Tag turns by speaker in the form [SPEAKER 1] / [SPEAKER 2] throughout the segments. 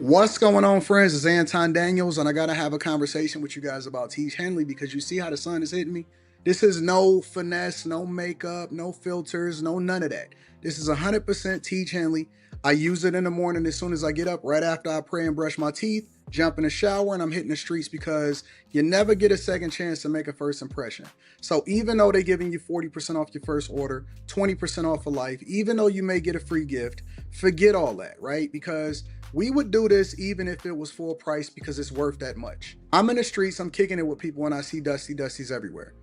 [SPEAKER 1] What's going on, friends? It's Anton Daniels, and I gotta have a conversation with you guys about Teach Henley because you see how the sun is hitting me. This is no finesse, no makeup, no filters, no none of that. This is 100% Teach Henley. I use it in the morning as soon as I get up, right after I pray and brush my teeth, jump in the shower, and I'm hitting the streets because you never get a second chance to make a first impression. So even though they're giving you 40% off your first order, 20% off for life, even though you may get a free gift, forget all that, right? Because we would do this even if it was full price because it's worth that much. I'm in the streets, I'm kicking it with people when I see Dusties everywhere.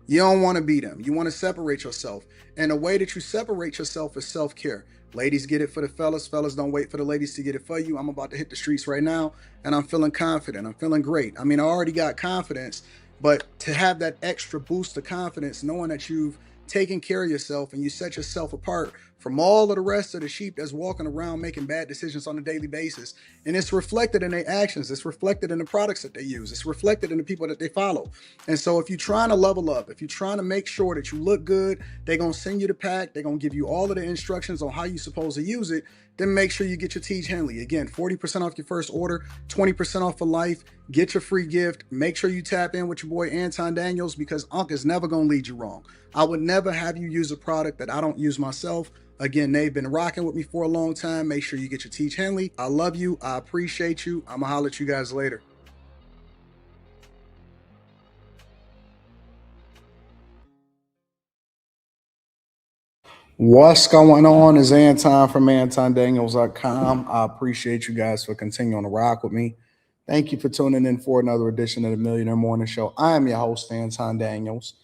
[SPEAKER 1] You don't want to be them. You want to separate yourself. And the way that you separate yourself is self-care. Ladies get it for the fellas. Fellas don't wait for the ladies to get it for you. I'm about to hit the streets right now and I'm feeling confident. I'm feeling great. I mean, I already got confidence, but to have that extra boost of confidence, knowing that you've taken care of yourself and you set yourself apart from all of the rest of the sheep that's walking around making bad decisions on a daily basis. And it's reflected in their actions. It's reflected in the products that they use. It's reflected in the people that they follow. And so if you're trying to level up, if you're trying to make sure that you look good, they're going to send you the pack. They're going to give you all of the instructions on how you're supposed to use it. Then make sure you get your Teach Henley. Again, 40% off your first order, 20% off for life. Get your free gift. Make sure you tap in with your boy Anton Daniels because Unc is never going to lead you wrong. I would never have you use a product that I don't use myself. Again, they've been rocking with me for a long time. Make sure you get your Teach Henley. I love you. I appreciate you. I'm going to holler at you guys later. What's going on is Anton from AntonDaniels.com. I appreciate you guys for continuing to rock with me. Thank you for tuning in for another edition of the Millionaire Morning Show. I am your host, Anton Daniels.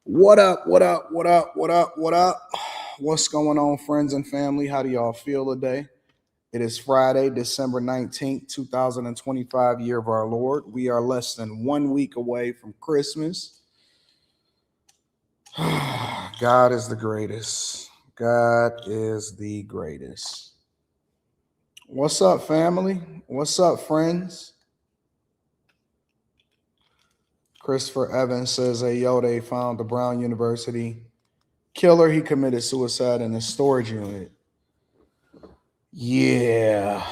[SPEAKER 1] What up, what up, what up, what up, what up? What's going on, friends and family? How do y'all feel today? It is Friday, December 19th, 2025, year of our Lord. We are less than 1 week away from Christmas. God is the greatest. God is the greatest. What's up, family? What's up, friends? Christopher Evans says, hey, yo, they found the Brown University killer. He committed suicide in a storage unit. Yeah,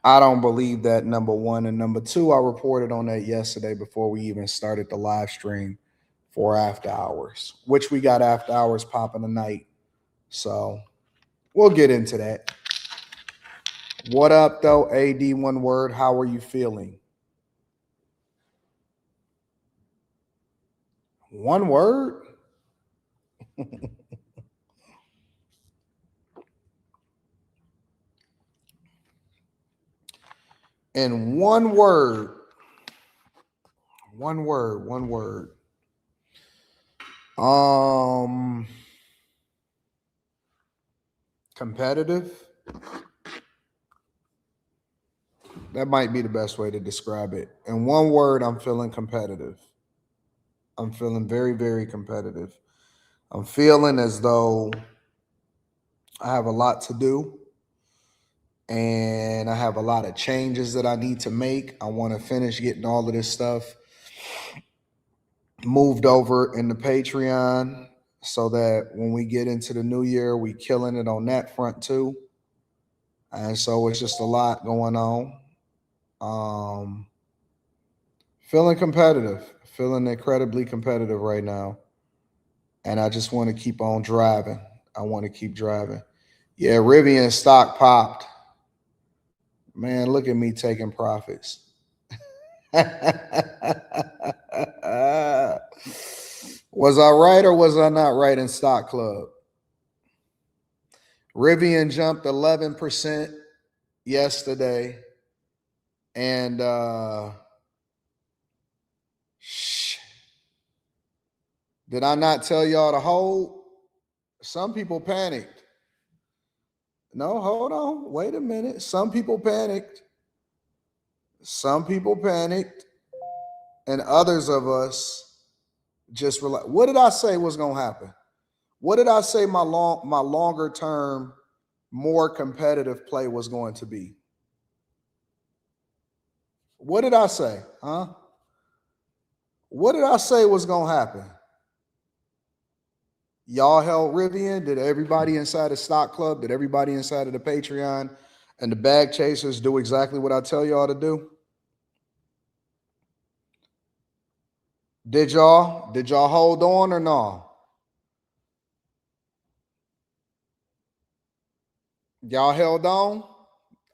[SPEAKER 1] I don't believe that, number one. And number two, I reported on that yesterday before we even started the live stream for After Hours, which we got After Hours popping tonight. So we'll get into that. What up, though? AD, one word. How are you feeling? One word? And one word. One word. One word. Competitive. That might be the best way to describe it. In one word, I'm feeling competitive. I'm feeling very, very competitive. I'm feeling as though I have a lot to do and I have a lot of changes that I need to make. I want to finish getting all of this stuff moved over in the Patreon so that when we get into the new year, we killing it on that front too. And so it's just a lot going on. Feeling competitive, feeling incredibly competitive right now. And I just want to keep on driving. I want to keep driving. Yeah, Rivian stock popped. Man, look at me taking profits. Was I right or was I not right in Stock Club? Rivian jumped 11% yesterday. And did I not tell y'all to hold? Some people panicked. No, hold on. Wait a minute. Some people panicked. Some people panicked. And others of us just relax. What did I say was going to happen? What did I say my longer term, more competitive play was going to be? What did I say? Huh? What did I say was going to happen? Y'all held Rivian? Did everybody inside the Stock Club? Did everybody inside of the Patreon And the bag chasers do exactly what I tell y'all to do. Did y'all hold on or no? Y'all held on?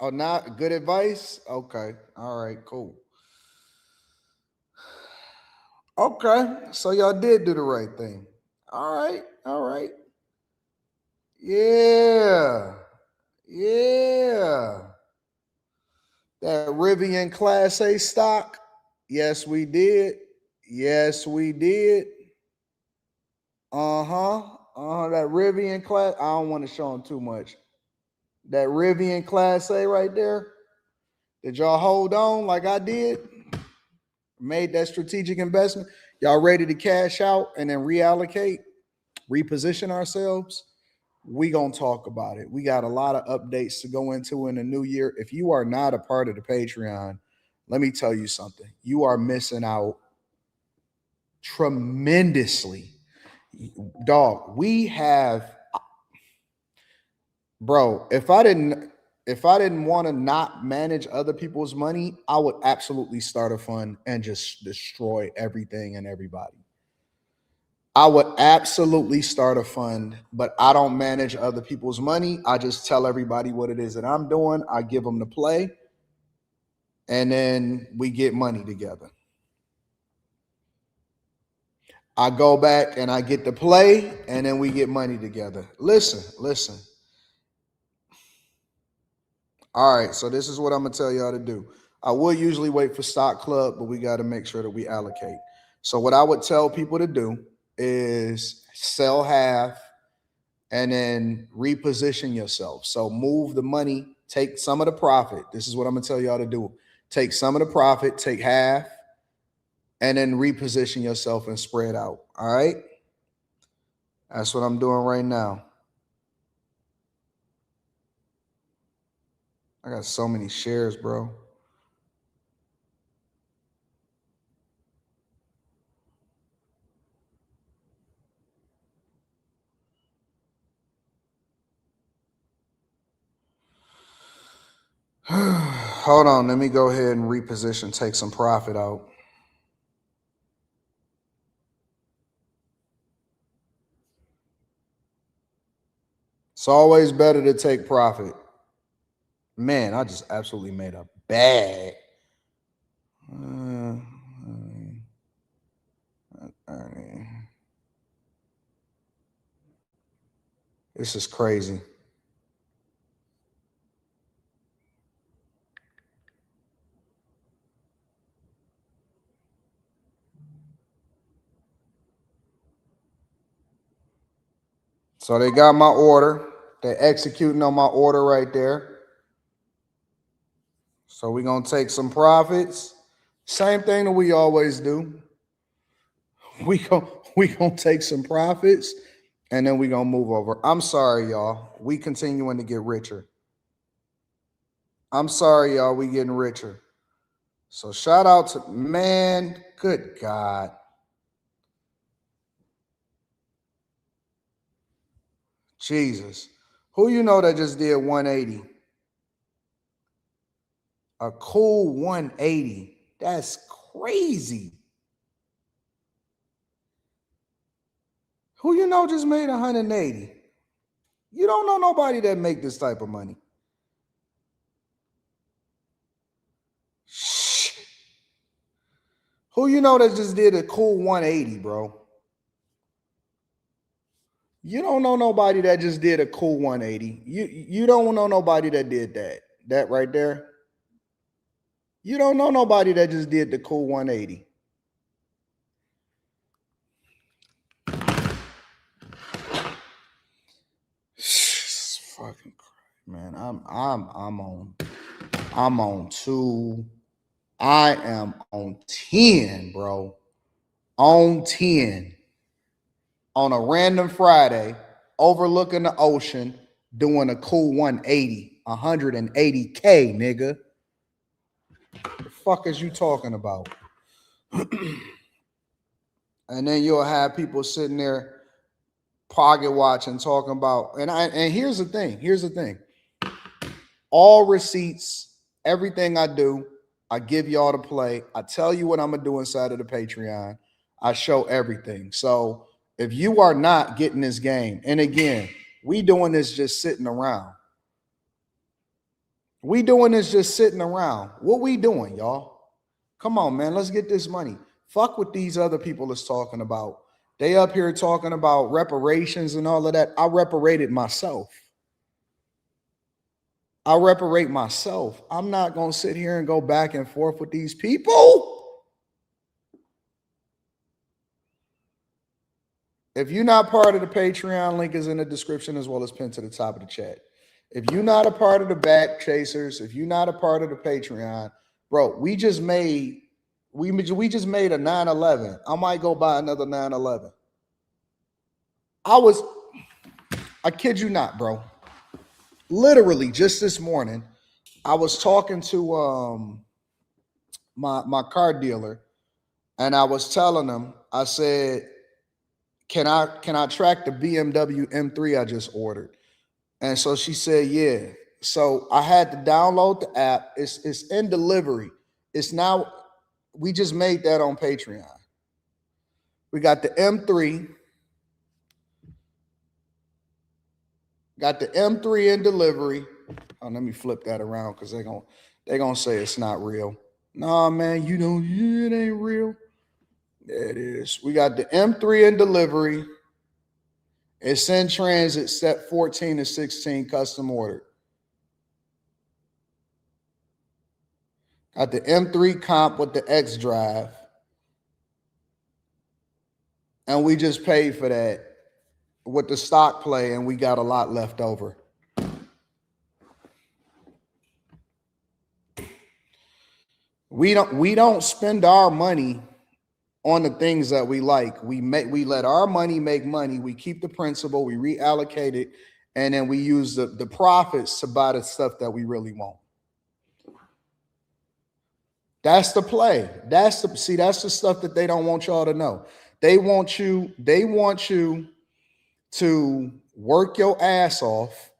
[SPEAKER 1] Oh, not good advice? Okay. All right, cool. Okay. So y'all did do the right thing. All right. All right. Yeah. Yeah. That Rivian Class A stock. Yes, we did. Yes, we did. Uh-huh. Uh-huh. That Rivian Class. I don't want to show them too much. That Rivian Class A right there. Did y'all hold on like I did? Made that strategic investment? Y'all ready to cash out and then reallocate, reposition ourselves? We gonna talk about it. We got a lot of updates to go into in the new year. If you are not a part of the Patreon, let me tell you something. You are missing out tremendously. Dog, we have, bro, if I didn't want to not manage other people's money, I would absolutely start a fund and just destroy everything and everybody. I would absolutely start a fund, but I don't manage other people's money. I just tell everybody what it is that I'm doing. I give them the play, and then we get money together. I go back and I get the play, and then we get money together. Listen. All right, so this is what I'm gonna tell y'all to do. I would usually wait for stock club, but we got to make sure that we allocate. So what I would tell people to do is sell half and then reposition yourself. So move the money, take some of the profit. This is what I'm gonna tell y'all to do. Take some of the profit, take half, and then reposition yourself and spread out. All right. That's what I'm doing right now. I got so many shares, bro. Hold on, let me go ahead and reposition, take some profit out. It's always better to take profit. Man, I just absolutely made a bag. This is crazy. So they got my order. They're executing on my order right there. So we're going to take some profits. Same thing that we always do. We gonna take some profits and then we going to move over. I'm sorry, y'all. We continuing to get richer. I'm sorry, y'all. We getting richer. So shout out to, man, good God. Jesus. Who you know that just did 180? A cool 180. That's crazy. Who you know just made 180? You don't know nobody that make this type of money. Shh. Who you know that just did a cool 180, bro? You don't know nobody that just did a cool 180. You don't know nobody that did that. That right there. You don't know nobody that just did the cool 180. Fucking man, I'm on 2. I am on 10, bro. On 10. On a random Friday, overlooking the ocean, doing a cool 180, 180K, nigga. The fuck is you talking about? And then you'll have people sitting there pocket watching, talking about, and here's the thing. All receipts, everything I do, I give y'all to play. I tell you what I'm gonna do inside of the Patreon. I show everything. So if you are not getting this game, and again, we doing this just sitting around. We doing this just sitting around. What we doing, y'all? Come on, man. Let's get this money. Fuck what these other people is talking about. They up here talking about reparations and all of that. I reparated myself. I reparate myself. I'm not going to sit here and go back and forth with these people. If you're not part of the Patreon, link is in the description as well as pinned to the top of the chat. If you're not a part of the Back Chasers, if you're not a part of the Patreon, bro, we just made a 911. I might go buy another 911. I kid you not, bro. Literally just this morning, I was talking to my car dealer, and I was telling him, I said, can I track the BMW M3 I just ordered? And so she said, yeah. So I had to download the app. It's in delivery. It's now, we just made that on Patreon. We got the M3. Got the M3 in delivery. Oh, let me flip that around because they're gonna say it's not real. Nah, man, it ain't real. There it is. We got the M3 in delivery. It's in transit, set 14 to 16, custom ordered. Got the M3 comp with the X drive. And we just paid for that with the stock play, and we got a lot left over. We don't spend our money on the things that we like. We let our money make money. We keep the principal, we reallocate it, and then we use the profits to buy the stuff that we really want. That's the play. That's the stuff that they don't want y'all to know. They want you to work your ass off,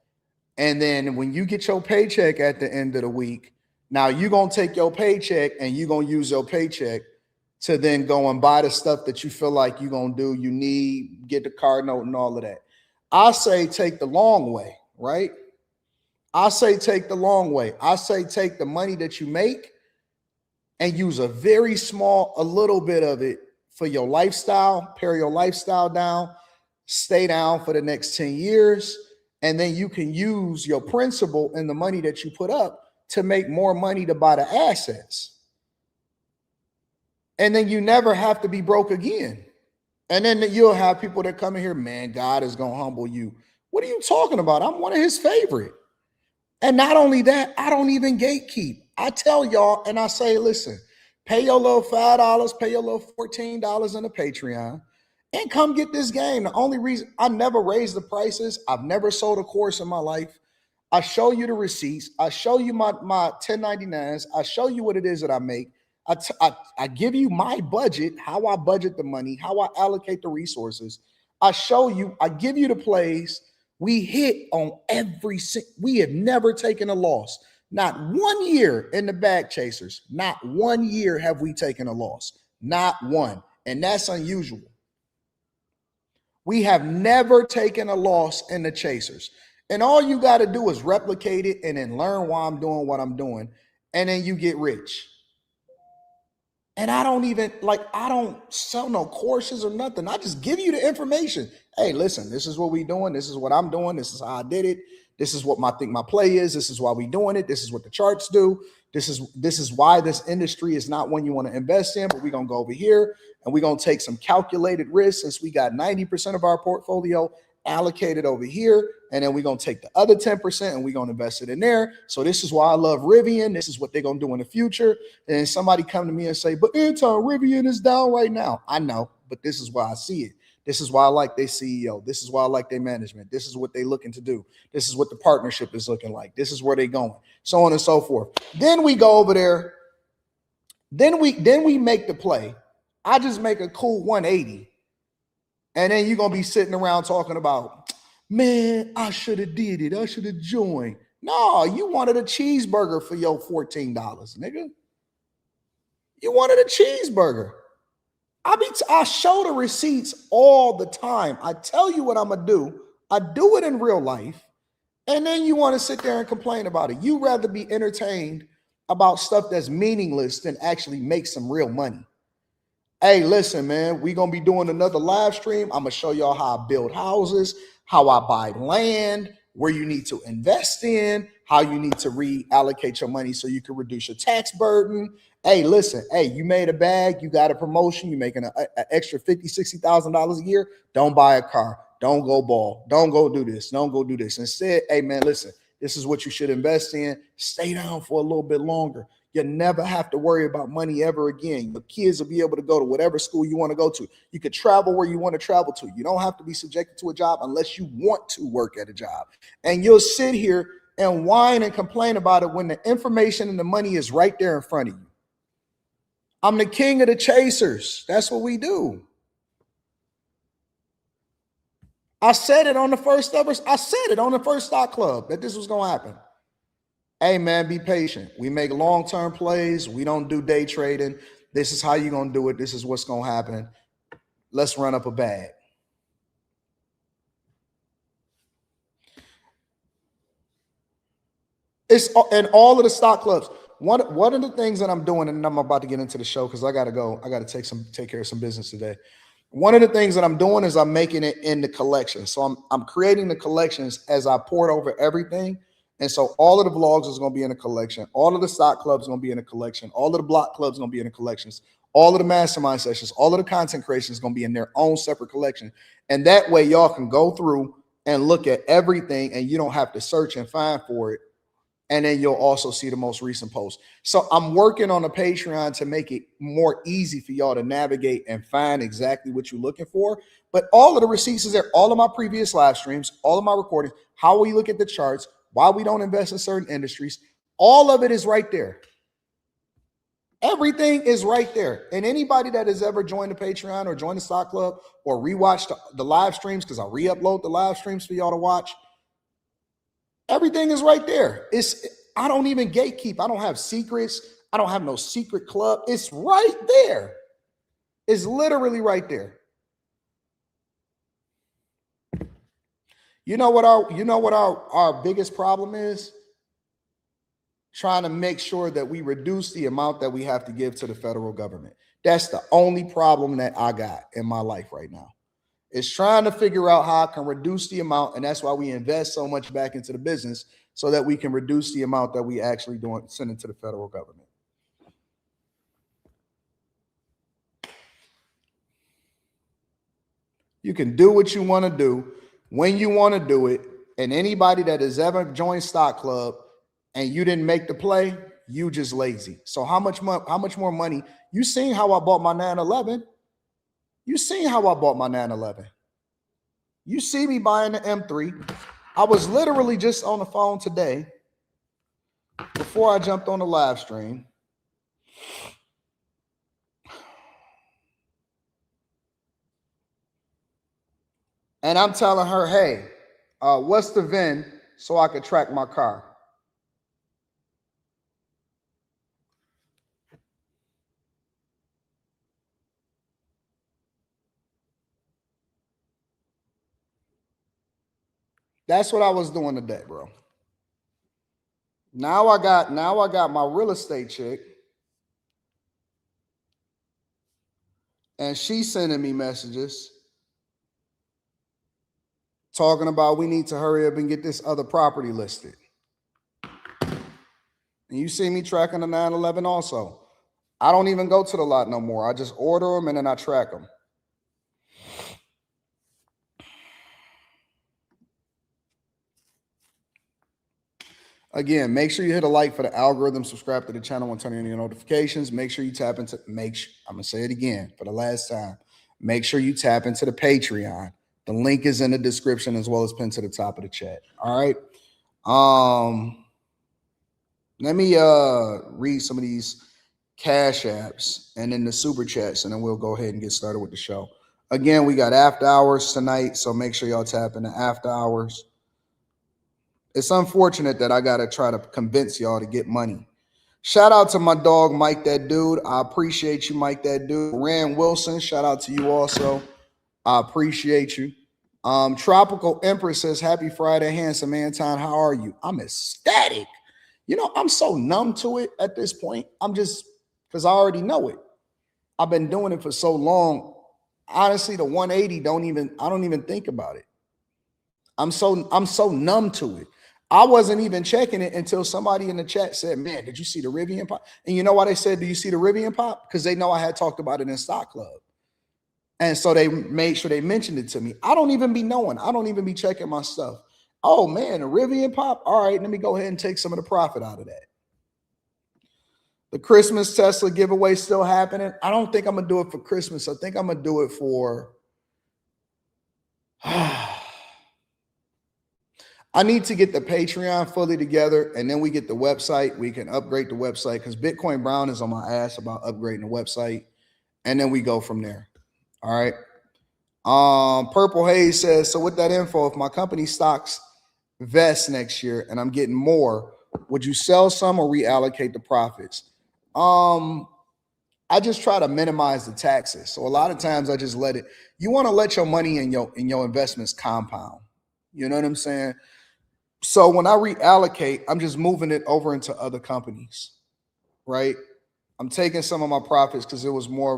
[SPEAKER 1] and then when you get your paycheck at the end of the week, now you're gonna take your paycheck and you're gonna use your paycheck to then go and buy the stuff that you feel like you're gonna do, you need, get the car note and all of that. I say take the long way, right? I say take the long way. I say take the money that you make and use a little bit of it for your lifestyle, pare your lifestyle down, stay down for the next 10 years, and then you can use your principal and the money that you put up to make more money to buy the assets. And then you never have to be broke again. And then you'll have people that come in here, man, God is going to humble you. What are you talking about? I'm one of his favorite. And not only that, I don't even gatekeep. I tell y'all and I say, listen, pay your little $5, pay your little $14 in the Patreon and come get this game. The only reason I never raised the prices, I've never sold a course in my life. I show you the receipts. I show you my 1099s. I show you what it is that I make. I give you my budget, how I budget the money, how I allocate the resources. I show you, I give you the plays. We hit on we have never taken a loss. Not 1 year in the Bag Chasers. Not 1 year have we taken a loss. Not one. And that's unusual. We have never taken a loss in the Chasers. And all you got to do is replicate it and then learn why I'm doing what I'm doing. And then you get rich. And I don't sell no courses or nothing. I just give you the information. Hey, listen, this is what we doing. This is what I'm doing. This is how I did it. This is what I think my play is. This is why we doing it. This is what the charts do. This is why this industry is not one you want to invest in, but we're going to go over here and we're going to take some calculated risks since we got 90% of our portfolio allocated over here. And then we're going to take the other 10% and we're going to invest it in there. So this is why I love Rivian. This is what they're going to do in the future. And somebody come to me and say, but Anton, Rivian is down right now. I know, but this is why I see it. This is why I like their CEO. This is why I like their management. This is what they're looking to do. This is what the partnership is looking like. This is where they're going, so on and so forth. Then we go over there. Then we make the play. I just make a cool 180. And then you're going to be sitting around talking about, man, I should have did it. I should have joined. No, you wanted a cheeseburger for your $14, nigga. You wanted a cheeseburger. I show the receipts all the time. I tell you what I'm gonna do. I do it in real life. And then you want to sit there and complain about it. You rather be entertained about stuff that's meaningless than actually make some real money. Hey, listen, man, we're going to be doing another live stream. I'm going to show y'all how I build houses, how I buy land, where you need to invest in, how you need to reallocate your money so you can reduce your tax burden. Hey, listen, hey, you made a bag, you got a promotion, you're making an extra $50,000, $60,000 a year. Don't buy a car. Don't go ball. Don't go do this. Don't go do this. Instead, hey, man, listen, this is what you should invest in. Stay down for a little bit longer. You never have to worry about money ever again. Your kids will be able to go to whatever school you want to go to. You could travel where you want to travel to. You don't have to be subjected to a job unless you want to work at a job. And you'll sit here and whine and complain about it when the information and the money is right there in front of you. I'm the king of the chasers. That's what we do. I said it on the first stock club that this was going to happen. Hey, man, be patient. We make long-term plays. We don't do day trading. This is how you're going to do it. This is what's going to happen. Let's run up a bag. It's in all of the stock clubs. One of the things that I'm doing, and I'm about to get into the show because I got to go. I got to take care of some business today. One of the things that I'm doing is I'm making it in the collection. So I'm creating the collections as I pour over everything. And so all of the vlogs is going to be in a collection. All of the stock clubs is going to be in a collection. All of the block clubs is going to be in a collections. All of the mastermind sessions, all of the content creation is going to be in their own separate collection. And that way y'all can go through and look at everything and you don't have to search and find for it. And then you'll also see the most recent post. So I'm working on a Patreon to make it more easy for y'all to navigate and find exactly what you're looking for. But all of the receipts is there, all of my previous live streams, all of my recordings, how we look at the charts, why we don't invest in certain industries, all of it is right there. Everything is right there. And anybody that has ever joined the Patreon or joined the stock club or rewatched the live streams, because I re-upload the live streams for y'all to watch, everything is right there. I don't even gatekeep. I don't have secrets. I don't have no secret club. It's right there. It's literally right there. You know what our biggest problem is? Trying to make sure that we reduce the amount that we have to give to the federal government. That's the only problem that I got in my life right now. It's trying to figure out how I can reduce the amount, and that's why we invest so much back into the business so that we can reduce the amount that we actually send into the federal government. You can do what you want to do when you want to do it, and anybody that has ever joined Stock Club and you didn't make the play, you just lazy. So how much more money? You seen how I bought my 911? You seen how I bought my 911? You see me buying the M3. I was literally just on the phone today before I jumped on the live stream. And I'm telling her, hey, what's the VIN so I could track my car? That's what I was doing today, bro. Now I got my real estate chick, and she's sending me messages talking about we need to hurry up and get this other property listed. And you see me tracking the 911 also. I don't even go to the lot no more. I just order them and then I track them. Again, make sure you hit a like for the algorithm, subscribe to the channel and turn on your notifications. Make sure you tap into, I'm going to say it again for the last time. Make sure you tap into the Patreon. The link is in the description as well as pinned to the top of the chat. All right. Let me read some of these cash apps and then the super chats, and then we'll go ahead and get started with the show. Again, we got after hours tonight, so make sure y'all tap into after hours. It's unfortunate that I got to try to convince y'all to get money. Shout out to my dog, Mike That Dude. I appreciate you, Mike That Dude. Rand Wilson, shout out to you also. I appreciate you. Tropical Empress says, Happy Friday, handsome Anton. How are you? I'm ecstatic. You know, I'm so numb to it at this point. I'm just, because I already know it. I've been doing it for so long. Honestly, the 180 I don't even think about it. I'm so numb to it. I wasn't even checking it until somebody in the chat said, man, did you see the Rivian pop? And you know why they said, do you see the Rivian pop? Because they know I had talked about it in Stock Club. And so they made sure they mentioned it to me. I don't even be knowing. I don't even be checking my stuff. Oh man, a Rivian pop. All right, let me go ahead and take some of the profit out of that. The Christmas Tesla giveaway still happening. I don't think I'm gonna do it for Christmas. I think I'm gonna do it for I need to get the Patreon fully together, and then we get the website. We can upgrade the website because Bitcoin Brown is on my ass about upgrading the website, and then we go from there. All right. Purple Haze says, so with that info, if my company stocks vest next year and I'm getting more, would you sell some or reallocate the profits? I just try to minimize the taxes. So a lot of times I just let it. You want to let your money in your investments compound. You know what I'm saying? So when I reallocate, I'm just moving it over into other companies, right? I'm taking some of my profits because this was more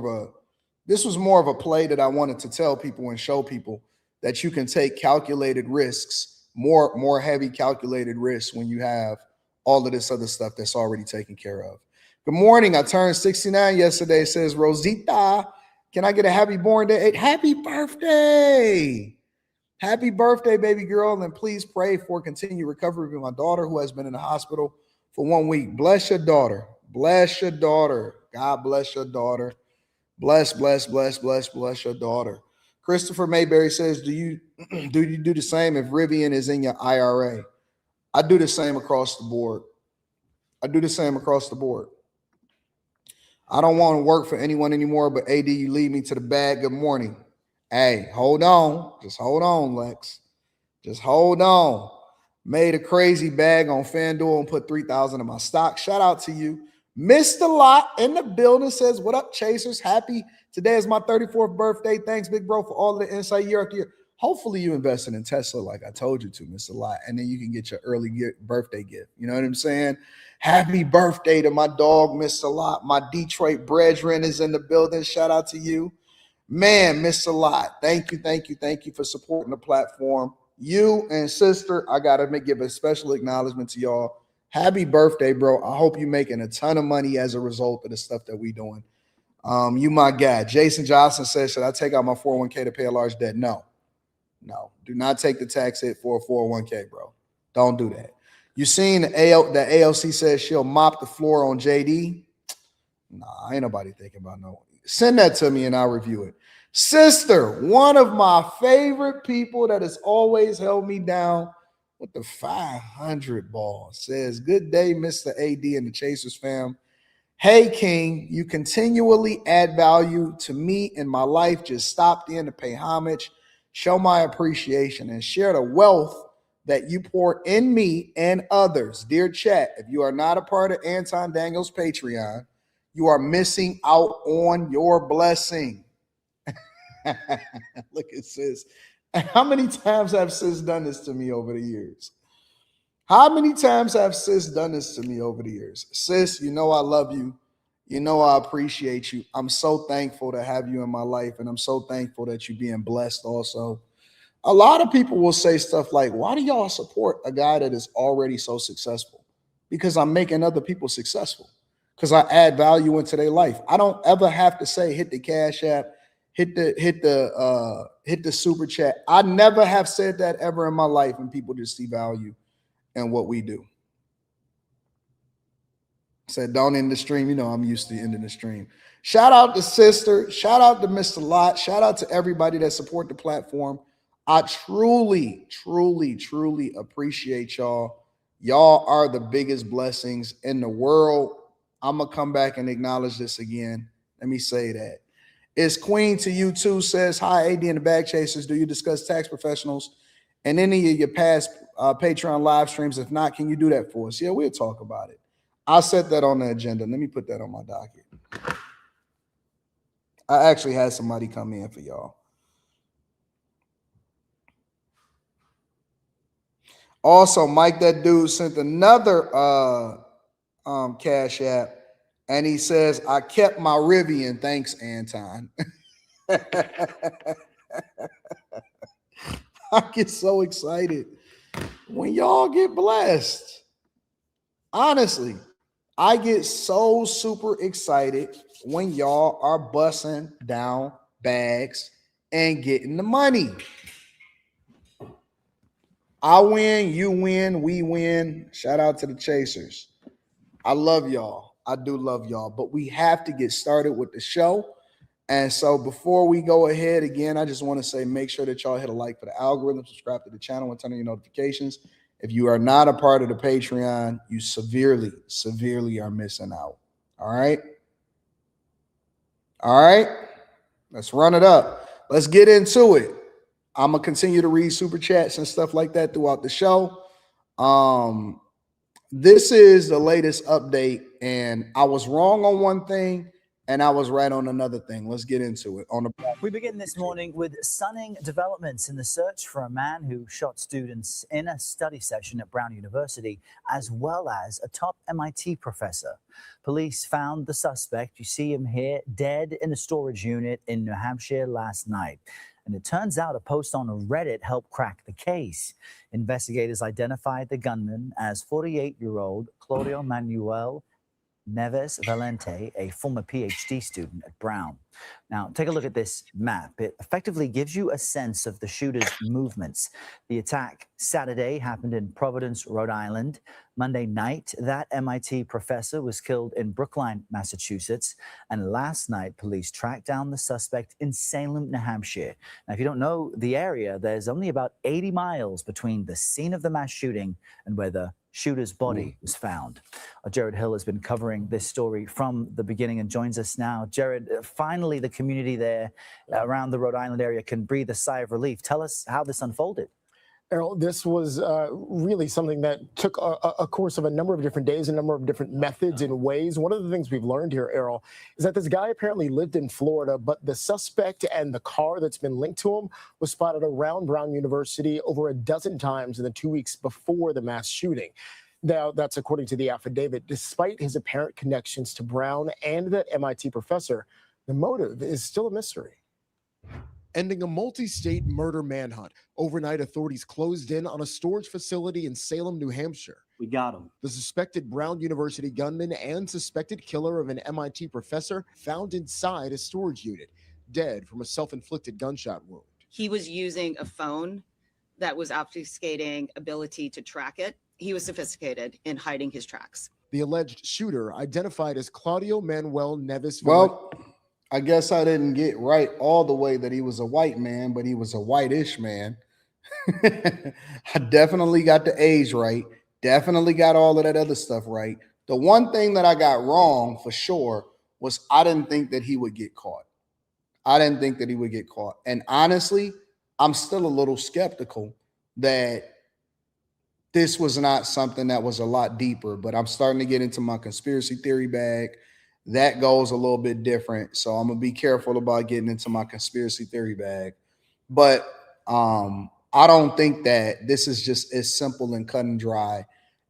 [SPEAKER 1] of a play that I wanted to tell people and show people that you can take calculated risks, more heavy calculated risks when you have all of this other stuff that's already taken care of. Good morning. I turned 69 yesterday. It says, Rosita, can I get a happy born day? Happy birthday. Happy birthday, baby girl. And please pray for continued recovery of my daughter who has been in the hospital for 1 week. Bless your daughter. Bless your daughter. God bless your daughter. Bless your daughter. Christopher Mayberry says, do you do the same if Rivian is in your IRA? I do the same across the board. I don't want to work for anyone anymore, but AD, you lead me to the bag. Good morning. Hey, hold on. Just hold on, Lex. Just hold on. Made a crazy bag on FanDuel and put 3,000 in my stock. Shout out to you. Mr. Lot in the building says, what up, Chasers? Happy. Today is my 34th birthday. Thanks, big bro, for all of the insight year after year. Hopefully you invested in Tesla like I told you to, Mr. Lot, and then you can get your early birthday gift. You know what I'm saying? Happy birthday to my dog, Mr. Lot. My Detroit brethren is in the building. Shout out to you. Man, Mr. Lot, thank you for supporting the platform. You and sister, I got to give a special acknowledgement to y'all. Happy birthday, bro. I hope you're making a ton of money as a result of the stuff that we doing. You my guy. Jason Johnson says, should I take out my 401k to pay a large debt? No. Do not take the tax hit for a 401k, bro. Don't do that. You seen the ALC says she'll mop the floor on JD? Nah, ain't nobody thinking about no. Send that to me and I'll review it. Sister, one of my favorite people that has always held me down with the 500 ball, says, good day, Mr. AD and the Chasers fam. Hey, King, you continually add value to me in my life. Just stopped in to pay homage, show my appreciation, and share the wealth that you pour in me and others. Dear chat, if you are not a part of Anton Daniels' Patreon, you are missing out on your blessing. Look at sis. How many times have sis done this to me over the years? Sis, you know I love you. You know I appreciate you. I'm so thankful to have you in my life, and I'm so thankful that you're being blessed also. A lot of people will say stuff like, why do y'all support a guy that is already so successful? Because I'm making other people successful. Because I add value into their life. I don't ever have to say hit the Cash App, hit the super chat. I never have said that ever in my life, and people just see value in what we do. Said don't end the stream. You know I'm used to ending the stream. Shout out to sister. Shout out to Mr. Lot. Shout out to everybody that support the platform. I truly appreciate y'all. Y'all are the biggest blessings in the world. I'm going to come back and acknowledge this again. Let me say that. It's Queen to you too says, hi, AD and the Bag Chasers. Do you discuss tax professionals and any of your past Patreon live streams. If not, can you do that for us? Yeah, we'll talk about it. I'll set that on the agenda. Let me put that on my docket. I actually had somebody come in for y'all. Also, Mike, that dude sent another Cash App, and he says, I kept my Rivian. Thanks, Anton. I get so excited when y'all get blessed. Honestly, I get so super excited when y'all are busting down bags and getting the money. I win, you win, we win. Shout out to the Chasers. I love y'all. I do love y'all, but we have to get started with the show. And so before we go ahead, again, I just want to say make sure that y'all hit a like for the algorithm, subscribe to the channel, and turn on your notifications. If you are not a part of the Patreon, you severely, severely are missing out. All right? All right? Let's run it up. Let's get into it. I'm going to continue to read super chats and stuff like that throughout the show. This is the latest update, and I was wrong on one thing, and I was right on another thing. Let's get into it.
[SPEAKER 2] We begin this morning with stunning developments in the search for a man who shot students in a study session at Brown University, as well as a top MIT professor. Police found the suspect, you see him here, dead in a storage unit in New Hampshire last night. And it turns out a post on Reddit helped crack the case. Investigators identified the gunman as 48-year-old Claudio Manuel Neves Valente, a former PhD student at Brown. Now, take a look at this map. It effectively gives you a sense of the shooter's movements. The attack Saturday happened in Providence, Rhode Island. Monday night, that MIT professor was killed in Brookline, Massachusetts. And last night, police tracked down the suspect in Salem, New Hampshire. Now, if you don't know the area, there's only about 80 miles between the scene of the mass shooting and where the shooter's body was found. Jared Hill has been covering this story from the beginning and joins us now. Jared, finally the community there around the Rhode Island area can breathe a sigh of relief. Tell us how this unfolded.
[SPEAKER 3] Errol, this was really something that took a course of a number of different days, a number of different methods and ways. One of the things we've learned here, Errol, is that this guy apparently lived in Florida, but the suspect and the car that's been linked to him was spotted around Brown University over a dozen times in the 2 weeks before the mass shooting. Now, that's according to the affidavit. Despite his apparent connections to Brown and that MIT professor, the motive is still a mystery.
[SPEAKER 4] Ending a multi-state murder manhunt. Overnight, authorities closed in on a storage facility in Salem, New Hampshire.
[SPEAKER 5] We got him.
[SPEAKER 4] The suspected Brown University gunman and suspected killer of an MIT professor found inside a storage unit, dead from a self-inflicted gunshot wound.
[SPEAKER 6] He was using a phone that was obfuscating ability to track it. He was sophisticated in hiding his tracks.
[SPEAKER 4] The alleged shooter, identified as Claudio Manuel Neves.
[SPEAKER 1] Well, I guess I didn't get right all the way that he was a white man, but he was a whitish man. I definitely got the age right. Definitely got all of that other stuff right. The one thing that I got wrong for sure was I didn't think that he would get caught. I didn't think that he would get caught. And honestly, I'm still a little skeptical that this was not something that was a lot deeper, but I'm starting to get into my conspiracy theory bag. That goes a little bit different. So I'm going to be careful about getting into my conspiracy theory bag. But I don't think that this is just as simple and cut and dry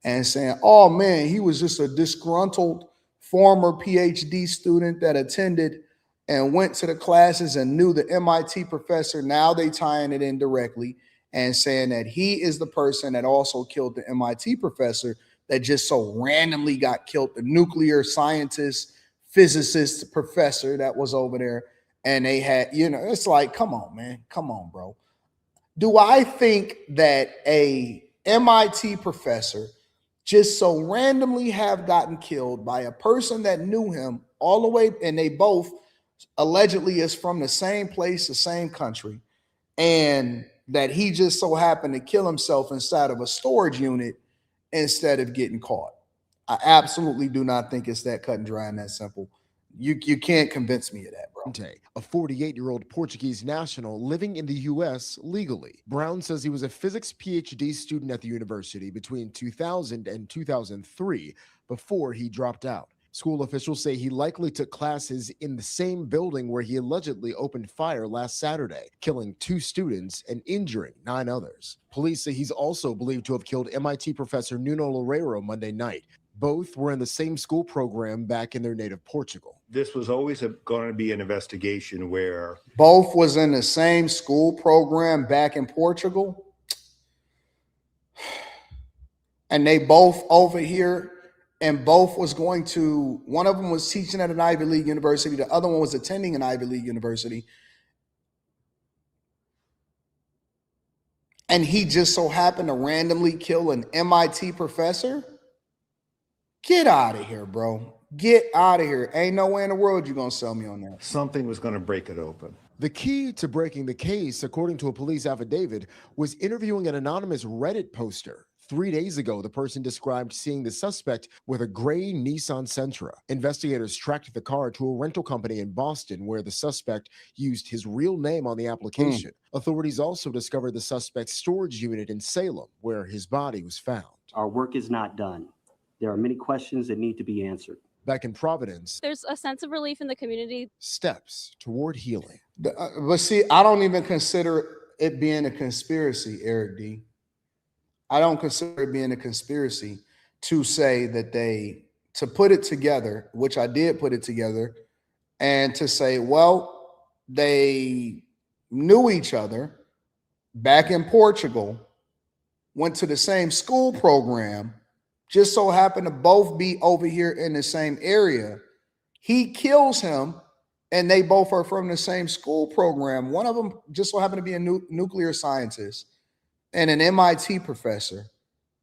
[SPEAKER 1] and saying, oh, man, he was just a disgruntled former PhD student that attended and went to the classes and knew the MIT professor. Now they tying it in directly and saying that he is the person that also killed the MIT professor that just so randomly got killed, the nuclear scientist, physicist, professor that was over there. And they had, it's like, come on, man. Come on, bro. Do I think that a MIT professor just so randomly have gotten killed by a person that knew him all the way, and they both allegedly is from the same place, the same country, and that he just so happened to kill himself inside of a storage unit instead of getting caught? I absolutely do not think it's that cut and dry and that simple. You can't convince me of that, bro. bro.
[SPEAKER 4] A 48-year-old Portuguese national living in the U.S. legally. Brown says he was a physics PhD student at the university between 2000 and 2003 before he dropped out. School officials say he likely took classes in the same building where he allegedly opened fire last Saturday, killing 2 students and injuring 9 others. Police say he's also believed to have killed MIT professor Nuno Loureiro Monday night. Both were in the same school program back in their native Portugal.
[SPEAKER 5] This was always going to be an investigation where
[SPEAKER 1] both was in the same school program back in Portugal. And they both over here, and both was going to, one of them was teaching at an Ivy League university. The other one was attending an Ivy League university. And he just so happened to randomly kill an MIT professor. Get out of here, bro. Get out of here. Ain't no way in the world you're going to sell me on that.
[SPEAKER 5] something was going to break it open.
[SPEAKER 4] The key to breaking the case, according to a police affidavit, was interviewing an anonymous Reddit poster. 3 days ago, the person described seeing the suspect with a gray Nissan Sentra. Investigators tracked the car to a rental company in Boston where the suspect used his real name on the application. Authorities also discovered the suspect's storage unit in Salem, where his body was found.
[SPEAKER 7] Our work is not done. There are many questions that need to be answered.
[SPEAKER 4] Back in Providence,
[SPEAKER 8] there's a sense of relief in the community.
[SPEAKER 4] Steps toward healing.
[SPEAKER 1] But see, I don't even consider it being a conspiracy, Eric D. I don't consider it being a conspiracy to say that to put it together, which I did put it together, and to say, well, they knew each other back in Portugal, went to the same school program, just so happened to both be over here in the same area. He kills him, and they both are from the same school program. One of them just so happened to be a nuclear scientist and an MIT professor,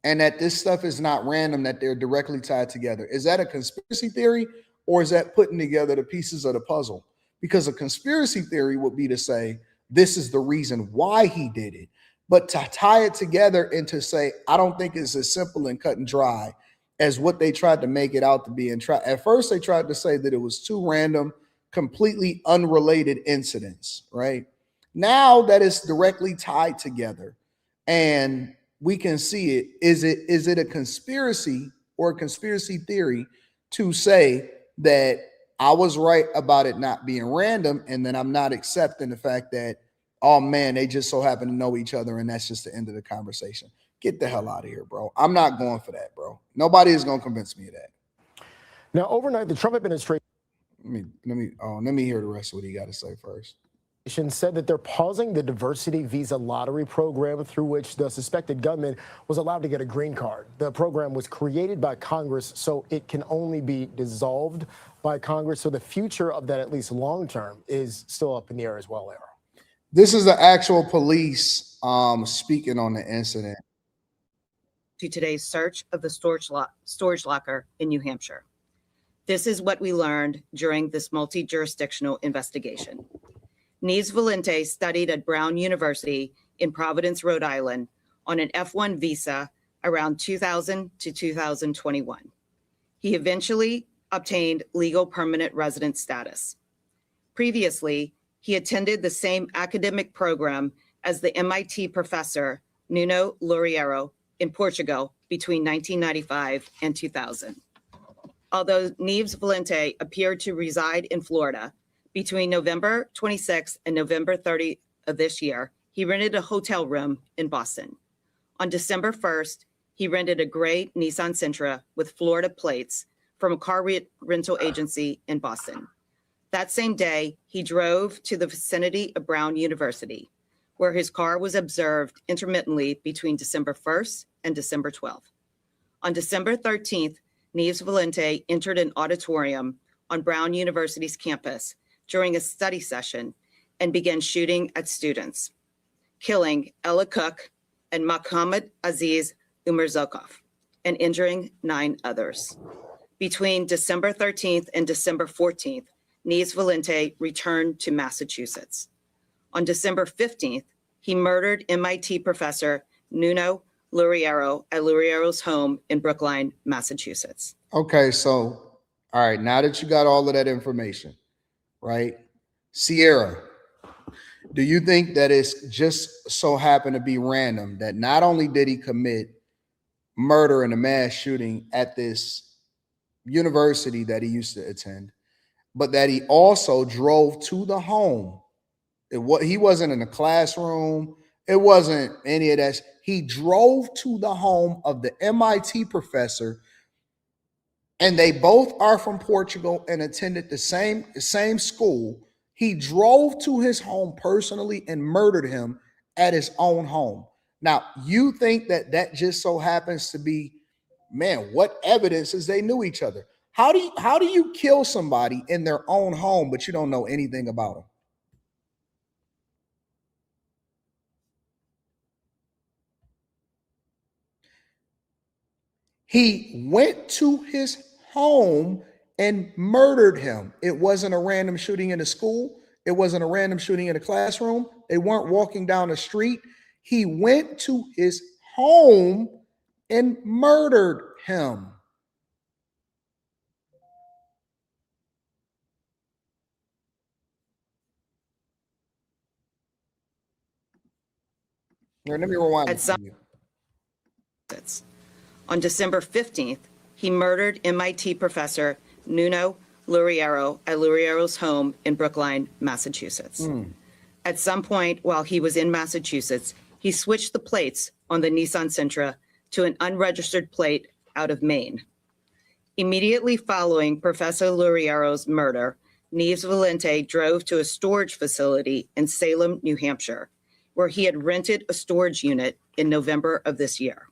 [SPEAKER 1] and that this stuff is not random, that they're directly tied together. Is that a conspiracy theory, or is that putting together the pieces of the puzzle? Because a conspiracy theory would be to say, this is the reason why he did it. But to tie it together and to say, I don't think it's as simple and cut and dry as what they tried to make it out to be. And at first, they tried to say that it was 2 random, completely unrelated incidents, right? Now that it's directly tied together and we can see it, is it a conspiracy or a conspiracy theory to say that I was right about it not being random, and then I'm not accepting the fact that, oh man, they just so happen to know each other and that's just the end of the conversation? Get the hell out of here, bro. I'm not going for that, bro. Nobody is going to convince me of that.
[SPEAKER 3] Now, overnight, the Trump administration
[SPEAKER 1] let me hear the rest of what he got to say first.
[SPEAKER 3] Said that they're pausing the diversity visa lottery program through which the suspected gunman was allowed to get a green card. The program was created by Congress, so it can only be dissolved by Congress. So the future of that, at least long term, is still up in the air as well, Errol.
[SPEAKER 1] This is the actual police speaking on the incident.
[SPEAKER 6] To today's search of the storage locker in New Hampshire. This is what we learned during this multi-jurisdictional investigation. Neves Valente studied at Brown University in Providence, Rhode Island on an F1 visa around 2000 to 2021. He eventually obtained legal permanent resident status. Previously, he attended the same academic program as the MIT professor Nuno Loureiro in Portugal between 1995 and 2000. Although Neves Valente appeared to reside in Florida, between November 26th and November 30th of this year, he rented a hotel room in Boston. On December 1st, he rented a gray Nissan Sentra with Florida plates from a car rental agency in Boston. That same day, he drove to the vicinity of Brown University, where his car was observed intermittently between December 1st and December 12th. On December 13th, Neves Valente entered an auditorium on Brown University's campus during a study session and began shooting at students, killing Ella Cook and Mohammed Aziz Umarzokov and injuring 9 others. Between December 13th and December 14th, Neves Valente returned to Massachusetts. On December 15th, he murdered MIT professor Nuno Loureiro at Loureiro's home in Brookline, Massachusetts.
[SPEAKER 1] Okay, so, all right, now that you got all of that information, right? Sierra, do you think that it's just so happened to be random that not only did he commit murder and a mass shooting at this university that he used to attend, but that he also drove to the home? He wasn't in a classroom. It wasn't any of that. He drove to the home of the MIT professor, and they both are from Portugal and attended the same school. He drove to his home personally and murdered him at his own home. Now, you think that that just so happens to be, man, what evidence is they knew each other? How do you kill somebody in their own home but you don't know anything about them? He went to his home and murdered him. It wasn't a random shooting in a school. It wasn't a random shooting in a classroom. They weren't walking down the street. He went to his home and murdered him. Here, let me rewind
[SPEAKER 6] At
[SPEAKER 1] it
[SPEAKER 6] some
[SPEAKER 1] for you.
[SPEAKER 6] On December 15th, he murdered MIT professor Nuno Luriero at Luriero's home in Brookline, Massachusetts. At some point while he was in Massachusetts, he switched the plates on the Nissan Sentra to an unregistered plate out of Maine. Immediately following Professor Luriero's murder, Neves Valente drove to a storage facility in Salem, New Hampshire, where he had rented a storage unit in November of this year.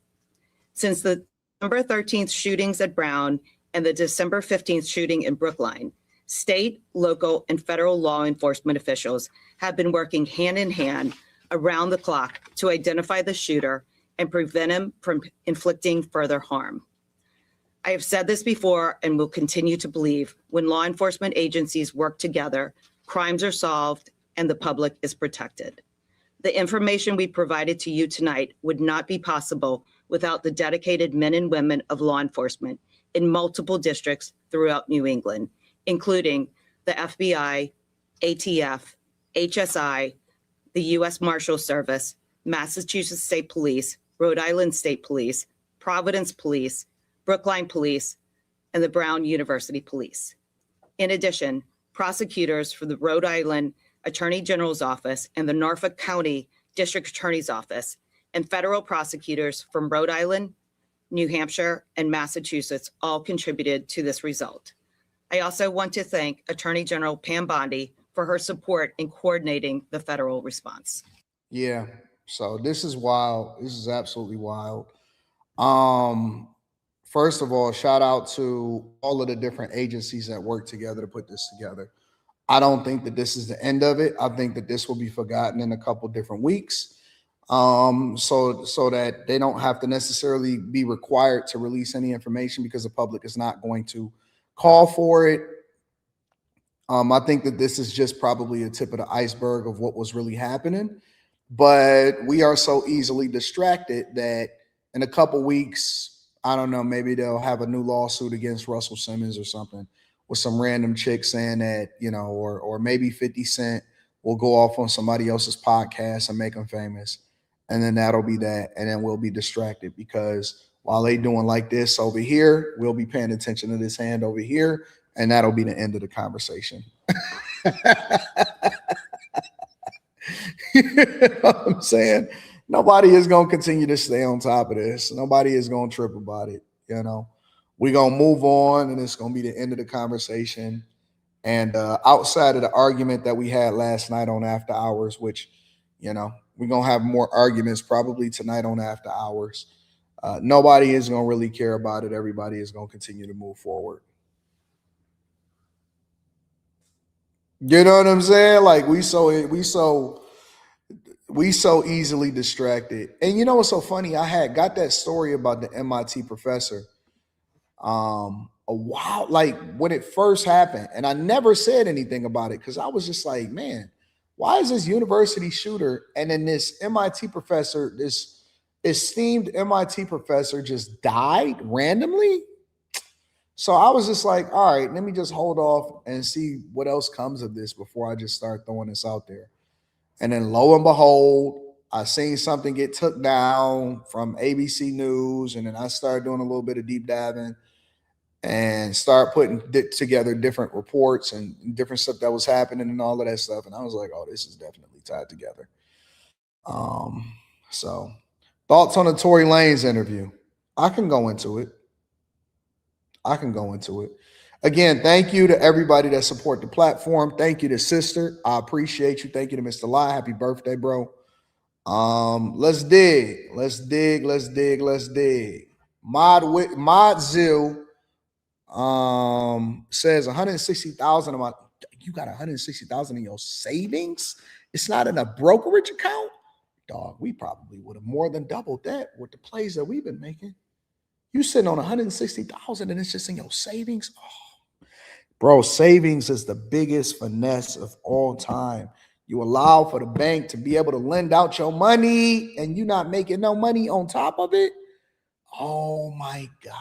[SPEAKER 6] Since the December 13th shootings at Brown and the December 15th shooting in Brookline, state, local, and federal law enforcement officials have been working hand in hand around the clock to identify the shooter and prevent him from inflicting further harm. I have said this before and will continue to believe when law enforcement agencies work together, crimes are solved and the public is protected. The information we provided to you tonight would not be possible without the dedicated men and women of law enforcement in multiple districts throughout New England, including the FBI, ATF, HSI, the U.S. Marshal Service, Massachusetts State Police, Rhode Island State Police, Providence Police, Brookline Police, and the Brown University Police. In addition, prosecutors for the Rhode Island Attorney General's Office and the Norfolk County District Attorney's Office, and federal prosecutors from Rhode Island, New Hampshire, and Massachusetts all contributed to this result. I also want to thank Attorney General Pam Bondi for her support in coordinating the federal response.
[SPEAKER 1] Yeah. So this is wild. This is absolutely wild. Um, First of all, shout out to all of the different agencies that work together to put this together. I don't think that this is the end of it. I think that this will be forgotten in a couple different weeks. So that they don't have to necessarily be required to release any information because the public is not going to call for it. I think that this is just probably a tip of the iceberg of what was really happening. But we are so easily distracted that in a couple weeks, I don't know, maybe they'll have a new lawsuit against Russell Simmons or something with some random chick saying that, or maybe 50 Cent will go off on somebody else's podcast and make them famous. And then that'll be that. And then we'll be distracted because while they doing like this over here, we'll be paying attention to this hand over here. And that'll be the end of the conversation. You know what I'm saying? Nobody is going to continue to stay on top of this. Nobody is going to trip about it. We're going to move on and it's going to be the end of the conversation. And outside of the argument that we had last night on After Hours, which, we're going to have more arguments probably tonight on After Hours. Nobody is going to really care about it. Everybody is going to continue to move forward. You know what I'm saying? Like we so easily distracted. And you know what's so funny? I had got that story about the MIT professor a while, like when it first happened, and I never said anything about it because I was just like, man, why is this university shooter and then this MIT professor, this esteemed MIT professor, just died randomly? So I was just like, all right, let me just hold off and see what else comes of this before I just start throwing this out there. And then lo and behold, I seen something get took down from ABC News, and then I started doing a little bit of deep diving and start putting together different reports and different stuff that was happening and all of that stuff. And I was like, oh, this is definitely tied together. So thoughts on the Tory Lanez interview? I can go into it. Again, thank you to everybody that support the platform. Thank you to Sister. I appreciate you. Thank you to Mr. Lai. Happy birthday, bro. Let's dig. Modzil says 160,000 of my, you got 160,000 in your savings. It's not in a brokerage account. Dog, we probably would have more than doubled that with the plays that we've been making. You sitting on 160,000 and it's just in your savings. Oh, bro, savings is the biggest finesse of all time. You allow for the bank to be able to lend out your money and you not making no money on top of it. Oh my God.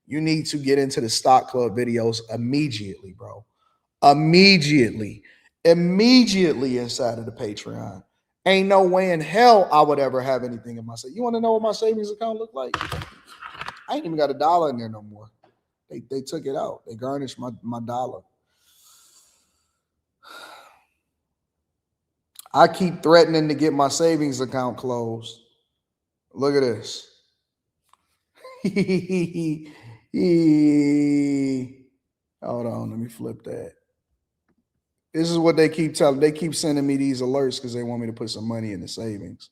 [SPEAKER 1] You need to get into the Stock Club videos immediately, bro. Immediately inside of the Patreon. Ain't no way in hell I would ever have anything in my savings. You want to know what my savings account look like? I ain't even got $1 in there no more. They took it out. They garnished my dollar. I keep threatening to get my savings account closed. Look at this. Hold on, let me flip that. This is what they keep telling. They keep sending me these alerts because they want me to put some money in the savings.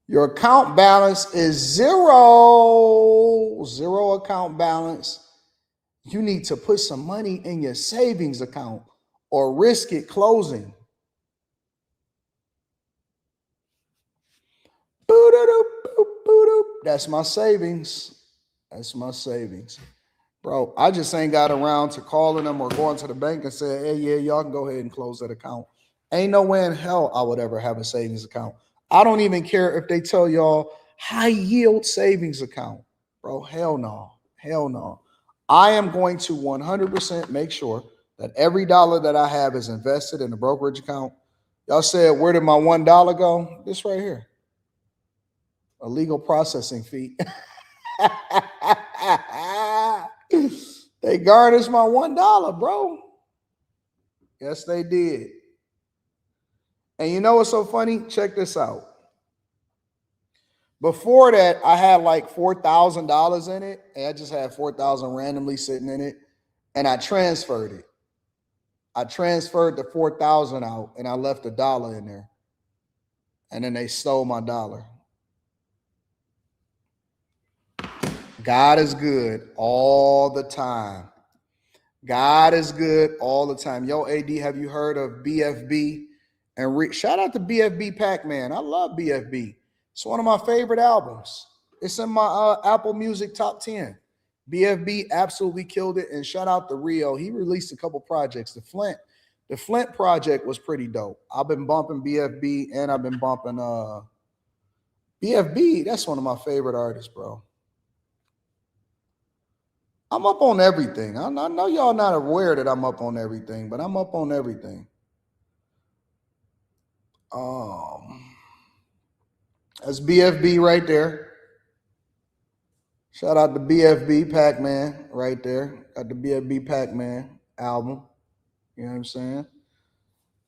[SPEAKER 1] Your account balance is zero. Zero account balance. You need to put some money in your savings account or risk it closing. That's my savings. Bro, I just ain't got around to calling them or going to the bank and saying, hey, yeah, y'all can go ahead and close that account. Ain't no way in hell I would ever have a savings account. I don't even care if they tell y'all high yield savings account. Bro, hell no. I am going to 100% make sure that every dollar that I have is invested in a brokerage account. Y'all said, where did my $1 go? This right here. A legal processing fee. They garnished my $1, bro. Yes, they did. And you know what's so funny? Check this out. Before that, I had like $4,000 in it, and I just had $4,000 randomly sitting in it, and I transferred it. I transferred the $4,000 out, and I left $1 in there, and then they stole my $1. God is good all the time. God is good all the time. Yo, AD, have you heard of BFB? And shout out to BFB Pac-Man. I love BFB. It's one of my favorite albums. It's in my Apple Music top 10. BFB absolutely killed it. And shout out to Rio. He released a couple projects. The Flint project was pretty dope. I've been bumping BFB and I've been bumping BFB. That's one of my favorite artists, bro. I'm up on everything. I know y'all not aware that I'm up on everything, but I'm up on everything. That's BFB right there. Shout out to BFB Pac-Man right there. Got the BFB Pac-Man album. You know what I'm saying?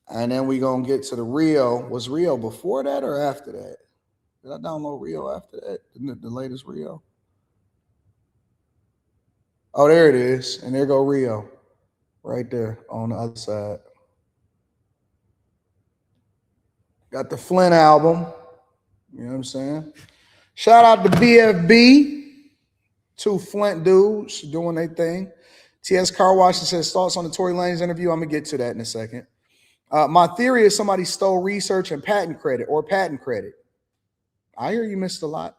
[SPEAKER 1] And then we gonna get to the Rio. Was Rio before that or after that? Did I download Rio after that? The latest Rio? Oh, there it is. And there go Rio. Right there on the other side. Got the Flint album. You know what I'm saying? Shout out to BFB. Two Flint dudes doing their thing. TS Car Wash says thoughts on the Tory Lanez interview. I'm going to get to that in a second. My theory is somebody stole research and patent credit. I hear you missed a lot.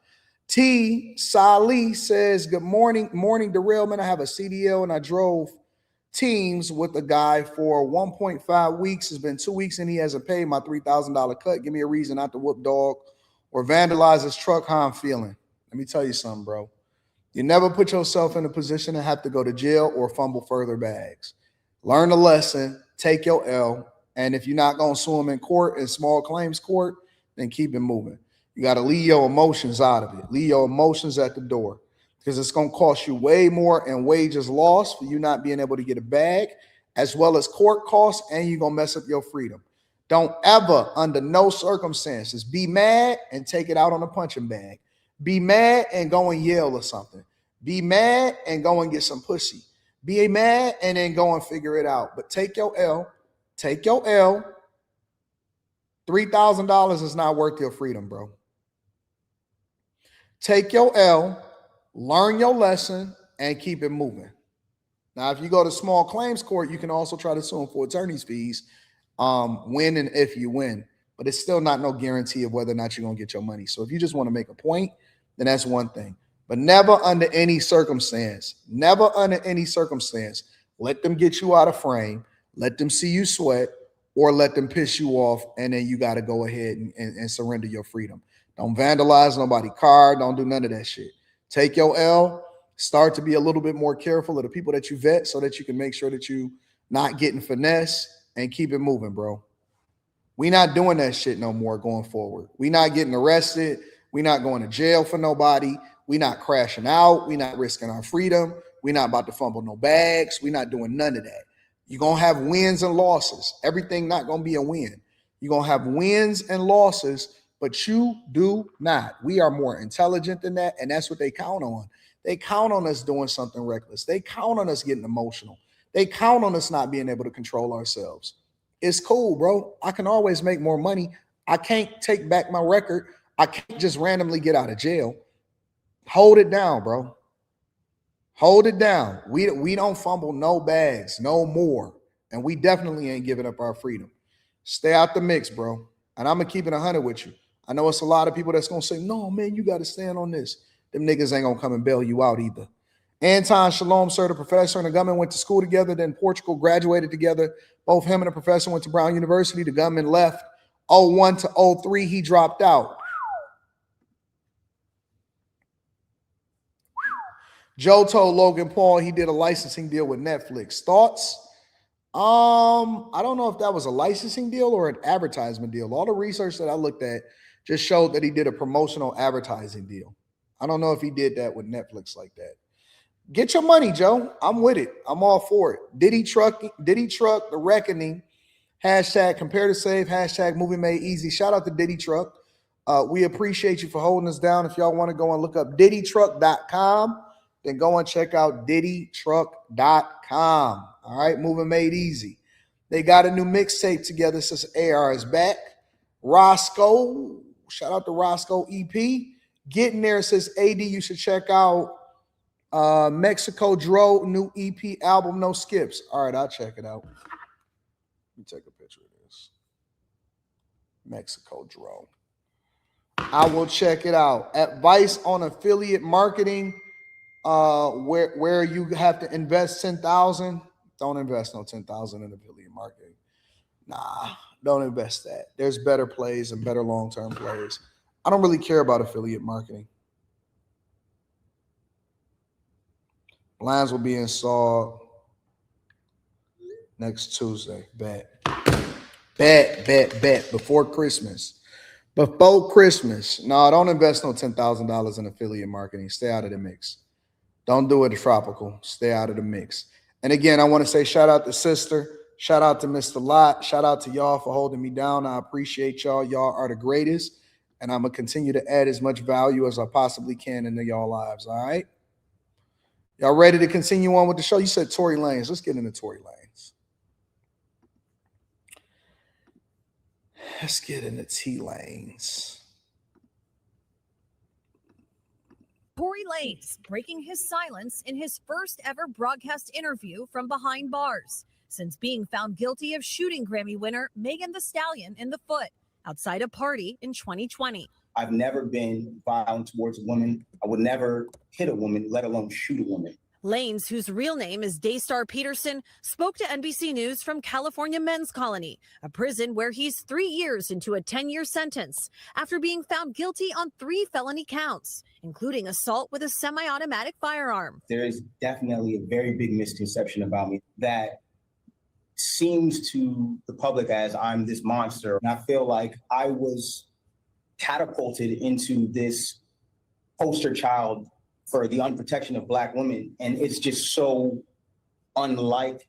[SPEAKER 1] T. Salih says, good morning, derailment. I have a CDL and I drove teams with a guy for 1.5 weeks. It's been 2 weeks and he hasn't paid my $3,000 cut. Give me a reason not to whoop dog or vandalize his truck, how I'm feeling. Let me tell you something, bro. You never put yourself in a position to have to go to jail or fumble further bags. Learn the lesson, take your L, and if you're not going to sue him in court, in small claims court, then keep it moving. You got to leave your emotions out of it. Leave your emotions at the door, because it's going to cost you way more in wages lost for you not being able to get a bag, as well as court costs, and you're going to mess up your freedom. Don't ever, under no circumstances, be mad and take it out on a punching bag. Be mad and go and yell or something. Be mad and go and get some pussy. Be mad and then go and figure it out. But take your L. Take your L. $3,000 is not worth your freedom, bro. Take your L, learn your lesson, and keep it moving. Now, if you go to small claims court, you can also try to sue them for attorney's fees, when and if you win. But it's still not no guarantee of whether or not you're going to get your money. So if you just want to make a point, then that's one thing. But never under any circumstance, let them get you out of frame, let them see you sweat, or let them piss you off, and then you got to go ahead and surrender your freedom. Don't vandalize nobody's car. Don't do none of that shit. Take your L. Start to be a little bit more careful of the people that you vet so that you can make sure that you not getting finesse, and keep it moving, bro. We not doing that shit no more going forward. We not getting arrested. We not going to jail for nobody. We not crashing out. We not risking our freedom. We not about to fumble no bags. We not doing none of that. You're going to have wins and losses. Everything not going to be a win. You're going to have wins and losses, but you do not. We are more intelligent than that, and that's what they count on. They count on us doing something reckless. They count on us getting emotional. They count on us not being able to control ourselves. It's cool, bro. I can always make more money. I can't take back my record. I can't just randomly get out of jail. Hold it down, bro. Hold it down. We don't fumble no bags, no more. And we definitely ain't giving up our freedom. Stay out the mix, bro. And I'm going to keep it 100 with you. I know it's a lot of people that's going to say, no, man, you got to stand on this. Them niggas ain't going to come and bail you out either. Anton, shalom, sir. The professor and the gunman went to school together. Then Portugal graduated together. Both him and the professor went to Brown University. The gunman left 01 to 03. He dropped out. Joe told Logan Paul he did a licensing deal with Netflix. Thoughts? I don't know if that was a licensing deal or an advertisement deal. All the research that I looked at just showed that he did a promotional advertising deal. I don't know if he did that with Netflix like that. Get your money, Joe. I'm with it. I'm all for it. Diddy Truck, The Reckoning, hashtag Compare to Save, hashtag Movie Made Easy. Shout out to Diddy Truck. We appreciate you for holding us down. If y'all want to go and look up DiddyTruck.com, then go and check out DiddyTruck.com. All right, Moving Made Easy. They got a new mixtape together since AR is back. Roscoe, shout out to Roscoe EP. Getting there, says AD, you should check out Mexico Dro new EP album, No Skips. All right, I'll check it out. Let me take a picture of this. Mexico Dro. I will check it out. Advice on affiliate marketing, where you have to invest $10,000. Don't invest no $10,000 in affiliate marketing. Nah, don't invest that. There's better plays and better long-term plays. I don't really care about affiliate marketing. Blinds will be installed next Tuesday. Bet. Before Christmas. Before Christmas. No, don't invest no $10,000 in affiliate marketing. Stay out of the mix. Don't do it tropical. Stay out of the mix. And again, I want to say shout out to Sister. Shout out to Mr. Lot. Shout out to y'all for holding me down. I appreciate y'all. Y'all are the greatest. And I'm going to continue to add as much value as I possibly can into y'all lives. All right? Y'all ready to continue on with the show? You said Tory Lanez. Let's get into Tory Lanez. Let's get into T Lanes.
[SPEAKER 9] Tory Lanez breaking his silence in his first ever broadcast interview from behind bars since being found guilty of shooting Grammy winner Megan Thee Stallion in the foot outside a party in 2020.
[SPEAKER 10] I've never been violent towards a woman. I would never hit a woman, let alone shoot a woman.
[SPEAKER 9] Lanes, whose real name is Daystar Peterson, spoke to NBC News from California Men's Colony, a prison where he's 3 years into a 10-year sentence after being found guilty on 3 felony counts, including assault with a semi-automatic firearm.
[SPEAKER 10] There is definitely a very big misconception about me that seems to the public as I'm this monster. And I feel like I was catapulted into this poster child for the unprotection of Black women. And it's just so unlike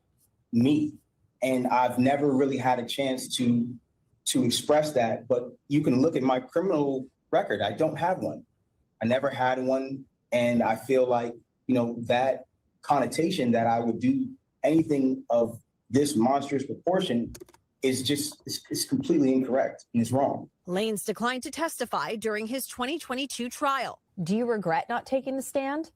[SPEAKER 10] me. And I've never really had a chance to express that. But you can look at my criminal record. I don't have one. I never had one. And I feel like, that connotation that I would do anything of this monstrous proportion is completely incorrect and it's wrong.
[SPEAKER 9] Lanes declined to testify during his 2022 trial.
[SPEAKER 11] Do you regret not taking the stand?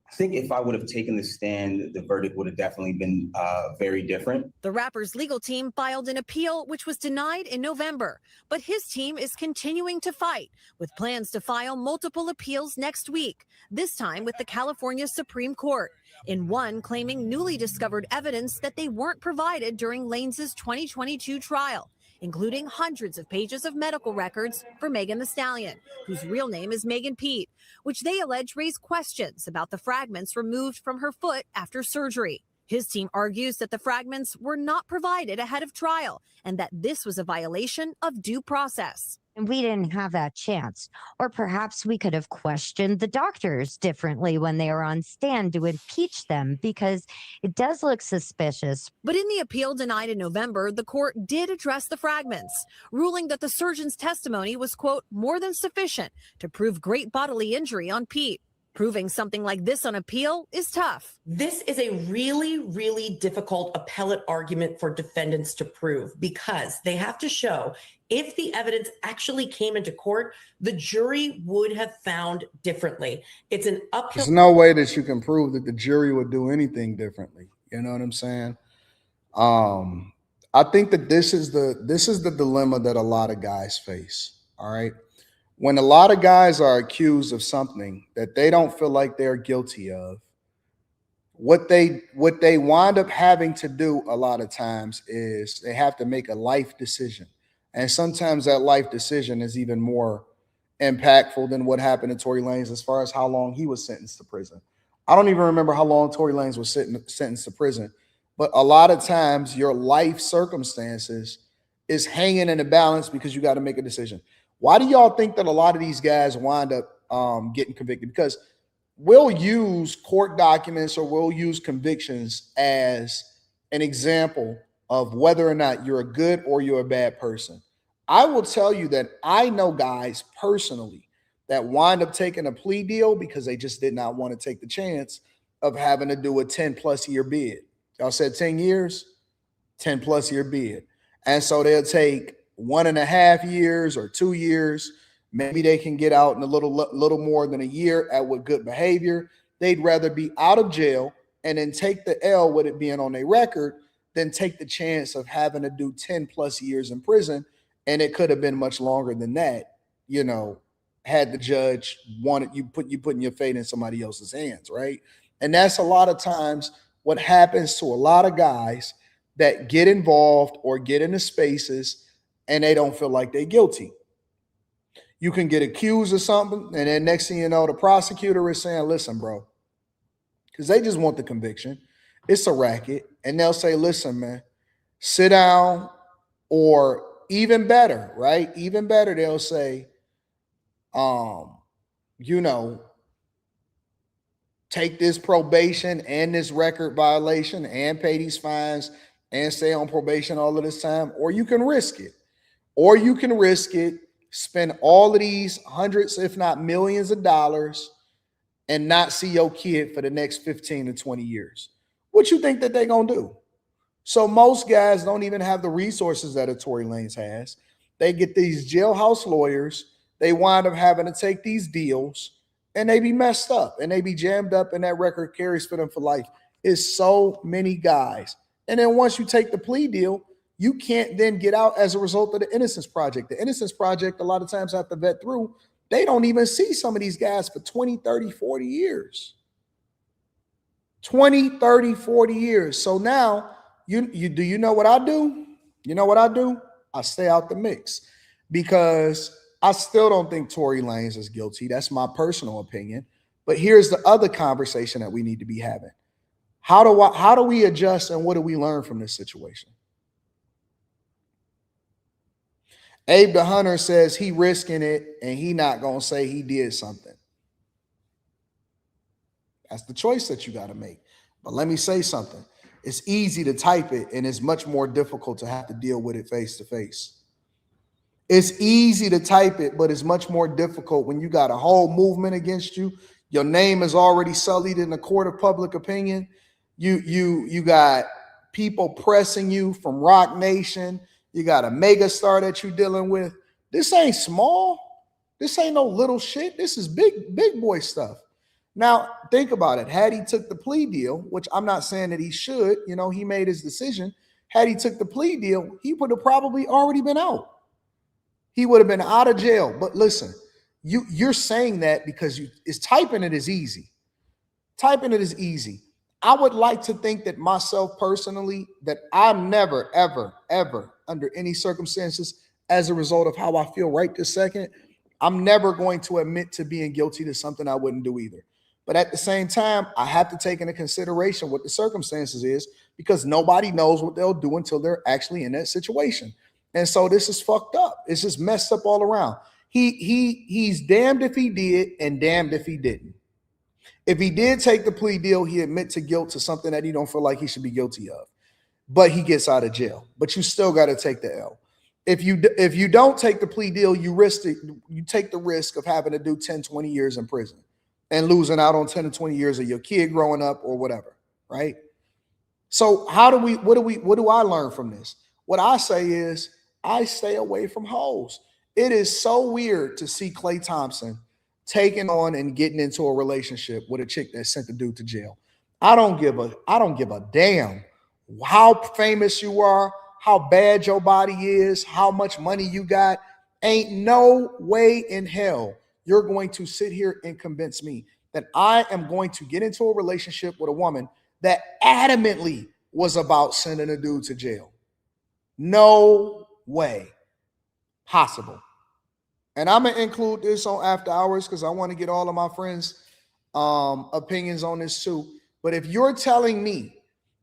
[SPEAKER 10] I think if I would have taken the stand, the verdict would have definitely been very different.
[SPEAKER 9] The rapper's legal team filed an appeal, which was denied in November. But his team is continuing to fight, with plans to file multiple appeals next week, this time with the California Supreme Court, in one claiming newly discovered evidence that they weren't provided during Lanes' 2022 trial, including hundreds of pages of medical records for Megan Thee Stallion, whose real name is Megan Pete, which they allege raise questions about the fragments removed from her foot after surgery. His team argues that the fragments were not provided ahead of trial and that this was a violation of due process.
[SPEAKER 12] And we didn't have that chance. Or perhaps we could have questioned the doctors differently when they were on stand to impeach them, because it does look suspicious.
[SPEAKER 9] But in the appeal denied in November, the court did address the fragments, ruling that the surgeon's testimony was, quote, more than sufficient to prove great bodily injury on Pete. Proving something like this on appeal is tough.
[SPEAKER 13] This is a really, really difficult appellate argument for defendants to prove, because they have to show if the evidence actually came into court, the jury would have found differently. It's an uphill.
[SPEAKER 1] There's no way that you can prove that the jury would do anything differently. You know what I'm saying? I think that this is the dilemma that a lot of guys face. All right. When a lot of guys are accused of something that they don't feel like they're guilty of, what they wind up having to do a lot of times is they have to make a life decision. And sometimes that life decision is even more impactful than what happened to Tory Lanez as far as how long he was sentenced to prison. I don't even remember how long Tory Lanez was sentenced to prison, but a lot of times your life circumstances is hanging in the balance because you got to make a decision. Why do y'all think that a lot of these guys wind up getting convicted? Because we'll use court documents or we'll use convictions as an example of whether or not you're a good or you're a bad person. I will tell you that I know guys personally that wind up taking a plea deal because they just did not want to take the chance of having to do a 10+ year bid. Y'all said 10 years, 10+ year bid. And so they'll take 1.5 years or 2 years. Maybe they can get out in a little more than a year with good behavior. They'd rather be out of jail and then take the L with it being on their record than take the chance of having to do 10+ years in prison. And it could have been much longer than that, had the judge wanted you putting your fate in somebody else's hands, right? And that's a lot of times what happens to a lot of guys that get involved or get into spaces and they don't feel like they're guilty. You can get accused of something, and then next thing you know, the prosecutor is saying, listen, bro, because they just want the conviction. It's a racket. And they'll say, listen, man, sit down, or even better, right? Even better, they'll say, take this probation and this record violation and pay these fines and stay on probation all of this time, or you can risk it. Or you can risk it, spend all of these hundreds, if not millions of dollars, and not see your kid for the next 15 to 20 years. What you think that they're going to do? So most guys don't even have the resources that a Tory Lanez has. They get these jailhouse lawyers. They wind up having to take these deals, and they be messed up, and they be jammed up, and that record carries for them for life. It's so many guys. And then once you take the plea deal, you can't then get out as a result of the Innocence Project. The Innocence Project, a lot of times have to vet through. They don't even see some of these guys for 20, 30, 40 years. 20, 30, 40 years. So now you know what I do? You know what I do? I stay out the mix because I still don't think Tory Lanez is guilty. That's my personal opinion. But here's the other conversation that we need to be having. How do we adjust and what do we learn from this situation? Abe the Hunter says he risking it and he not gonna say he did something. That's the choice that you got to make. But let me say something. It's easy to type it and it's much more difficult to have to deal with it face to face. It's easy to type it, but it's much more difficult when you got a whole movement against you. Your name is already sullied in the court of public opinion. You got people pressing you from Rock Nation. You got a mega star that you're dealing with. This ain't small. This ain't no little shit. This is big boy stuff. Now, think about it. Had he took the plea deal, which I'm not saying that he should, he made his decision. Had he took the plea deal, he would have probably already been out. He would have been out of jail. But listen, you're saying that because typing it is easy. Typing it is easy. I would like to think that myself personally, that I'm never, ever, ever, under any circumstances, as a result of how I feel right this second, I'm never going to admit to being guilty to something I wouldn't do either. But at the same time, I have to take into consideration what the circumstances is, because nobody knows what they'll do until they're actually in that situation. And so this is fucked up. It's just messed up all around. He's damned if he did and damned if he didn't. If he did take the plea deal, he admit to guilt to something that he don't feel like he should be guilty of, but he gets out of jail. But you still got to take the L. If you don't take the plea deal, you take the risk of having to do 10, 20 years in prison and losing out on 10 or 20 years of your kid growing up or whatever, right? So what do I learn from this? What I say is I stay away from hoes. It is so weird to see Klay Thompson taking on and getting into a relationship with a chick that sent the dude to jail. I don't give a damn how famous you are, how bad your body is, how much money you got. Ain't no way in hell you're going to sit here and convince me that I am going to get into a relationship with a woman that adamantly was about sending a dude to jail. No way possible. And I'm going to include this on After Hours because I want to get all of my friends' opinions on this too. But if you're telling me,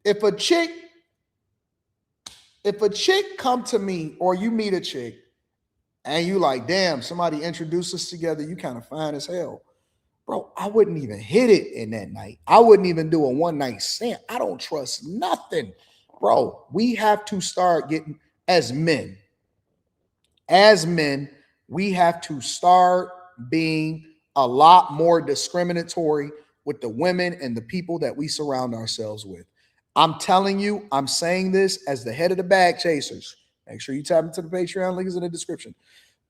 [SPEAKER 1] if a chick come to me or you meet a chick and you like, damn, somebody introduced us together, you kind of fine as hell. Bro, I wouldn't even hit it in that night. I wouldn't even do a one night stand. I don't trust nothing. Bro, we have to start getting, as men, we have to start being a lot more discriminatory with the women and the people that we surround ourselves with. I'm telling you, I'm saying this as the head of the Bag Chasers. Make sure you tap into the Patreon, link is in the description.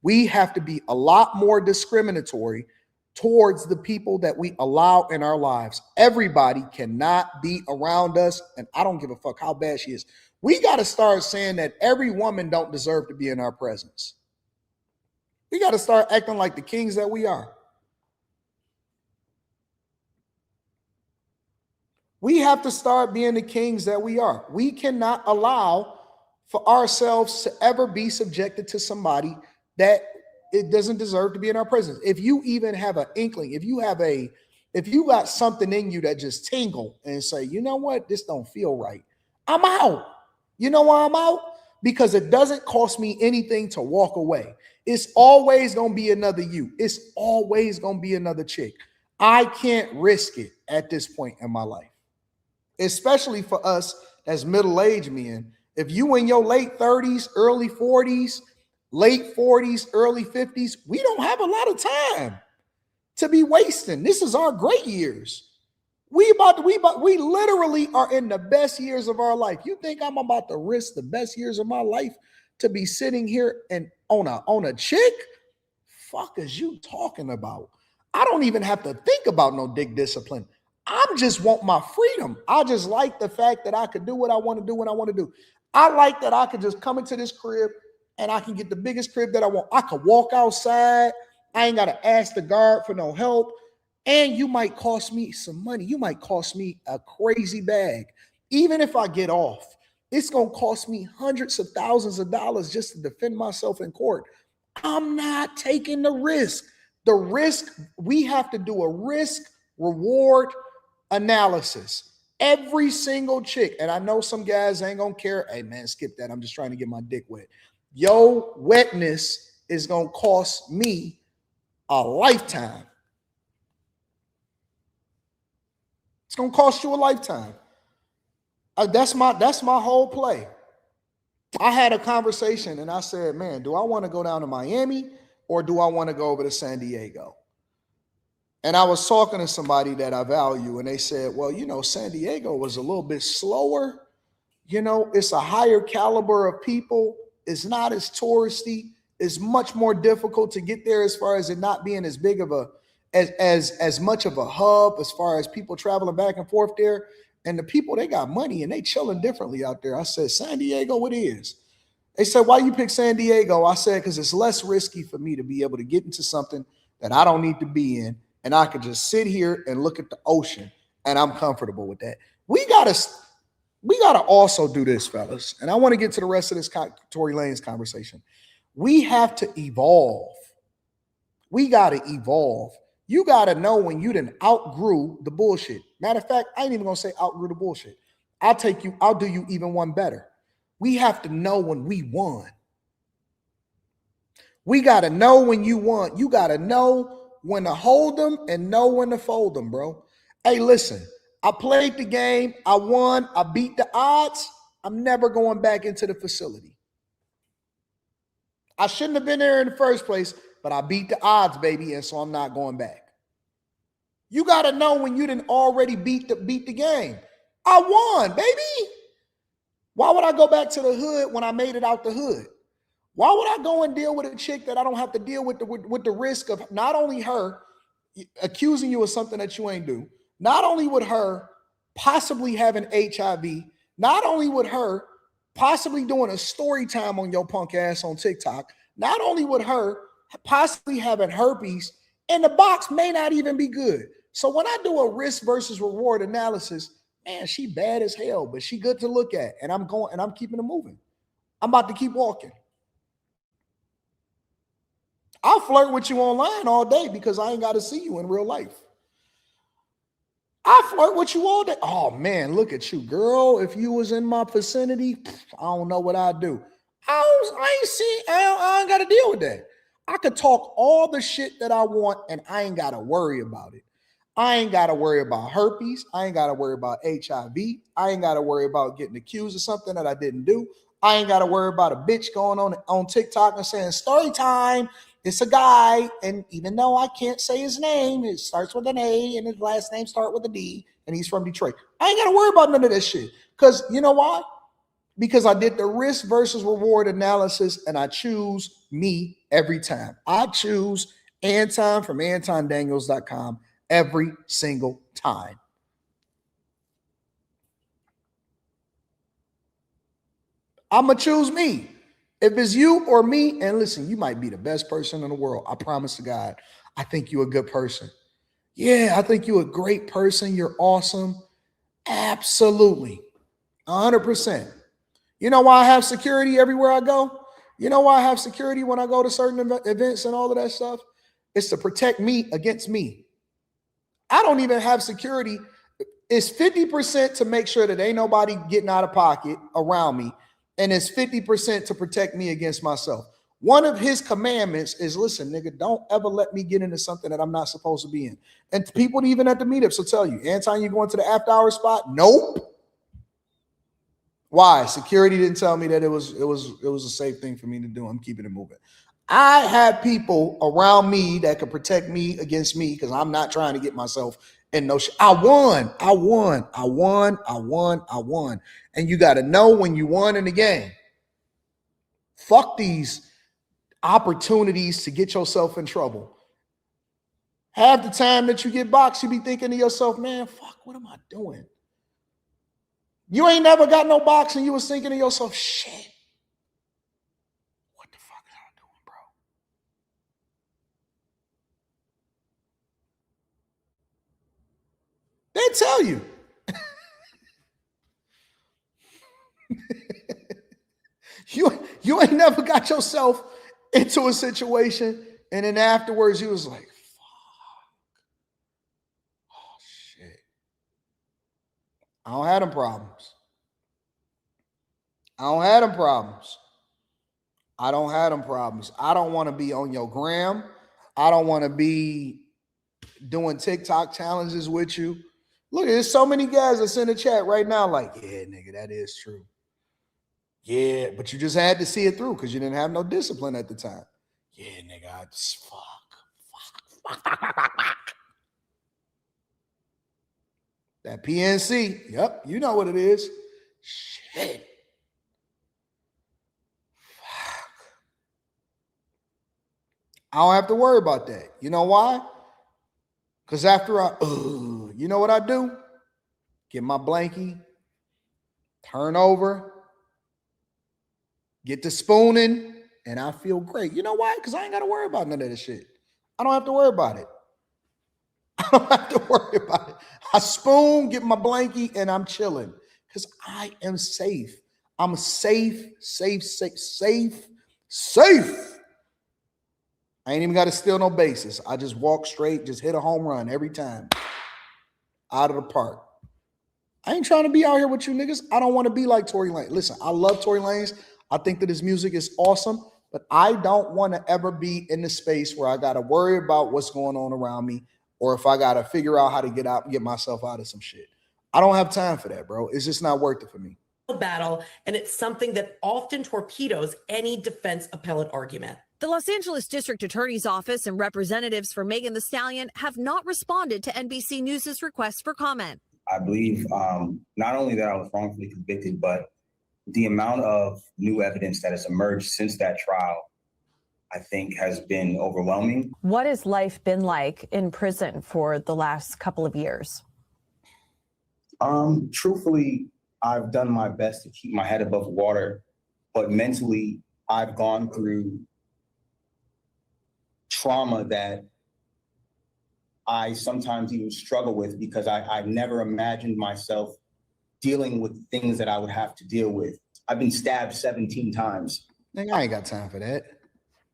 [SPEAKER 1] We have to be a lot more discriminatory towards the people that we allow in our lives. Everybody cannot be around us, and I don't give a fuck how bad she is. We got to start saying that every woman don't deserve to be in our presence. We got to start acting like the kings that we are. We have to start being the kings that we are. We cannot allow for ourselves to ever be subjected to somebody that it doesn't deserve to be in our presence. If you even have an inkling, if you got something in you that just tingle and say, you know what, this don't feel right, I'm out. You know why I'm out? Because it doesn't cost me anything to walk away. It's always going to be another you. It's always going to be another chick. I can't risk it at this point in my life, especially for us as middle-aged men. If you in your late 30s, early 40s, late 40s, early 50s, we don't have a lot of time to be wasting. This is our great years. We literally are in the best years of our life. You think I'm about to risk the best years of my life to be sitting here and on a chick? Fuck is you talking about? I don't even have to think about no dick discipline. I just want my freedom. I just like the fact that I could do what I want to do when I want to do. I like that I could just come into this crib and I can get the biggest crib that I want. I could walk outside. I ain't got to ask the guard for no help. And you might cost me some money. You might cost me a crazy bag. Even if I get off, it's going to cost me hundreds of thousands of dollars just to defend myself in court. I'm not taking the risk. The risk, we have to do a risk reward analysis. Every single chick, and I know some guys ain't gonna care. Hey man, skip that. I'm just trying to get my dick wet. Yo, wetness is gonna cost me a lifetime. It's gonna cost you a lifetime. That's my whole play. I had a conversation and I said, man, do I want to go down to Miami or do I want to go over to San Diego? And I was talking to somebody that I value, and they said, well, you know, San Diego was a little bit slower. You know, it's a higher caliber of people. It's not as touristy. It's much more difficult to get there as far as it not being as big of a, as much of a hub as far as people traveling back and forth there. And the people, they got money and they chilling differently out there. I said, San Diego, it is. They said, why you pick San Diego? I said, because it's less risky for me to be able to get into something that I don't need to be in. And I could just sit here and look at the ocean and I'm comfortable with that. We gotta also do this, fellas. And I want to get to the rest of this Tory Lanez conversation. We have to evolve. We gotta evolve. You gotta know when you done outgrew the bullshit. Matter of fact, I ain't even gonna say outgrew the bullshit. I'll do you even one better. We have to know when we won. We gotta know when you won. You gotta know when to hold them and know when to fold them, bro. Hey, listen, I played the game. I won. I beat the odds. I'm never going back into the facility. I shouldn't have been there in the first place, but I beat the odds, baby, and so I'm not going back. You got to know when you didn't already beat the game. I won, baby. Why would I go back to the hood when I made it out the hood? Why would I go and deal with a chick that I don't have to deal with the risk of not only her accusing you of something that you ain't do, not only with her possibly having HIV, not only with her possibly doing a story time on your punk ass on TikTok, not only with her possibly having herpes, and the box may not even be good. So when I do a risk versus reward analysis, man, she bad as hell, but she good to look at, and I'm keeping it moving. I'm about to keep walking. I'll flirt with you online all day because I ain't got to see you in real life. I flirt with you all day. Oh man, look at you, girl. If you was in my vicinity, I don't know what I'd do. I ain't got to deal with that. I could talk all the shit that I want and I ain't got to worry about it. I ain't got to worry about herpes. I ain't got to worry about HIV. I ain't got to worry about getting accused of something that I didn't do. I ain't got to worry about a bitch going on TikTok and saying, story time. It's a guy, and even though I can't say his name, it starts with an A and his last name starts with a D, and he's from Detroit. I ain't got to worry about none of that shit. Because you know why? Because I did the risk versus reward analysis, and I choose me every time. I choose Anton from AntonDaniels.com every single time. I'm going to choose me. If it's you or me, and listen, you might be the best person in the world. I promise to God, I think you're a good person. Yeah, I think you're a great person. You're awesome. Absolutely. 100%. You know why I have security everywhere I go? You know why I have security when I go to certain events and all of that stuff? It's to protect me against me. I don't even have security. It's 50% to make sure that ain't nobody getting out of pocket around me. And it's 50% to protect me against myself. One of his commandments is, listen, nigga, don't ever let me get into something that I'm not supposed to be in. And people even at the meetups will tell you, Anton, you going to the after hour spot? Nope. Why? Security didn't tell me that it was a safe thing for me to do. I'm keeping it moving. I have people around me that can protect me against me because I'm not trying to get myself in no shit. I won. And you got to know when you won in the game. Fuck these opportunities to get yourself in trouble. Half the time that you get boxed, you be thinking to yourself, man, fuck, what am I doing? You ain't never got no box and you was thinking to yourself, shit. What the fuck is I doing, bro? can't tell you. You ain't never got yourself into a situation and then afterwards you was like, fuck. Oh shit. I don't have them problems. I don't have them problems. I don't have them problems. I don't want to be on your gram. I don't want to be doing TikTok challenges with you. Look, there's so many guys that's in the chat right now like, yeah, nigga, that is true. Yeah, but you just had to see it through because you didn't have no discipline at the time. Yeah, nigga, I just fuck. That PNC, yep, you know what it is. Shit. Fuck. I don't have to worry about that. You know why? Because after you know what I do? Get my blankie, turn over, get the spooning, and I feel great. You know why? Because I ain't got to worry about none of this shit. I don't have to worry about it. I don't have to worry about it. I spoon, get my blankie, and I'm chilling because I am safe. I'm safe. I ain't even got to steal no bases. I just walk straight, just hit a home run every time. Out of the park. I ain't trying to be out here with you niggas. I don't want to be like Tory Lanez. Listen, I love Tory Lanez. I think that his music is awesome, but I don't want to ever be in the space where I got to worry about what's going on around me or if I got to figure out how to get myself out of some shit. I don't have time for that, bro. It's just not worth it for me.
[SPEAKER 13] Battle, and it's something that often torpedoes any defense appellate argument.
[SPEAKER 9] The Los Angeles District Attorney's Office and representatives for Megan Thee Stallion have not responded to NBC News' request for comment.
[SPEAKER 10] I believe not only that I was wrongfully convicted, but the amount of new evidence that has emerged since that trial, I think, has been overwhelming.
[SPEAKER 11] What has life been like in prison for the last couple of years?
[SPEAKER 10] Truthfully, I've done my best to keep my head above water, but mentally, I've gone through trauma that I sometimes even struggle with because I never imagined myself dealing with things that I would have to deal with. I've been stabbed 17 times.
[SPEAKER 1] Nigga, I ain't got time for that.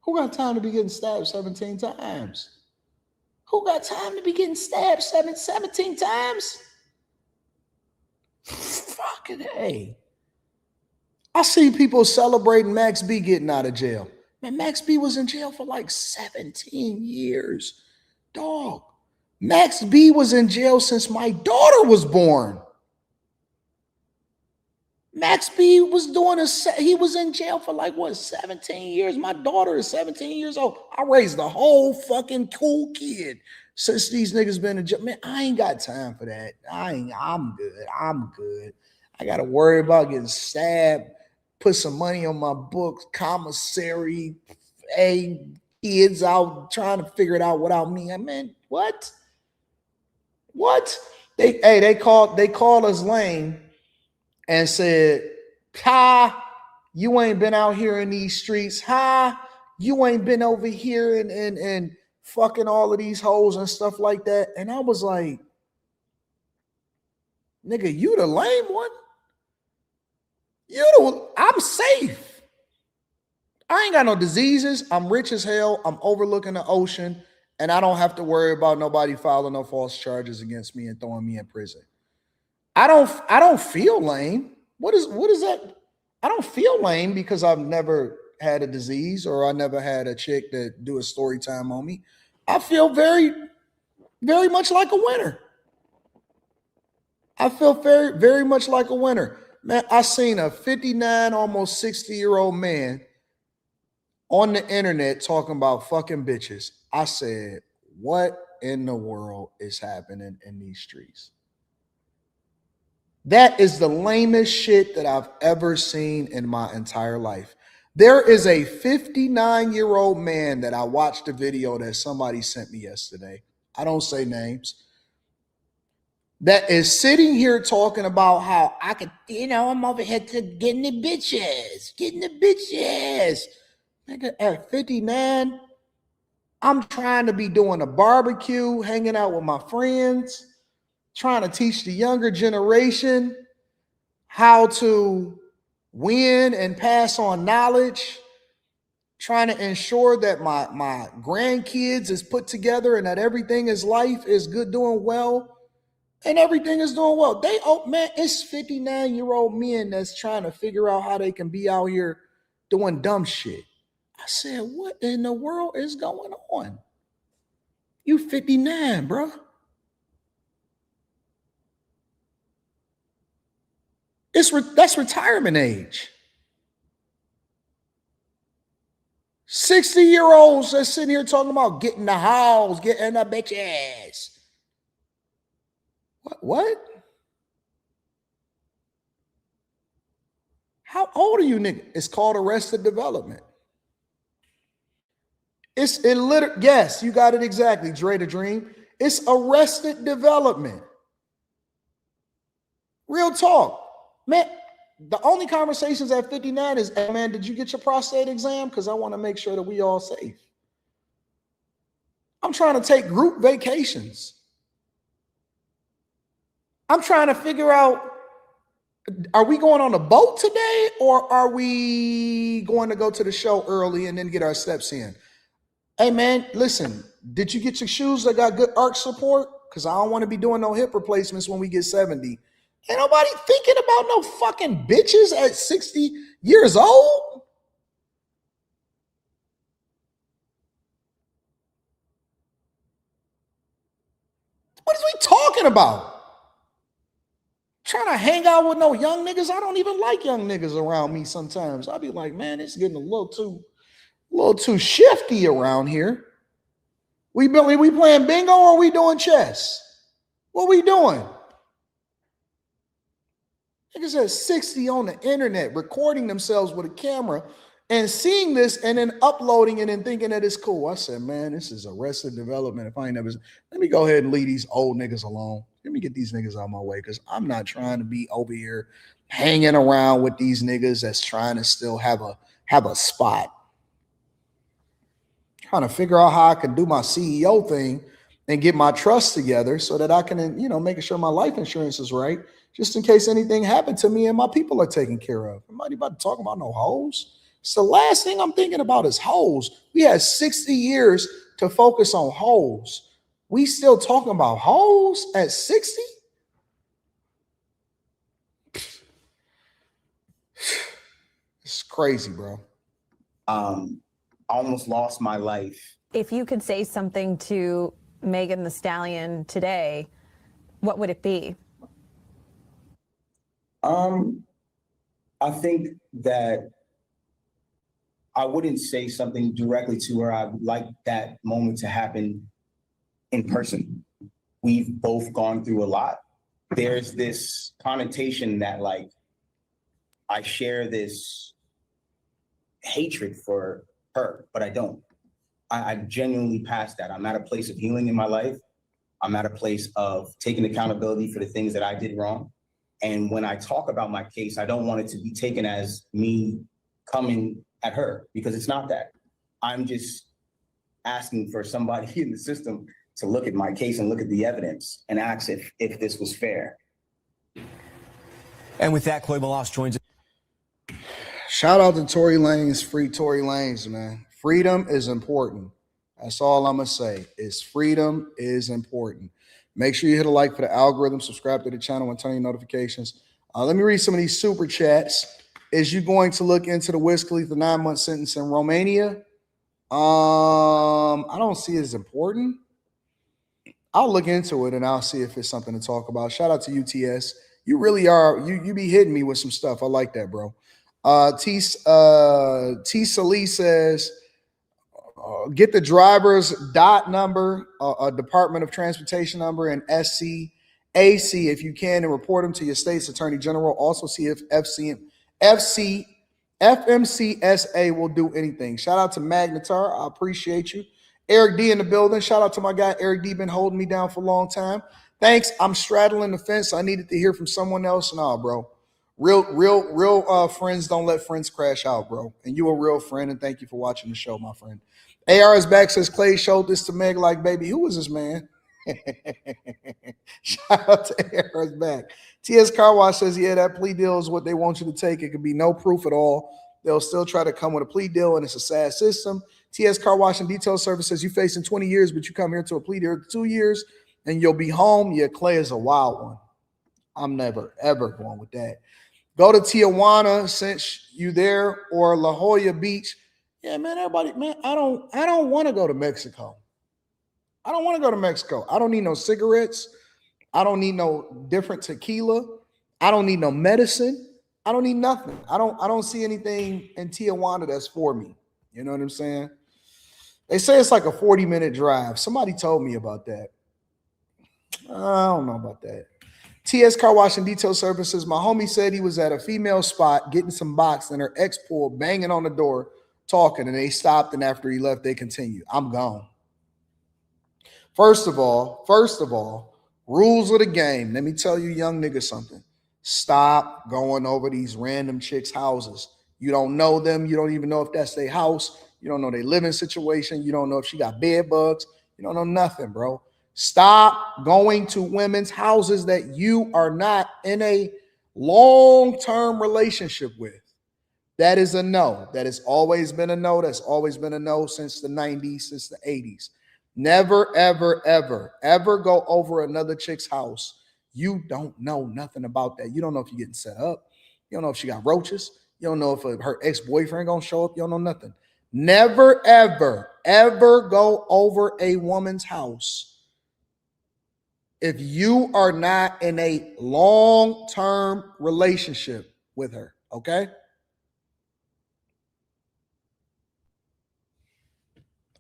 [SPEAKER 1] Who got time to be getting stabbed 17 times? Who got time to be getting stabbed 17 times? Fucking A. I see people celebrating Max B getting out of jail. Man, Max B was in jail for like 17 years. Dog. Max B was in jail since my daughter was born. Max B was he was in jail for like, what, 17 years? My daughter is 17 years old. I raised a whole fucking cool kid since these niggas been in jail. Man, I ain't got time for that. I'm good. I got to worry about getting stabbed, put some money on my books, commissary, kids out trying to figure it out without me. I mean, what? They called us lame and said, "Ha, you ain't been out here in these streets. Ha, you ain't been over here and fucking all of these hoes and stuff like that." And I was like, nigga, you the lame one? I'm safe. I ain't got no diseases. I'm rich as hell. I'm overlooking the ocean. And I don't have to worry about nobody filing no false charges against me and throwing me in prison. I don't feel lame. What is that? I don't feel lame because I've never had a disease or I never had a chick that do a story time on me. I feel very, very much like a winner. I feel very, very much like a winner. Man, I seen a 59, almost 60-year-old man on the internet talking about fucking bitches. I said, what in the world is happening in these streets? That is the lamest shit that I've ever seen in my entire life. There is a 59-year-old man that I watched a video that somebody sent me yesterday. I don't say names. That is sitting here talking about how I could, I'm over here to getting the bitches. Nigga, at 59, I'm trying to be doing a barbecue, hanging out with my friends, trying to teach the younger generation how to win and pass on knowledge, trying to ensure that my grandkids is put together and that everything is life is good, doing well, and everything is doing well. Man, it's 59-year-old men that's trying to figure out how they can be out here doing dumb shit. I said, what in the world is going on? You 59, bro. That's retirement age. 60-year-olds that's sitting here talking about getting the house, getting the bitches. What? How old are you, nigga? It's called arrested development. Yes, you got it exactly, Dre the Dream. It's arrested development. Real talk. Man, the only conversations at 59 is, hey man, did you get your prostate exam? Because I want to make sure that we all safe. I'm trying to take group vacations. I'm trying to figure out, are we going on a boat today or are we going to go to the show early and then get our steps in? Hey man, listen, did you get your shoes that got good arch support? Because I don't want to be doing no hip replacements when we get 70. Ain't nobody thinking about no fucking bitches at 60 years old. What is we talking about? Trying to hang out with no young niggas. I don't even like young niggas around me sometimes. I'll be like, man, it's getting a little too shifty around here. We playing bingo or we doing chess? What we doing? Niggas at 60 on the internet recording themselves with a camera and seeing this and then uploading it and thinking that it's cool. I said, man, this is arrested development. If I ain't never, let me go ahead and leave these old niggas alone. Let me get these niggas out of my way because I'm not trying to be over here hanging around with these niggas that's trying to still have a spot. Trying to figure out how I can do my CEO thing and get my trust together so that I can, making sure my life insurance is right, just in case anything happened to me and my people are taken care of. I'm not about to talk about no hoes. It's the last thing I'm thinking about is hoes. We had 60 years to focus on hoes. We still talking about hoes at 60? It's crazy, bro.
[SPEAKER 10] I almost lost my life.
[SPEAKER 11] If you could say something to Megan Thee Stallion today, what would it be?
[SPEAKER 10] I think that I wouldn't say something directly to her. I would like that moment to happen in person. We've both gone through a lot. There's this connotation that like I share this hatred for her, but I don't. I'm genuinely past that. I'm at a place of healing in my life. I'm at a place of taking accountability for the things that I did wrong. And when I talk about my case, I don't want it to be taken as me coming at her because it's not that. I'm just asking for somebody in the system to look at my case and look at the evidence and ask if this was fair.
[SPEAKER 14] And with that, Chloe Malas joins us.
[SPEAKER 1] Shout out to Tory Lanez, free Tory Lanez, man. Freedom is important. That's all I'm going to say is freedom is important. Make sure you hit a like for the algorithm, subscribe to the channel, and turn on your notifications. Let me read some of these super chats. Is you going to look into the Wiz Khalifa 9-month sentence in Romania? I don't see it as important. I'll look into it and I'll see if it's something to talk about. Shout out to UTS. You really are. You be hitting me with some stuff. I like that, bro. T. Salee says, get the driver's DOT number, a Department of Transportation number, and SCAC if you can, and report them to your state's attorney general. Also see if FMCSA will do anything. Shout out to Magnetar. I appreciate you. Eric D in the building. Shout out to my guy Eric D, been holding me down for a long time. Thanks. I'm straddling the fence. I needed to hear from someone else. Nah, bro. Real friends don't let friends crash out, bro. And you a real friend, and thank you for watching the show, my friend. AR is back, says Clay showed this to Meg like, baby, who is this man? Shout out to Harris back. TS Car Wash says, yeah, that plea deal is what they want you to take. It could be no proof at all. They'll still try to come with a plea deal, and it's a sad system. TS Car Wash and Detail Service says, you facing 20 years, but you come here to a plea deal 2 years, and you'll be home. Yeah, Clay is a wild one. I'm never, ever going with that. Go to Tijuana since you there, or La Jolla Beach. Yeah, man, everybody, man, I don't want to go to Mexico. I don't want to go to Mexico. I don't need no cigarettes. I don't need no different tequila. I don't need no medicine. I don't need nothing. I don't see anything in Tijuana that's for me. You know what I'm saying? They say it's like a 40-minute drive. Somebody told me about that. I don't know about that. TS Car Wash and Detail Services. My homie said he was at a female spot getting some box, and her ex pulled, banging on the door, talking, and they stopped, and after he left, they continued. I'm gone. First of all, rules of the game. Let me tell you young niggas something. Stop going over these random chicks' houses. You don't know them. You don't even know if that's their house. You don't know their living situation. You don't know if she got bed bugs. You don't know nothing, bro. Stop going to women's houses that you are not in a long-term relationship with. That is a no. That has always been a no. That's always been a no since the 90s, since the 80s. Never, ever, ever, ever go over another chick's house. You don't know nothing about that. You don't know if you're getting set up. You don't know if she got roaches. You don't know if her ex-boyfriend gonna show up. You don't know nothing. Never, ever, ever go over a woman's house if you are not in a long-term relationship with her, okay?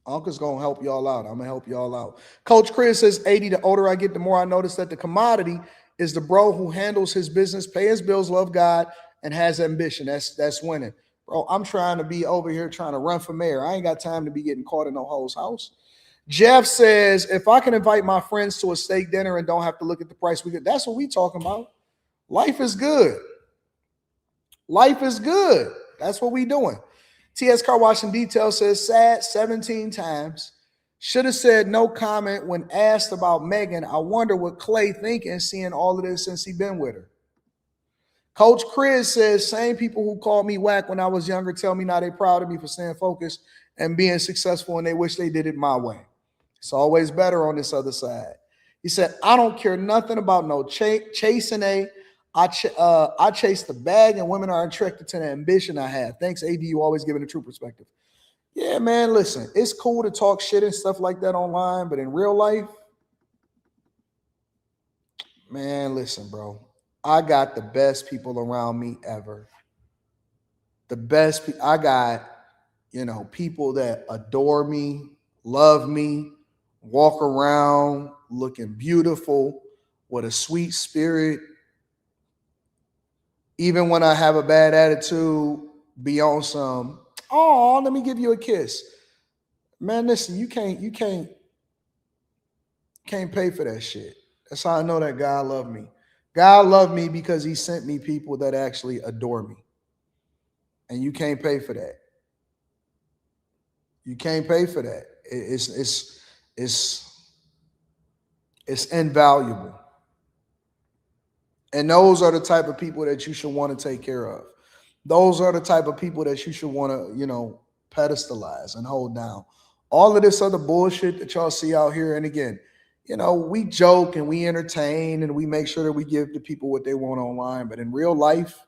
[SPEAKER 1] Uncle's going to help y'all out. I'm going to help y'all out. Coach Chris says, 80, the older I get, the more I notice that the commodity is the bro who handles his business, pays his bills, love God, and has ambition. That's winning. Bro, I'm trying to be over here trying to run for mayor. I ain't got time to be getting caught in no hoe's house. Jeff says, if I can invite my friends to a steak dinner and don't have to look at the price we get, that's what we talking about. Life is good. Life is good. That's what we doing. TS Car Wash and Detail says, sad 17 times. Should have said no comment when asked about Megan. I wonder what Clay thinking seeing all of this since he been with her. Coach Chris says, same people who called me whack when I was younger tell me now they proud of me for staying focused and being successful, and they wish they did it my way. It's always better on this other side. He said, I don't care nothing about no chasing I chase the bag, and women are attracted to the ambition I have. Thanks, AD. You always giving a true perspective. Yeah, man, listen, it's cool to talk shit and stuff like that online, but in real life, man, listen, bro. I got the best people around me ever. The best. I got, people that adore me, love me, walk around looking beautiful with a sweet spirit. Even when I have a bad attitude, be on some, oh, let me give you a kiss. Man, listen, you can't pay for that shit. That's how I know that God loved me. God loved me because he sent me people that actually adore me. And you can't pay for that. You can't pay for that. It's invaluable. And those are the type of people that you should want to take care of. Those are the type of people that you should want to, pedestalize and hold down. All of this other bullshit that y'all see out here, and again, we joke and we entertain and we make sure that we give the people what they want online. But in real life,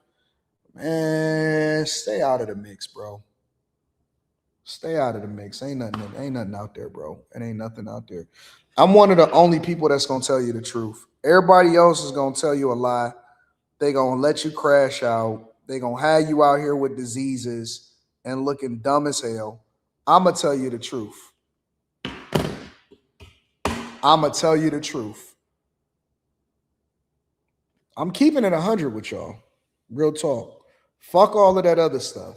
[SPEAKER 1] man, stay out of the mix, bro. Stay out of the mix. Ain't nothing out there, bro. It ain't nothing out there. I'm one of the only people that's going to tell you the truth. Everybody else is going to tell you a lie. They're going to let you crash out. They're going to have you out here with diseases and looking dumb as hell. I'm going to tell you the truth. I'm going to tell you the truth. I'm keeping it 100 with y'all. Real talk. Fuck all of that other stuff.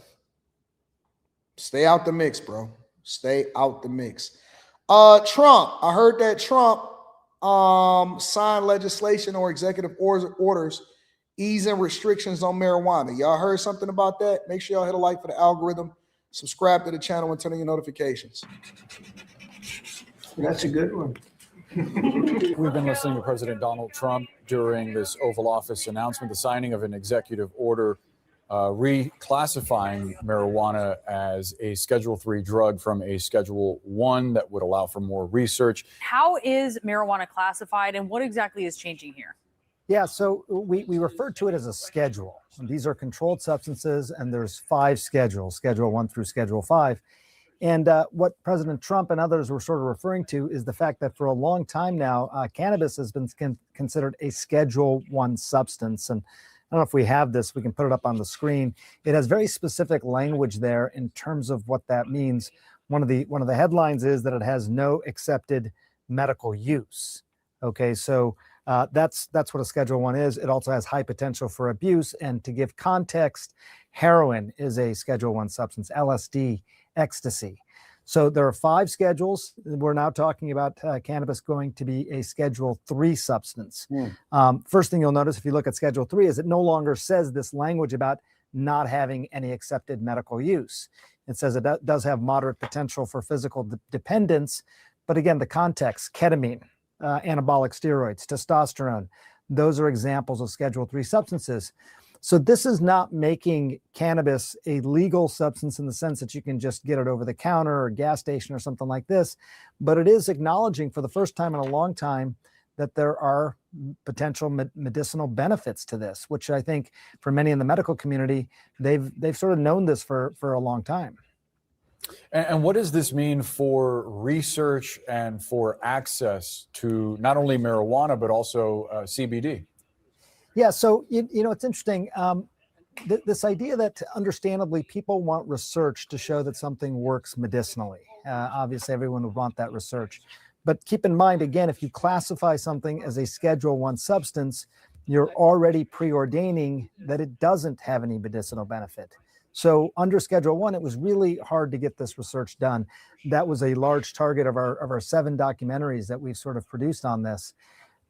[SPEAKER 1] Stay out the mix, bro. Stay out the mix. Trump. I heard that Trump signed legislation or executive orders easing restrictions on marijuana. Y'all heard something about that? Make sure y'all hit a like for the algorithm. Subscribe to the channel and turn on your notifications.
[SPEAKER 15] That's a good one. We've been listening to President Donald Trump during this Oval Office announcement, the signing of an executive order reclassifying marijuana as a Schedule III drug from a Schedule I that would allow for more research.
[SPEAKER 16] How is marijuana classified, and what exactly is changing here?
[SPEAKER 17] Yeah, so we refer to it as a schedule. These are controlled substances, and there's 5 schedules, Schedule 1 through Schedule 5. And what President Trump and others were sort of referring to is the fact that for a long time now, cannabis has been considered a Schedule 1 substance. And I don't know if we have this, we can put it up on the screen. It has very specific language there in terms of what that means. One of the headlines is that it has no accepted medical use. Okay, so that's what a Schedule 1 is. It also has high potential for abuse. And to give context, heroin is a Schedule 1 substance, LSD, ecstasy. So there are 5 schedules. We're now talking about cannabis going to be a Schedule 3 substance. First thing you'll notice if you look at Schedule 3 is it no longer says this language about not having any accepted medical use. It says it does have moderate potential for physical dependence. But again, the context, ketamine, anabolic steroids, testosterone, those are examples of Schedule 3 substances. So this is not making cannabis a legal substance in the sense that you can just get it over the counter or gas station or something like this, but it is acknowledging for the first time in a long time that there are potential medicinal benefits to this, which I think for many in the medical community, they've sort of known this for a long time.
[SPEAKER 15] And what does this mean for research and for access to not only marijuana, but also CBD?
[SPEAKER 17] Yeah, so you know it's interesting. This idea that understandably people want research to show that something works medicinally. Obviously, everyone would want that research, but keep in mind again, if you classify something as a Schedule 1 substance, you're already preordaining that it doesn't have any medicinal benefit. So under Schedule 1, it was really hard to get this research done. That was a large target of our 7 documentaries that we've sort of produced on this.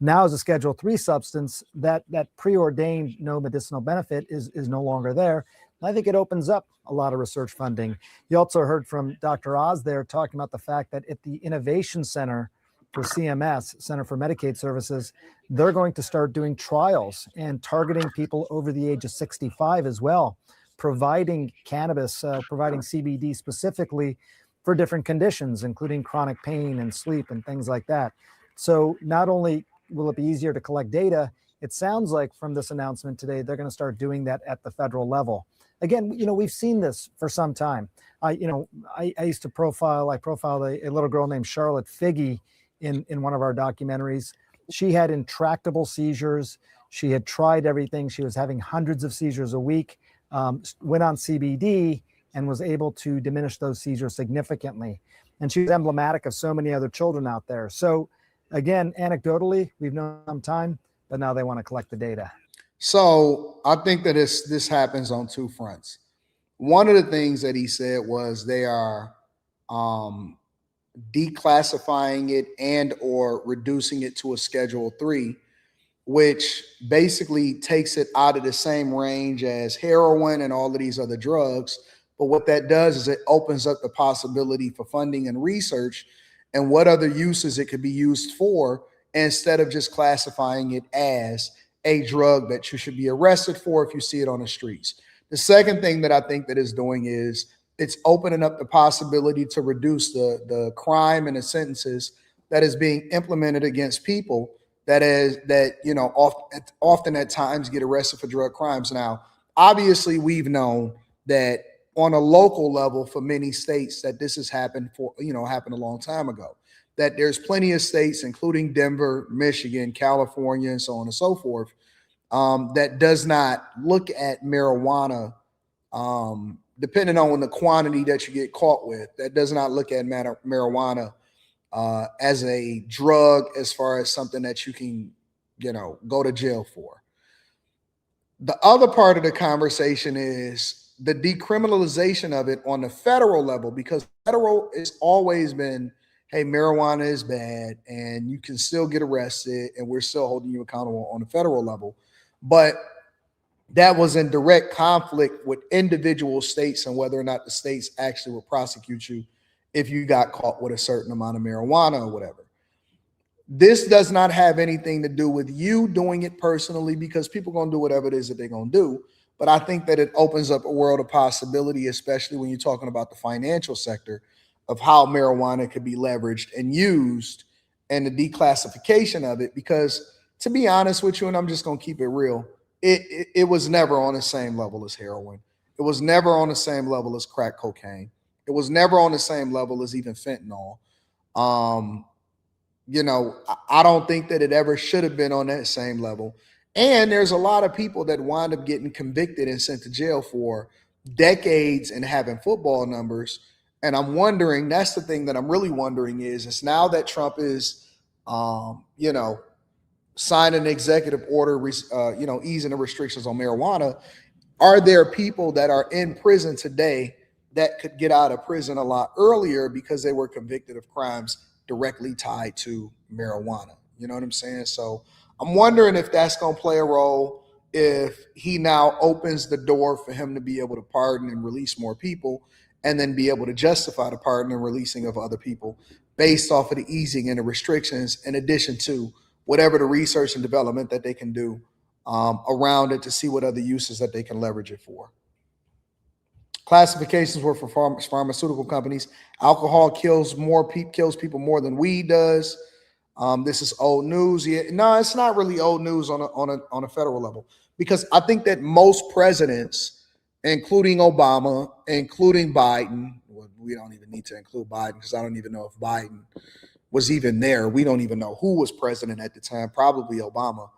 [SPEAKER 17] Now, as a Schedule 3 substance, that preordained no medicinal benefit is no longer there. And I think it opens up a lot of research funding. You also heard from Dr. Oz there talking about the fact that at the Innovation Center for CMS, Center for Medicaid Services, they're going to start doing trials and targeting people over the age of 65 as well, providing cannabis, providing CBD specifically for different conditions, including chronic pain and sleep and things like that. So not only will it be easier to collect data, it sounds like from this announcement today, they're going to start doing that at the federal level. Again, you know, we've seen this for some time. I used to profiled a little girl named Charlotte Figge in one of our documentaries. She had intractable seizures. She had tried everything. She was having hundreds of seizures a week, went on CBD and was able to diminish those seizures significantly. And she was emblematic of so many other children out there. So again, anecdotally, we've known some time, but now they want to collect the data.
[SPEAKER 1] So I think that this happens on 2 fronts. One of the things that he said was they are declassifying it and or reducing it to a Schedule 3, which basically takes it out of the same range as heroin and all of these other drugs. But what that does is it opens up the possibility for funding and research and what other uses it could be used for, instead of just classifying it as a drug that you should be arrested for if you see it on the streets. The second thing that I think that is doing is it's opening up the possibility to reduce the crime and the sentences that is being implemented against people that you know often at times get arrested for drug crimes. Now, obviously, we've known that on a local level for many states that this has happened happened a long time ago, that there's plenty of states, including Denver, Michigan, California, and so on and so forth, that does not look at marijuana, depending on the quantity that you get caught with, that does not look at marijuana as a drug, as far as something that you can, go to jail for. The other part of the conversation is the decriminalization of it on the federal level, because federal has always been, hey, marijuana is bad and you can still get arrested and we're still holding you accountable on the federal level. But that was in direct conflict with individual states and whether or not the states actually would prosecute you if you got caught with a certain amount of marijuana or whatever. This does not have anything to do with you doing it personally, because people are going to do whatever it is that they're going to do. But I think that it opens up a world of possibility, especially when you're talking about the financial sector, of how marijuana could be leveraged and used, and the declassification of it. Because to be honest with you, and I'm just going to keep it real, it was never on the same level as heroin. It was never on the same level as crack cocaine. It was never on the same level as even fentanyl. I don't think that it ever should have been on that same level. And there's a lot of people that wind up getting convicted and sent to jail for decades and having football numbers. And I'm wondering, that's the thing that I'm really wondering is now that Trump is, signing an executive order, easing the restrictions on marijuana, are there people that are in prison today that could get out of prison a lot earlier because they were convicted of crimes directly tied to marijuana? You know what I'm saying? So I'm wondering if that's going to play a role, if he now opens the door for him to be able to pardon and release more people, and then be able to justify the pardon and releasing of other people based off of the easing and the restrictions, in addition to whatever the research and development that they can do around it to see what other uses that they can leverage it for. Classifications were for pharmaceutical companies. Alcohol kills people more than weed does. This is old news. Yeah, no, it's not really old news on a federal level, because I think that most presidents, including Obama, including Biden, well, we don't even need to include Biden because I don't even know if Biden was even there. We don't even know who was president at the time. Probably Obama.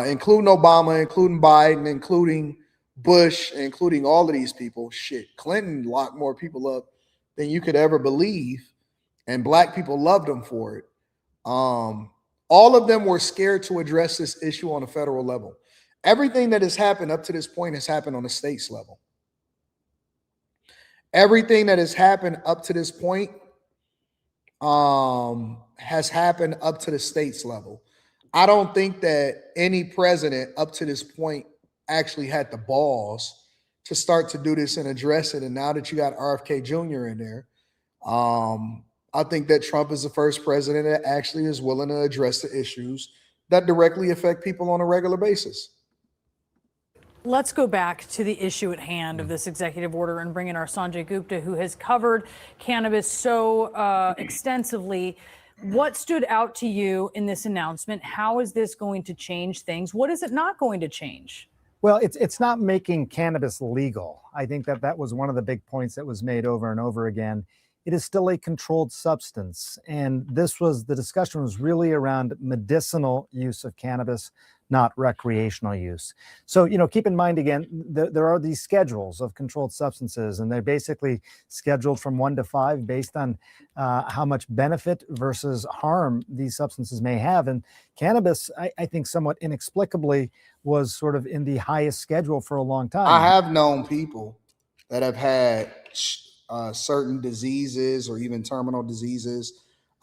[SPEAKER 1] Including Obama, including Biden, including Bush, including all of these people. Shit, Clinton locked more people up than you could ever believe, and black people loved him for it. All of them were scared to address this issue on a federal level. Everything that has happened up to this point has happened on a state's level. Everything that has happened up to this point has happened up to the state's level. I don't think that any president up to this point actually had the balls to start to do this and address it. And now that you got RFK Jr. in there, I think that Trump is the first president that actually is willing to address the issues that directly affect people on a regular basis.
[SPEAKER 16] Let's go back to the issue at hand of this executive order and bring in our Sanjay Gupta, who has covered cannabis so extensively. What stood out to you in this announcement? How is this going to change things? What is it not going to change?
[SPEAKER 17] Well, it's not making cannabis legal. I think that was one of the big points that was made over and over again. It is still a controlled substance. And the discussion was really around medicinal use of cannabis, not recreational use. So, keep in mind, again, there are these schedules of controlled substances, and they're basically scheduled from 1 to 5 based on how much benefit versus harm these substances may have. And cannabis, I think somewhat inexplicably, was sort of in the highest schedule for a long time.
[SPEAKER 1] I have known people that have had certain diseases or even terminal diseases.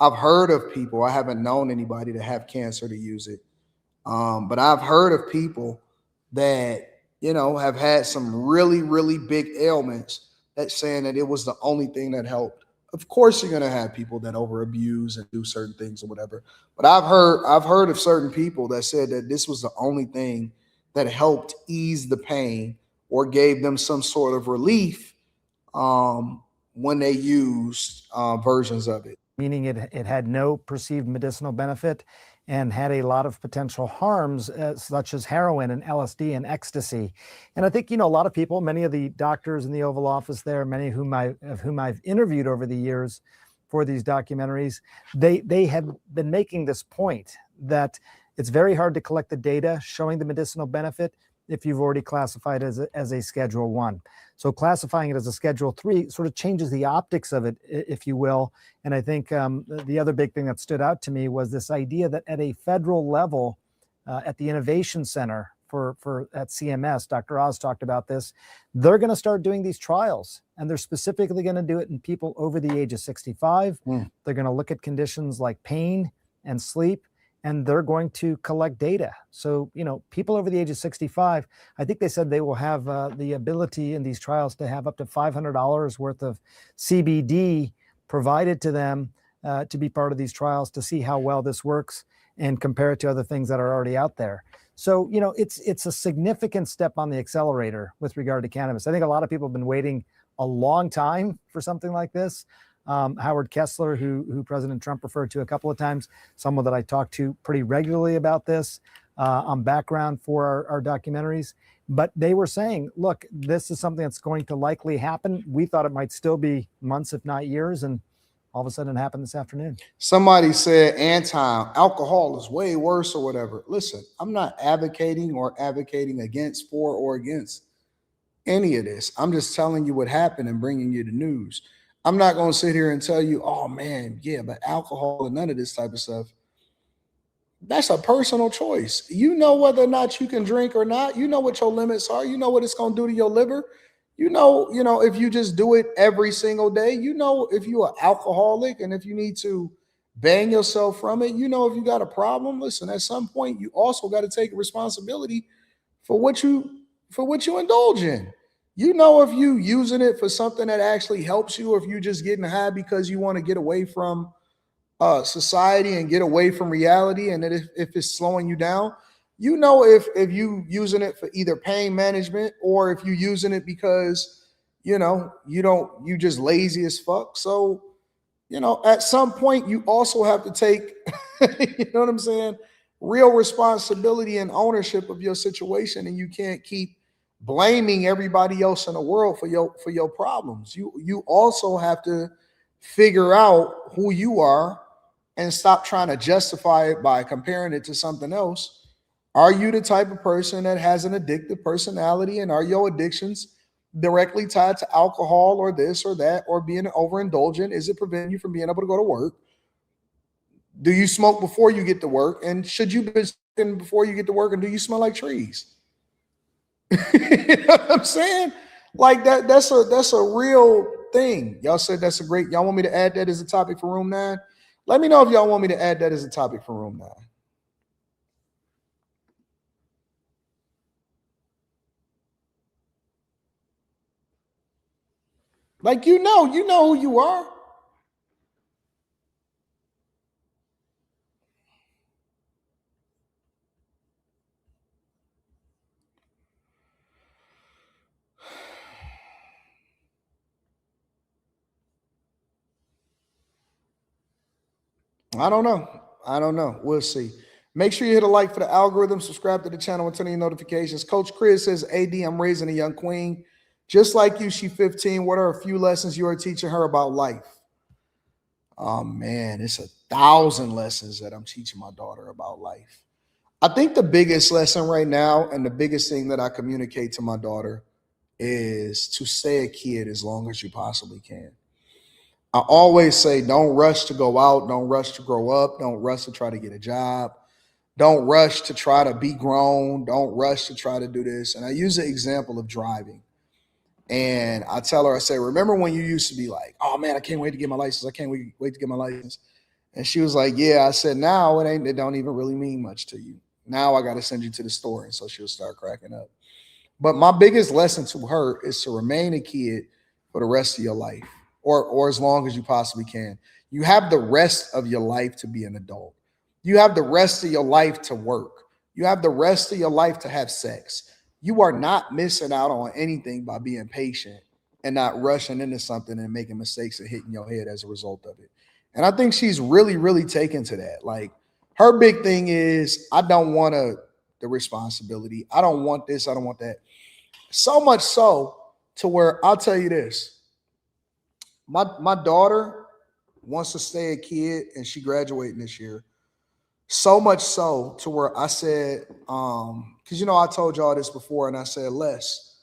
[SPEAKER 1] I've heard of people, I haven't known anybody to have cancer to use it. But I've heard of people that, have had some really, really big ailments that's saying that it was the only thing that helped. Of course, you're going to have people that over abuse and do certain things or whatever. But I've heard of certain people that said that this was the only thing that helped ease the pain or gave them some sort of relief when they used versions of it.
[SPEAKER 17] Meaning it had no perceived medicinal benefit and had a lot of potential harms, such as heroin and LSD and ecstasy. And I think, a lot of people, many of the doctors in the Oval Office there, many of whom I've interviewed over the years for these documentaries, they have been making this point that it's very hard to collect the data showing the medicinal benefit if you've already classified it as a Schedule 1. So classifying it as a Schedule 3 sort of changes the optics of it, if you will. And I think the other big thing that stood out to me was this idea that at a federal level, at the Innovation Center at CMS, Dr. Oz talked about this, they're going to start doing these trials. And they're specifically going to do it in people over the age of 65. They're going to look at conditions like pain and sleep, and they're going to collect data. So, people over the age of 65, I think they said they will have the ability in these trials to have up to $500 worth of CBD provided to them to be part of these trials to see how well this works and compare it to other things that are already out there. So, you know, it's a significant step on the accelerator with regard to cannabis. I think a lot of people have been waiting a long time for something like this. Howard Kessler, who President Trump referred to a couple of times, someone that I talk to pretty regularly about this on background for our documentaries. But they were saying, look, this is something that's going to likely happen. We thought it might still be months, if not years. And all of a sudden it happened this afternoon.
[SPEAKER 1] Somebody said, Anton, alcohol is way worse or whatever. Listen, I'm not advocating against, for, or against any of this. I'm just telling you what happened and bringing you the news. I'm not going to sit here and tell you, oh man, yeah, but alcohol and none of this type of stuff. That's a personal choice. You know whether or not you can drink or not. You know what your limits are. You know what it's going to do to your liver. You know, if you just do it every single day, you know, if you're an alcoholic and if you need to ban yourself from it, you know, if you got a problem, listen, at some point, you also got to take responsibility for what you indulge in. You know, if you using it for something that actually helps you, or if you just getting high because you want to get away from society and get away from reality, and that if it's slowing you down, you know, if you using it for either pain management or if you using it because, you know, you just lazy as fuck. So, you know, at some point you also have to take, you know what I'm saying, real responsibility and ownership of your situation. And you can't keep blaming everybody else in the world for your problems. You also have to figure out who you are and stop trying to justify it by comparing it to something else. Are you the type of person that has an addictive personality, and are your addictions directly tied to alcohol or this or that or being overindulgent? Is it preventing you from being able to go to work? Do you smoke before you get to work? And should you be smoking before you get to work? And do you smell like trees? You know what I'm saying? Like that's a real thing. Y'all said that's a great. Y'all want me to add that as a topic for Room 9? Let me know if y'all want me to add that as a topic for Room 9. Like, you know who you are. I don't know. We'll see. Make sure you hit a like for the algorithm, subscribe to the channel, and turn on your notifications. Coach Chris says, AD, I'm raising a young queen. Just like you, she's 15. What are a few lessons you are teaching her about life? Oh, man, it's 1,000 lessons that I'm teaching my daughter about life. I think the biggest lesson right now and the biggest thing that I communicate to my daughter is to stay a kid as long as you possibly can. I always say, don't rush to go out. Don't rush to grow up. Don't rush to try to get a job. Don't rush to try to be grown. Don't rush to try to do this. And I use the example of driving. And I tell her, I say, remember when you used to be like, oh man, I can't wait to get my license. I can't wait to get my license. And she was like, yeah. I said, now it don't even really mean much to you. Now I got to send you to the store. And so she'll start cracking up. But my biggest lesson to her is to remain a kid for the rest of your life, or as long as you possibly can. You have the rest of your life to be an adult. You have the rest of your life to work. You have the rest of your life to have sex. You are not missing out on anything by being patient and not rushing into something and making mistakes and hitting your head as a result of it. And I think she's really, really taken to that. Like, her big thing is, I don't want the responsibility. I don't want this. I don't want that. So much so to where I'll tell you this. My daughter wants to stay a kid, and she graduating this year. So much so to where I said, because I told y'all this before, and I said, Les,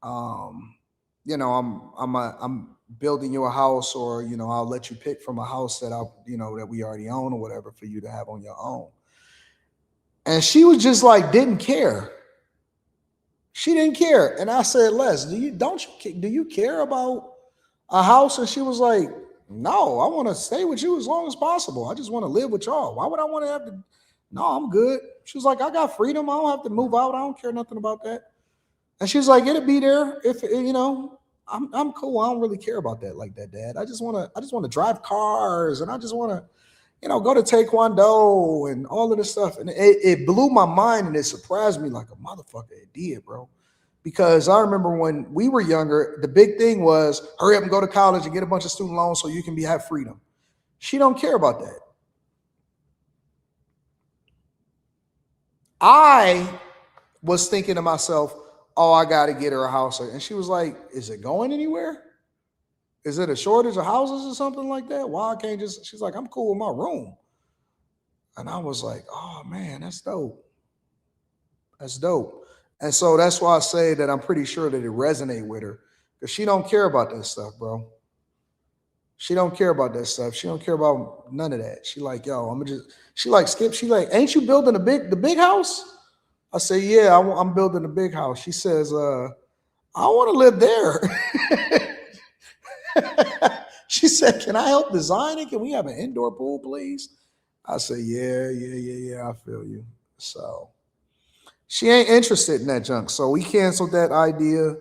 [SPEAKER 1] I'm building you a house, or I'll let you pick from a house that that we already own or whatever for you to have on your own. And she was just like, didn't care. She didn't care. And I said, Les, do you care about a house? And she was like, no, I want to stay with you as long as possible. I just want to live with y'all. Why would I want to have to? No, I'm good. She was like, I got freedom. I don't have to move out. I don't care nothing about that. And she's like, it'll be there if, I'm cool. I don't really care about that like that, Dad. I just want to drive cars, and I just want to, go to Taekwondo and all of this stuff. And it blew my mind, and it surprised me like a motherfucker. It did, bro. Because I remember when we were younger, the big thing was hurry up and go to college and get a bunch of student loans so you can have freedom. She don't care about that. I was thinking to myself, oh, I got to get her a house. And she was like, is it going anywhere? Is it a shortage of houses or something like that? Why I can't just, she's like, I'm cool with my room. And I was like, oh man, that's dope. That's dope. And so that's why I say that I'm pretty sure that it resonates with her, because she don't care about that stuff, bro. She don't care about that stuff. She don't care about none of that. She like, yo, she like, Skip, she like, ain't you building the big house? I say, yeah, I'm building a big house. She says, I want to live there. She said, can I help design it? Can we have an indoor pool, please? I say, yeah, I feel you. So she ain't interested in that junk. So we canceled that idea.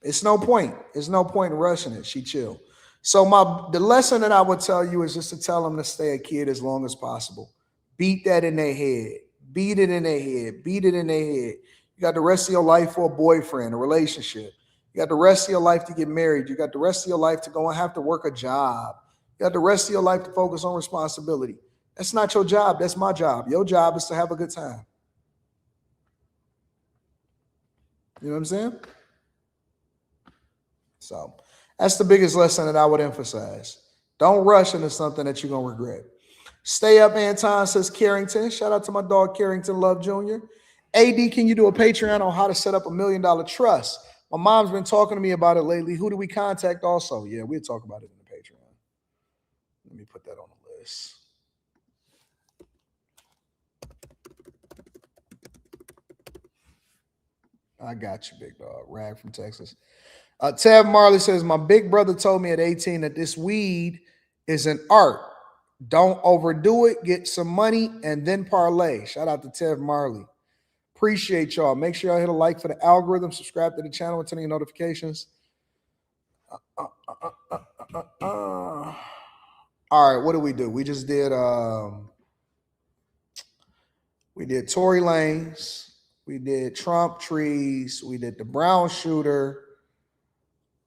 [SPEAKER 1] It's no point. It's no point in rushing it. She chill. So the lesson that I would tell you is just to tell them to stay a kid as long as possible. Beat that in their head. Beat it in their head. Beat it in their head. You got the rest of your life for a boyfriend, a relationship. You got the rest of your life to get married. You got the rest of your life to go and have to work a job. You got the rest of your life to focus on responsibility. That's not your job. That's my job. Your job is to have a good time. You know what I'm saying? So that's the biggest lesson that I would emphasize. Don't rush into something that you're going to regret. Stay up, Anton, says Carrington. Shout out to my dog, Carrington Love Jr. AD, can you do a Patreon on how to set up $1 million trust? My mom's been talking to me about it lately. Who do we contact also? Yeah, we'll talk about it in the Patreon. Let me put that on the list. I got you, big dog. Rag from Texas. Tab Marley says, my big brother told me at 18 that this weed is an art. Don't overdo it. Get some money and then parlay. Shout out to Tab Marley. Appreciate y'all. Make sure y'all hit a like for the algorithm. Subscribe to the channel and turn on your notifications. All right, what do? We just did Tory Lanez. We did Trump trees. We did the Brown shooter.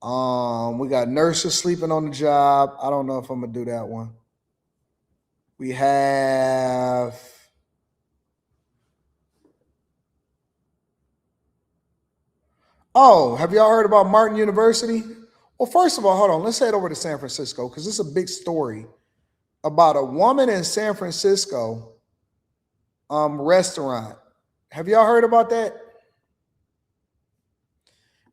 [SPEAKER 1] We got nurses sleeping on the job. I don't know if I'm gonna do that one. We have have y'all heard about Martin University? Well, first of all, hold on. Let's head over to San Francisco because this is a big story about a woman in San Francisco restaurant. Have y'all heard about that?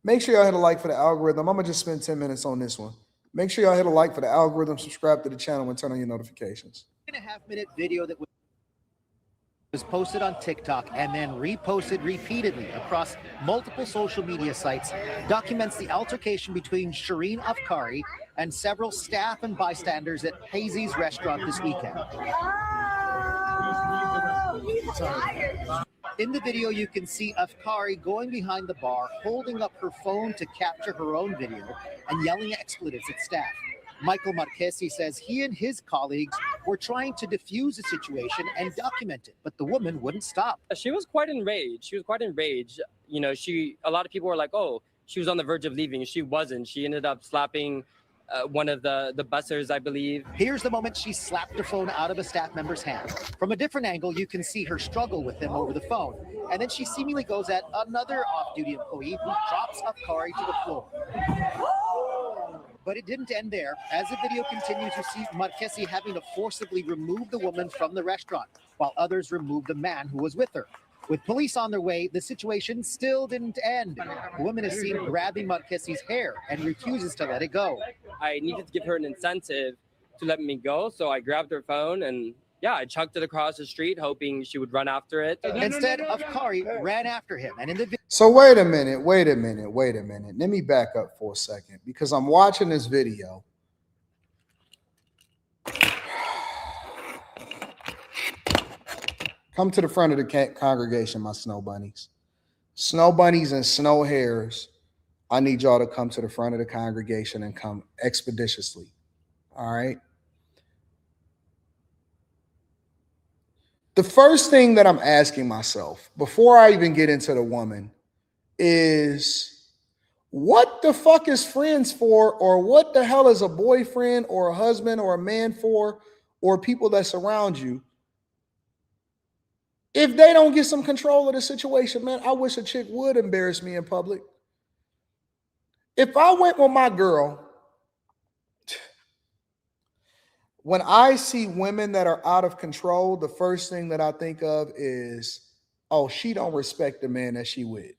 [SPEAKER 1] Make sure y'all hit a like for the algorithm. I'm going to just spend 10 minutes on this one. Make sure y'all hit a like for the algorithm, subscribe to the channel, and turn on your notifications.
[SPEAKER 18] 2.5-minute video that was posted on TikTok and then reposted repeatedly across multiple social media sites documents the altercation between Shireen Afkari and several staff and bystanders at Hazy's restaurant this weekend. In the video, you can see Afkari going behind the bar, holding up her phone to capture her own video and yelling expletives at staff. Michael Marchesi says he and his colleagues were trying to defuse the situation and document it, but the woman wouldn't stop.
[SPEAKER 19] She was quite enraged. You know, a lot of people were like, oh, she was on the verge of leaving. She wasn't. She ended up slapping one of the bussers, I believe.
[SPEAKER 18] Here's the moment she slapped her phone out of a staff member's hand. From a different angle, you can see her struggle with him over the phone. And then she seemingly goes at another off-duty employee who drops Afkari to the floor. But it didn't end there. As the video continues, you see Marchesi having to forcibly remove the woman from the restaurant, while others remove the man who was with her. With police on their way, the situation still didn't end. The woman is seen grabbing Marchesi's hair and refuses to let it go.
[SPEAKER 19] I needed to give her an incentive to let me go, so I grabbed her phone and I chucked it across the street, hoping she would run after it.
[SPEAKER 18] Instead, Afkari ran after him, and in the
[SPEAKER 1] So wait a minute. Let me back up for a second because I'm watching this video. Come to the front of the congregation, my snow bunnies. Snow bunnies and snow hares, I need y'all to come to the front of the congregation and come expeditiously. All right. The first thing that I'm asking myself before I even get into the woman is what the fuck is friends for, or what the hell is a boyfriend or a husband or a man for, or people that surround you if they don't get some control of the situation? Man, I wish a chick would embarrass me in public. If I went with my girl, when I see women that are out of control, the first thing that I think of is, oh, she don't respect the man that she with.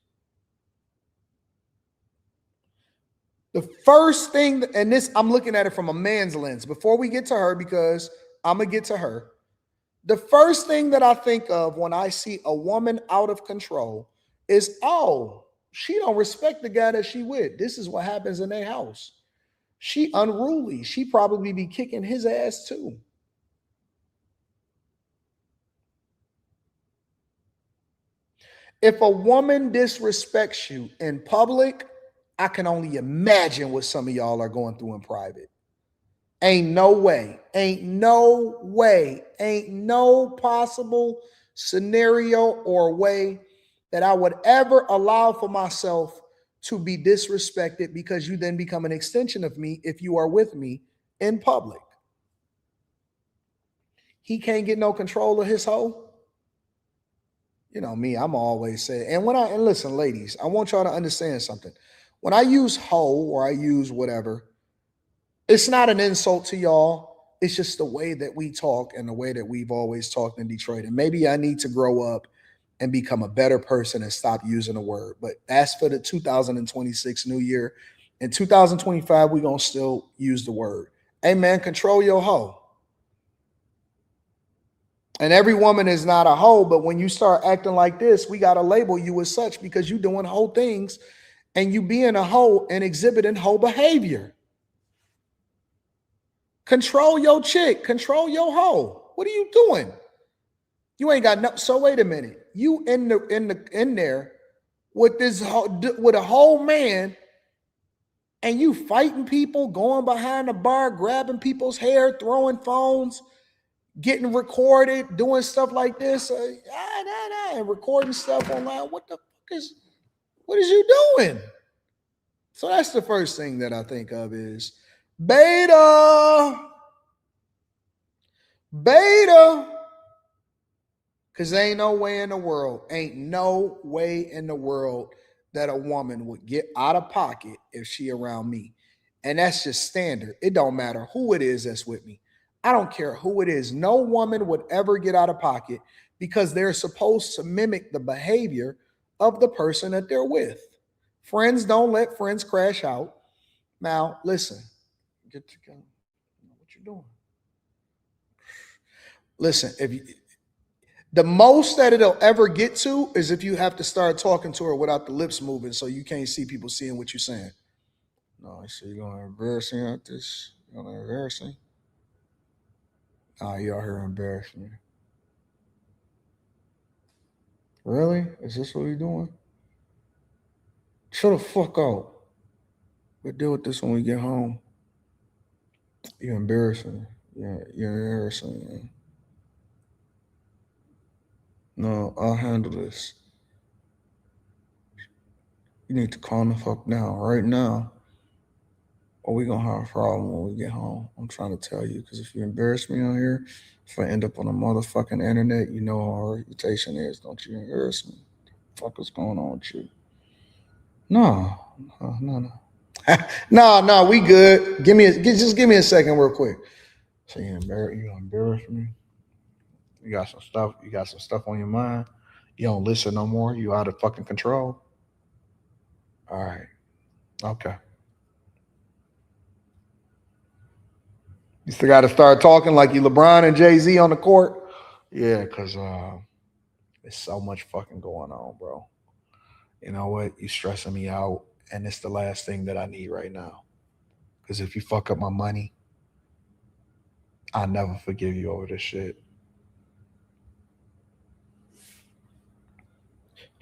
[SPEAKER 1] The first thing, and this, I'm looking at it from a man's lens before we get to her, because I'm going to get to her. The first thing that I think of when I see a woman out of control is, oh, she don't respect the guy that she with. This is what happens in their house. She unruly. She probably be kicking his ass too. If a woman disrespects you in public, I can only imagine what some of y'all are going through in private. Ain't no way, ain't no way, ain't no possible scenario or way that I would ever allow for myself to be disrespected, because you then become an extension of me if you are with me in public. He can't get no control of his hoe. You know me, I'm always saying, and listen, ladies, I want y'all to understand something. When I use hoe or I use whatever, it's not an insult to y'all. It's just the way that we talk and the way that we've always talked in Detroit. And maybe I need to grow up and become a better person and stop using the word. But that's for the 2026 new year. In 2025, we're going to still use the word. Hey, man, control your hoe. And every woman is not a hoe, but when you start acting like this, we got to label you as such, because you're doing hoe things and you being a hoe and exhibiting hoe behavior. Control your chick, control your hoe. What are you doing? You ain't got no. So wait a minute. You in there with with a whole man, and you fighting people, going behind the bar, grabbing people's hair, throwing phones, getting recorded, doing stuff like this, and recording stuff online. What is you doing? So that's the first thing that I think of is beta. Because ain't no way in the world that a woman would get out of pocket if she around me. And that's just standard. It don't matter who it is that's with me. I don't care who it is. No woman would ever get out of pocket, because they're supposed to mimic the behavior of the person that they're with. Friends don't let friends crash out. Now, listen. Get together. What you doing? Listen, the most that it'll ever get to is if you have to start talking to her without the lips moving, so you can't see people seeing what you're saying. No, I see you're gonna embarrass me at this. You're gonna embarrass me? You out here embarrassing me. Really? Is this what you're doing? Shut the fuck up. We'll deal with this when we get home. You're embarrassing. You're embarrassing me. No, I'll handle this. You need to calm the fuck down right now, or we're gonna have a problem when we get home. I'm trying to tell you, because if you embarrass me on here, if I end up on the motherfucking internet, you know how our reputation is. Don't you embarrass me. What the fuck is going on with you? No. No, we good. Just give me a second real quick. So you embarrass me? You got some stuff on your mind? You don't listen no more? You out of fucking control? All right. Okay. You still got to start talking like you LeBron and Jay-Z on the court? Yeah, because there's so much fucking going on, bro. You know what? You stressing me out, and it's the last thing that I need right now. Because if you fuck up my money, I'll never forgive you over this shit.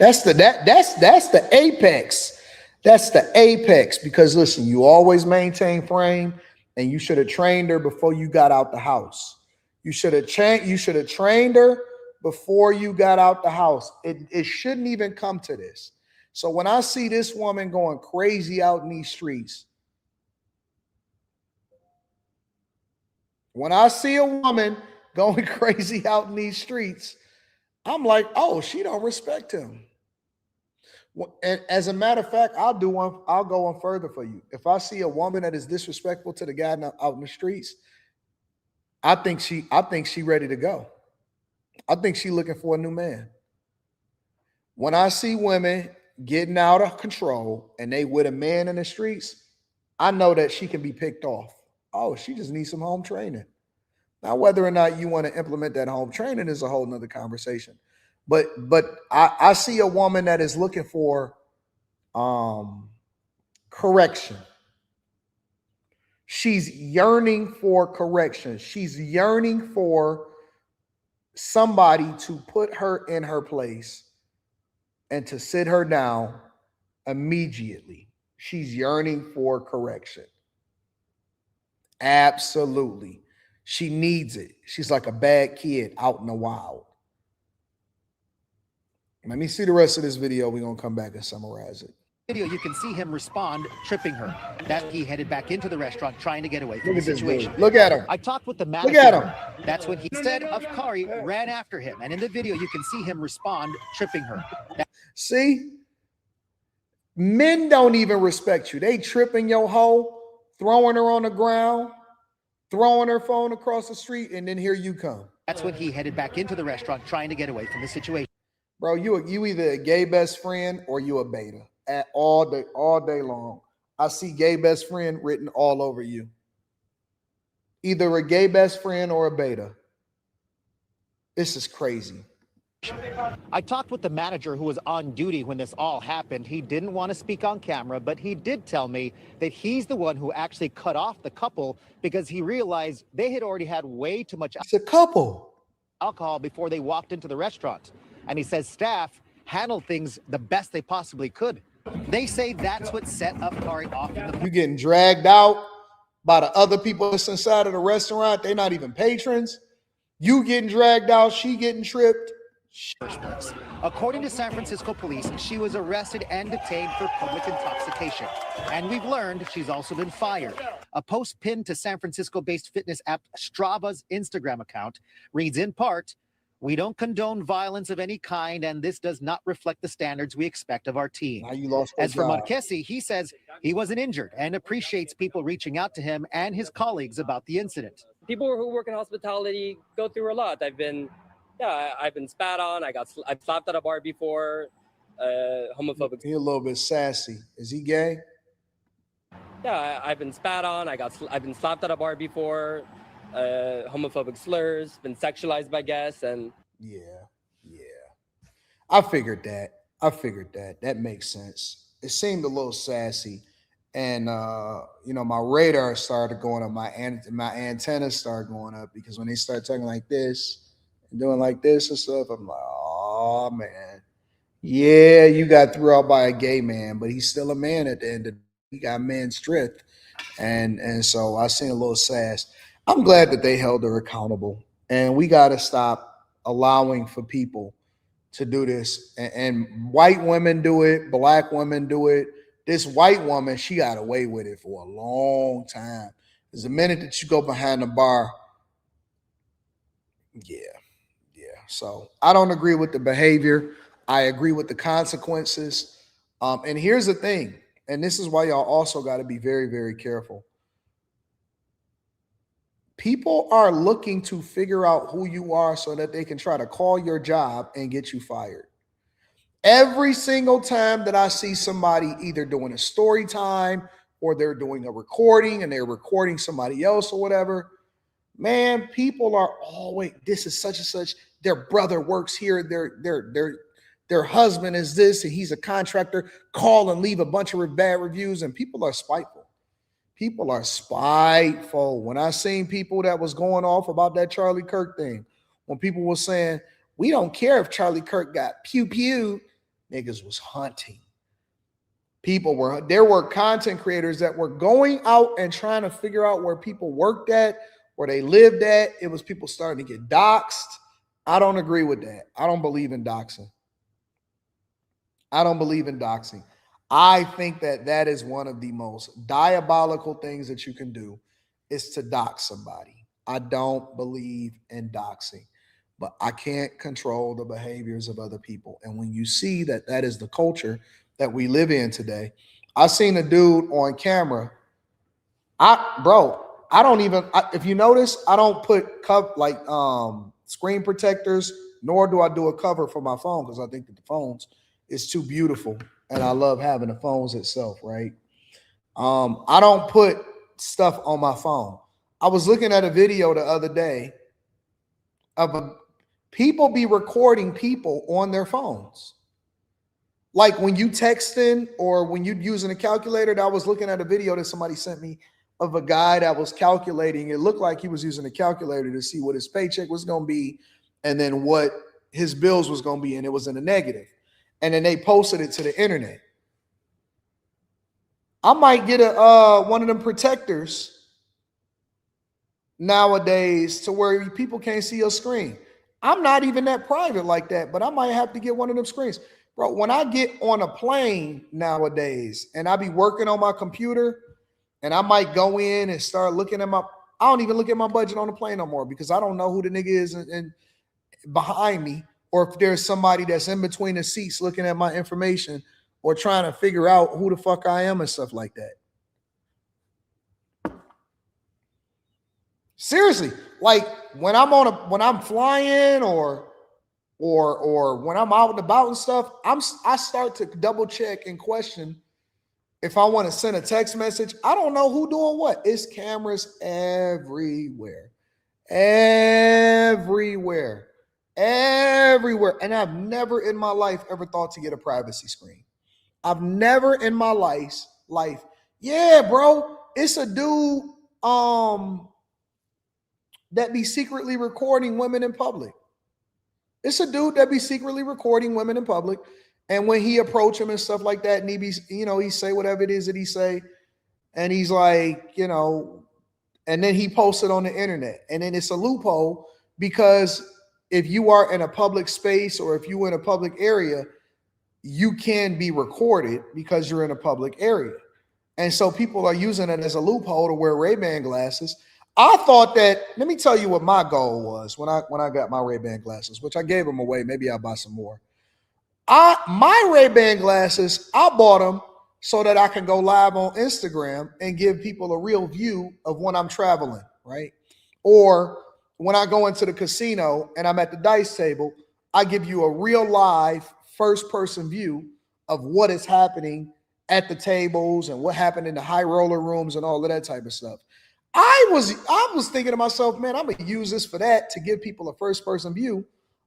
[SPEAKER 1] That's the apex. That's the apex, because listen, you always maintain frame, and you should have trained her before you got out the house. You should have trained her before you got out the house. It shouldn't even come to this. So when I see this woman going crazy out in these streets, when I see a woman going crazy out in these streets, I'm like, oh, she don't respect him. And as a matter of fact, I'll go one further for you. If I see a woman that is disrespectful to the guy out in the streets, I think she ready to go. I think she looking for a new man. When I see women getting out of control and they with a man in the streets, I know that she can be picked off. Oh, she just needs some home training. Now, whether or not you want to implement that home training is a whole nother conversation. But I see a woman that is looking for correction. She's yearning for correction. She's yearning for somebody to put her in her place and to sit her down immediately. She's yearning for correction. Absolutely. She needs it. She's like a bad kid out in the wild. Let me see the rest of this video. We're going to come back and summarize it.
[SPEAKER 18] Video, you can see him respond, tripping her. That he headed back into the restaurant trying to get away from
[SPEAKER 1] Look
[SPEAKER 18] the
[SPEAKER 1] at this
[SPEAKER 18] situation.
[SPEAKER 1] dude. Look at him.
[SPEAKER 18] I talked with the manager.
[SPEAKER 1] Look at him.
[SPEAKER 18] That's when he said Afkari ran after him. And in the video, you can see him respond, tripping her.
[SPEAKER 1] See? Men don't even respect you. They tripping your hoe, throwing her on the ground, throwing her phone across the street, and then here you come.
[SPEAKER 18] That's when he headed back into the restaurant trying to get away from the situation.
[SPEAKER 1] Bro, you either a gay best friend or you a beta all day long. I see gay best friend written all over you. Either a gay best friend or a beta. This is crazy.
[SPEAKER 18] I talked with the manager who was on duty when this all happened. He didn't want to speak on camera, but he did tell me that he's the one who actually cut off the couple because he realized they had already had way too much alcohol before they walked into the restaurant. And he says staff handled things the best they possibly could. They say that's what set Afkari off.
[SPEAKER 1] You getting dragged out by the other people that's inside of the restaurant. They're not even patrons. You getting dragged out. She getting tripped.
[SPEAKER 18] According to San Francisco police, she was arrested and detained for public intoxication. And we've learned she's also been fired. A post pinned to San Francisco-based fitness app Strava's Instagram account reads in part, "We don't condone violence of any kind, and this does not reflect the standards we expect of our team."
[SPEAKER 1] Now you lost your
[SPEAKER 18] As for
[SPEAKER 1] job.
[SPEAKER 18] Marquesi, he says he wasn't injured and appreciates people reaching out to him and his colleagues about the incident.
[SPEAKER 19] People who work in hospitality go through a lot. I've been spat on. I've slapped at a bar before. Homophobic.
[SPEAKER 1] He a little bit sassy. Is he gay?
[SPEAKER 19] Yeah, I've been spat on. I've been slapped at a bar before. Homophobic slurs, been sexualized by guests, and
[SPEAKER 1] yeah. I figured that. That makes sense. It seemed a little sassy, and my radar started going up. My antennas started going up because when they start talking like this and doing like this and stuff, I'm like, oh man, yeah, you got threw out by a gay man, but he's still a man at the end of the day. He got man strength, and so I seen a little sass. I'm glad that they held her accountable, and we got to stop allowing for people to do this. And white women do it, black women do it. This white woman, she got away with it for a long time. There's a minute that you go behind the bar. Yeah. So I don't agree with the behavior. I agree with the consequences. And here's the thing, and this is why y'all also got to be very, very careful. People are looking to figure out who you are so that they can try to call your job and get you fired. Every single time that I see somebody either doing a story time or they're doing a recording and they're recording somebody else or whatever, man, people are always, this is such and such, their brother works here, their husband is this and he's a contractor, call and leave a bunch of bad reviews, and people are spiteful. People are spiteful. When I seen people that was going off about that Charlie Kirk thing, when people were saying, we don't care if Charlie Kirk got pew-pew, niggas was hunting. There were content creators that were going out and trying to figure out where people worked at, where they lived at. It was people starting to get doxxed. I don't agree with that. I don't believe in doxing. I don't believe in doxing. I think that is one of the most diabolical things that you can do is to dox somebody. I don't believe in doxing, but I can't control the behaviors of other people. And when you see that is the culture that we live in today, I seen a dude on camera. I don't even, if you notice, I don't put screen protectors, nor do I do a cover for my phone because I think that the phones is too beautiful and I love having the phones itself, right? I don't put stuff on my phone. I was looking at a video the other day of people be recording people on their phones. Like when you texting or when you using a calculator. I was looking at a video that somebody sent me of a guy that was calculating. It looked like he was using a calculator to see what his paycheck was going to be and then what his bills was going to be, and it was in a negative. And then they posted it to the internet. I might get one of them protectors nowadays to where people can't see your screen. I'm not even that private like that, but I might have to get one of them screens. Bro, when I get on a plane nowadays and I be working on my computer and I might go in and start looking at I don't even look at my budget on the plane no more because I don't know who the nigga is and behind me, or if there's somebody that's in between the seats looking at my information or trying to figure out who the fuck I am and stuff like that. Seriously, like when I'm flying or when I'm out and about and stuff, I start to double check and question if I want to send a text message. I don't know who doing what. It's cameras everywhere. Everywhere. And I've never in my life ever thought to get a privacy screen. I've never in my life. Yeah, bro. It's a dude that be secretly recording women in public. It's a dude that be secretly recording women in public. And when he approach him and stuff like that, and he be, he say whatever it is that he say, and he's like, and then he posts it on the internet. And then it's a loophole because if you are in a public space or if you're in a public area, you can be recorded because you're in a public area. And so people are using it as a loophole to wear Ray-Ban glasses. I thought that, let me tell you what my goal was when I got my Ray-Ban glasses, which I gave them away. Maybe I'll buy some more. My Ray-Ban glasses, I bought them so that I can go live on Instagram and give people a real view of when I'm traveling, right? Or when I go into the casino and I'm at the dice table, I give you a real live first-person view of what is happening at the tables and what happened in the high roller rooms and all of that type of stuff. I was thinking to myself, man, I'm gonna use this for that to give people a first-person view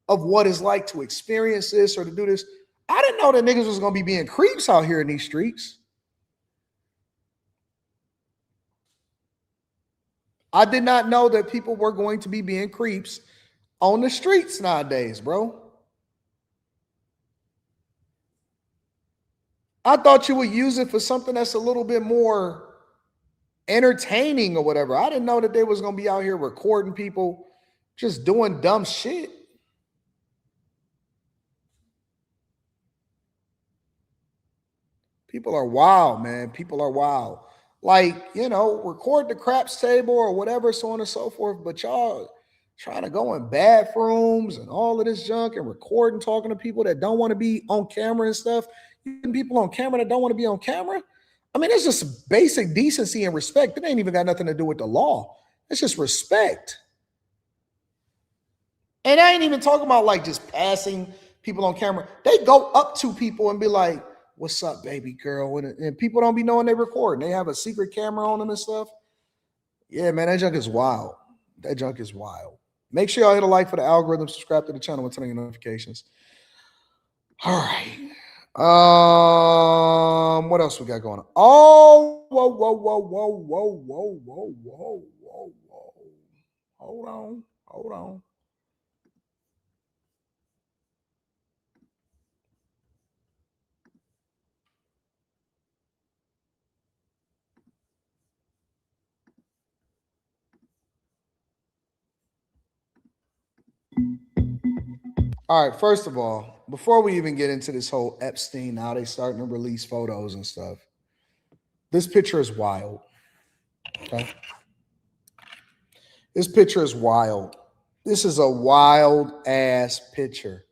[SPEAKER 1] of what it's like to experience this or to do this. I didn't know that niggas was gonna be being creeps out here in these streets. I did not know that people were going to be being creeps on the streets nowadays, bro. I thought you would use it for something that's a little bit more entertaining or whatever. I didn't know that they was gonna be out here recording people just doing dumb shit. People are wild, man. People are wild. Like, record the craps table or whatever, so on and so forth. But y'all trying to go in bathrooms and all of this junk and recording, talking to people that don't want to be on camera and stuff. Even people on camera that don't want to be on camera. I mean, it's just basic decency and respect. It ain't even got nothing to do with the law. It's just respect. And I ain't even talking about like just passing people on camera. They go up to people and be like, "What's up, baby girl?" And people don't be knowing they recording. They have a secret camera on them and stuff. Yeah, man, that junk is wild. That junk is wild. Make sure y'all hit a like for the algorithm, subscribe to the channel, and turn on your notifications. All right. What else we got going on? Oh, whoa. Hold on. All right, first of all, before we even get into this whole Epstein, now they starting to release photos and stuff. This picture is wild. Okay. This picture is wild. This is a wild ass picture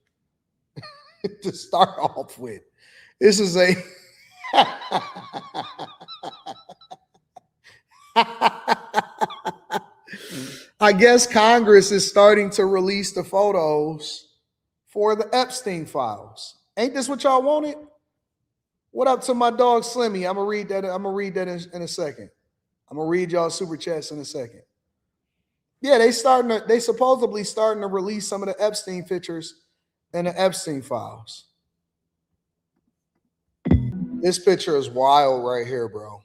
[SPEAKER 1] to start off with. This is a I guess Congress is starting to release the photos for the Epstein files. Ain't this what y'all wanted? What up to my dog Slimmy? I'm gonna read that. I'm gonna read that in a second. I'm gonna read y'all super chats in a second. Yeah, they supposedly starting to release some of the Epstein pictures and the Epstein files. This picture is wild right here, bro.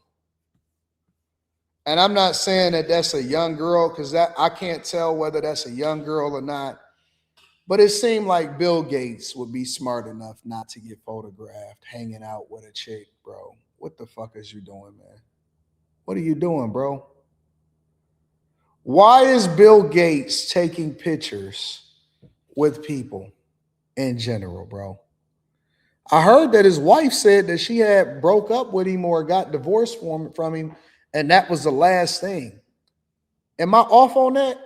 [SPEAKER 1] And I'm not saying that that's a young girl, because that I can't tell whether that's a young girl or not. But it seemed like Bill Gates would be smart enough not to get photographed hanging out with a chick, bro. What the fuck is you doing, man? What are you doing, bro? Why is Bill Gates taking pictures with people in general, bro? I heard that his wife said that she had broke up with him or got divorced from him, and that was the last thing. Am I off on that?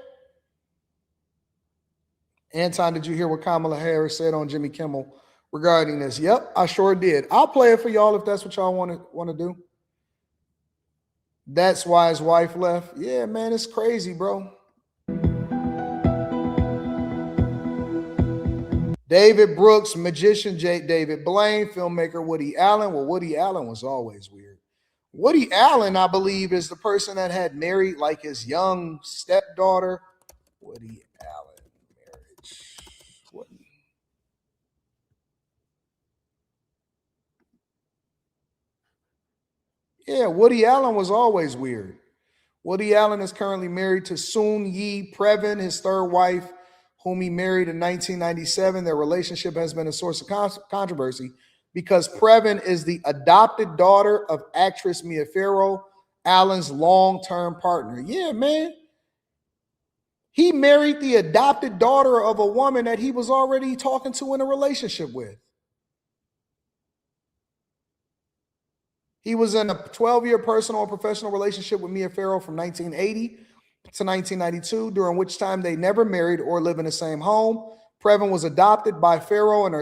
[SPEAKER 1] Anton, did you hear what Kamala Harris said on Jimmy Kimmel regarding this? Yep, I sure did. I'll play it for y'all if that's what y'all want to do. That's why his wife left. Yeah, man, it's crazy, bro. David Brooks, magician David Blaine, filmmaker Woody Allen. Well, Woody Allen was always weird. Woody Allen, I believe, is the person that had married like his young stepdaughter. Woody Allen marriage. Woody. Yeah, Woody Allen was always weird. Woody Allen is currently married to Soon-Yi Previn, his third wife, whom he married in 1997. Their relationship has been a source of controversy because Previn is the adopted daughter of actress Mia Farrow, Allen's long-term partner. Yeah, man. He married the adopted daughter of a woman that he was already talking to in a relationship with. He was in a 12-year personal and professional relationship with Mia Farrow from 1980 to 1992, during which time they never married or lived in the same home. Previn was adopted by Farrow and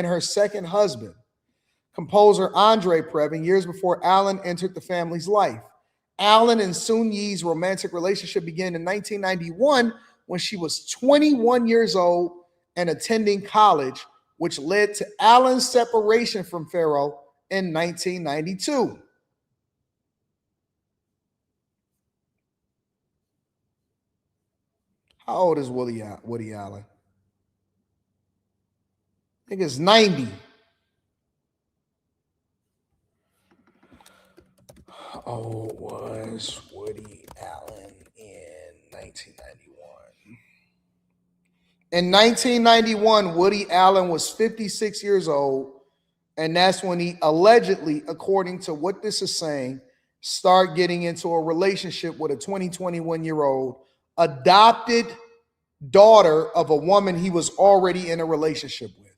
[SPEAKER 1] her second husband, composer Andre Previn, years before Allen entered the family's life. Allen and Soon-Yi's romantic relationship began in 1991 when she was 21 years old and attending college, which led to Allen's separation from Farrow in 1992. How old is Woody Allen? I think it's 90. How old was Woody Allen in 1991? In 1991, Woody Allen was 56 years old, and that's when he allegedly, according to what this is saying, started getting into a relationship with a 21-year-old adopted daughter of a woman he was already in a relationship with.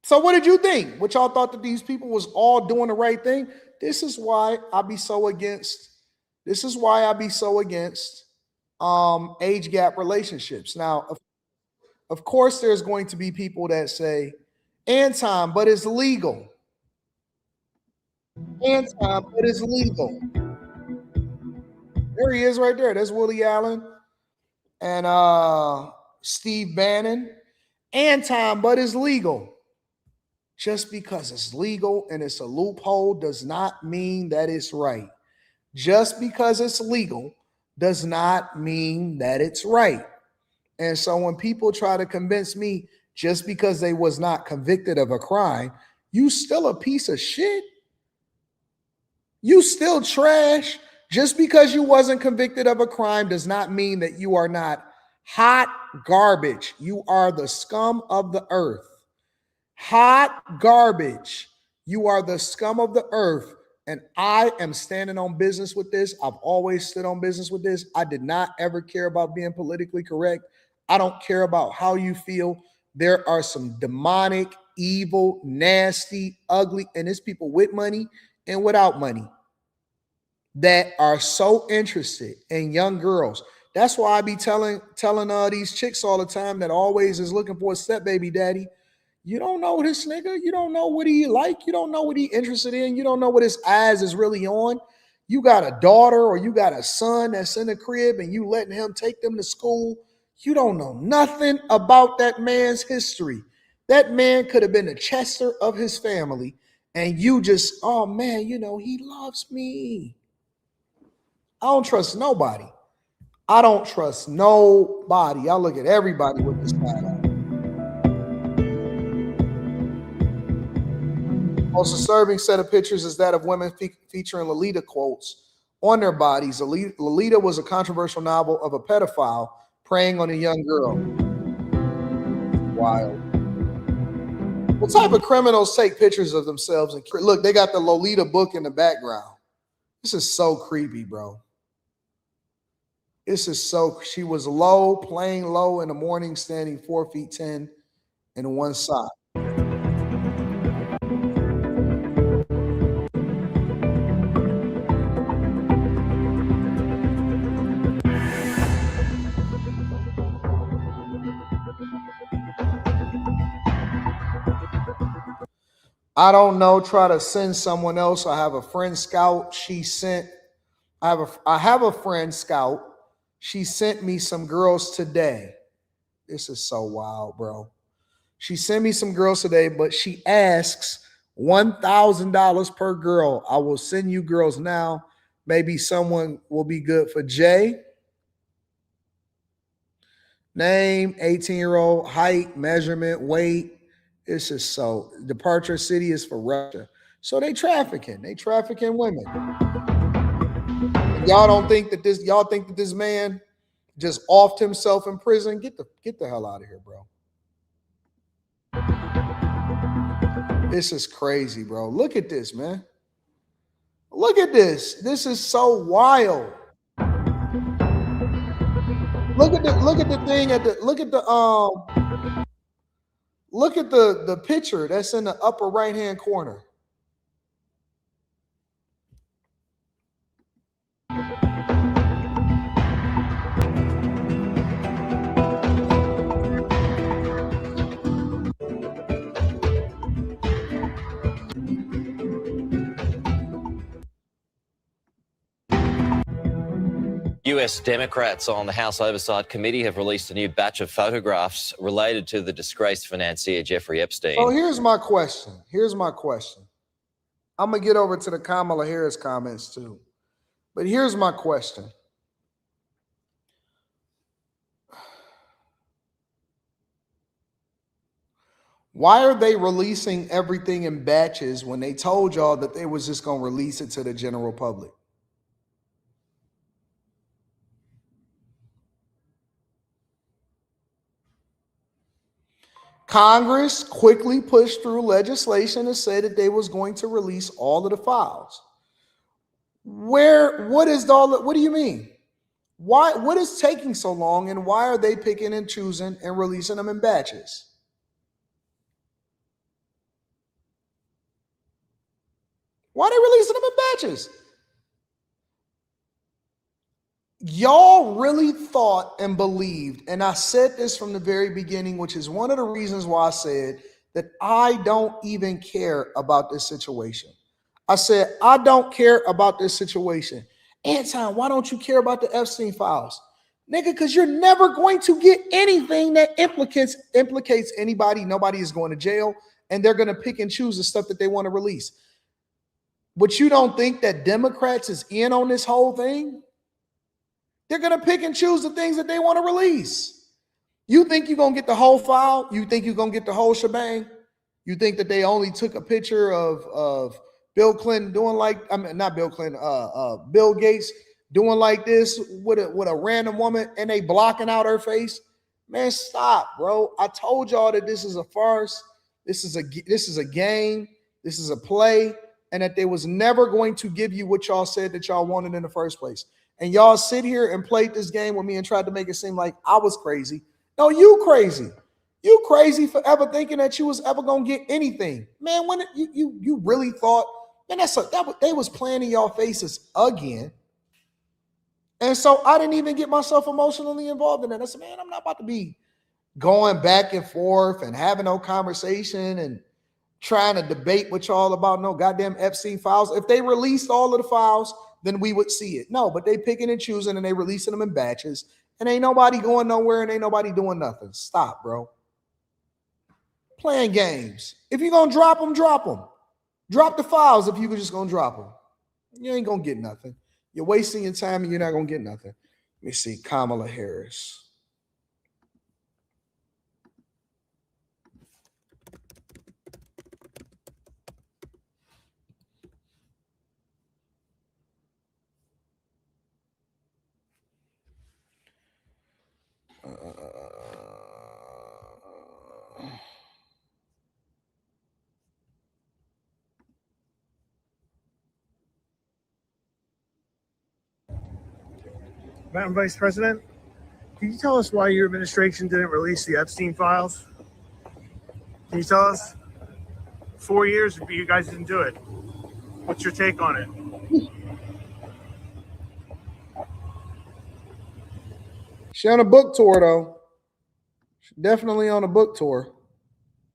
[SPEAKER 1] So what did you think? What y'all thought that these people was all doing the right thing? This is why I be so against. This is why I be so against age gap relationships. Now, of course, there's going to be people that say, Anton, but it's legal. Anton, but it's legal. There he is right there. That's Woody Allen and Steve Bannon. Anton, but it's legal. Just because it's legal and it's a loophole does not mean that it's right. Just because it's legal does not mean that it's right. And so when people try to convince me just because they was not convicted of a crime, you still a piece of shit. You still trash. Just because you wasn't convicted of a crime does not mean that you are not hot garbage. You are the scum of the earth. Hot garbage. You are the scum of the earth. And I am standing on business with this. I've always stood on business with this. I did not ever care about being politically correct. I don't care about how you feel. There are some demonic, evil, nasty, ugly, and it's people with money and without money that are so interested in young girls. That's why I be telling these chicks all the time that always is looking for a step baby daddy. You don't know this nigga. You don't know what he like. You don't know what he interested in. You don't know what his eyes is really on. You got a daughter or you got a son that's in the crib and you letting him take them to school. You don't know nothing about that man's history. That man could have been the Chester of his family, and you just, oh man, you know, he loves me. I don't trust nobody. I don't trust nobody. I look at everybody with this side eye. Most disturbing set of pictures is that of women featuring Lolita quotes on their bodies. Lolita was a controversial novel of a pedophile preying on a young girl. Wild. What type of criminals take pictures of themselves? And look, they got the Lolita book in the background. This is so creepy, bro. This is so, she was low, playing low in the morning, standing 4'10" in one sock. I don't know. Try to send someone else. I have a friend Scout. I have a friend Scout. She sent me some girls today. This is so wild, bro. She sent me some girls today, but she asks $1,000 per girl. I will send you girls now. Maybe someone will be good for Jay. Name, 18-year-old, height, measurement, weight. This is so. Departure city is for Russia. So they trafficking women. And y'all think that this man just offed himself in prison? Get the hell out of here, bro. This is crazy, bro. Look at this, man. Look at this. This is so wild. Look at the thing look at the picture that's in the upper right-hand corner.
[SPEAKER 20] US Democrats on the House Oversight Committee have released a new batch of photographs related to the disgraced financier Jeffrey Epstein.
[SPEAKER 1] So here's my question. I'm going to get over to the Kamala Harris comments too. But here's my question. Why are they releasing everything in batches when they told y'all that they was just going to release it to the general public? Congress quickly pushed through legislation to say that they was going to release all of the files. What do you mean? What is taking so long, and why are they picking and choosing and releasing them in batches? Why are they releasing them in batches? Y'all really thought and believed, and I said this from the very beginning, which is one of the reasons why I said that I don't even care about this situation. I said, I don't care about this situation. Anton, why don't you care about the Epstein files? Nigga, because you're never going to get anything that implicates anybody. Nobody is going to jail, and they're going to pick and choose the stuff that they want to release. But you don't think that Democrats is in on this whole thing? They're going to pick and choose the things that they want to release. You think you're going to get the whole file? You think you're going to get the whole shebang? You think that they only took a picture of Bill Clinton doing not Bill Clinton, Bill Gates doing like this with a random woman and they blocking out her face? Man, stop, bro. I told y'all that this is a farce. This is a game. This is a play, and that they was never going to give you what y'all said that y'all wanted in the first place. And y'all sit here and played this game with me and tried to make it seem like I was crazy No, you crazy. You crazy for ever thinking that you was ever gonna get anything, man. When you really thought, man, they was playing in y'all faces again. And so I didn't even get myself emotionally involved in that. I said, man, I'm not about to be going back and forth and having no conversation and trying to debate with y'all about no goddamn Epstein files. If they released all of the files, then we would see it. No, but they picking and choosing and they releasing them in batches. And ain't nobody going nowhere and ain't nobody doing nothing. Stop, bro. Playing games. If you're going to drop them, drop them. Drop the files if you're just going to drop them. You ain't going to get nothing. You're wasting your time and you're not going to get nothing. Let me see. Kamala Harris.
[SPEAKER 21] Madam Vice President, can you tell us why your administration didn't release the Epstein files? Can you tell us? 4 years, you guys didn't do it. What's your take on it?
[SPEAKER 1] She on a book tour, though. She's definitely on a book tour.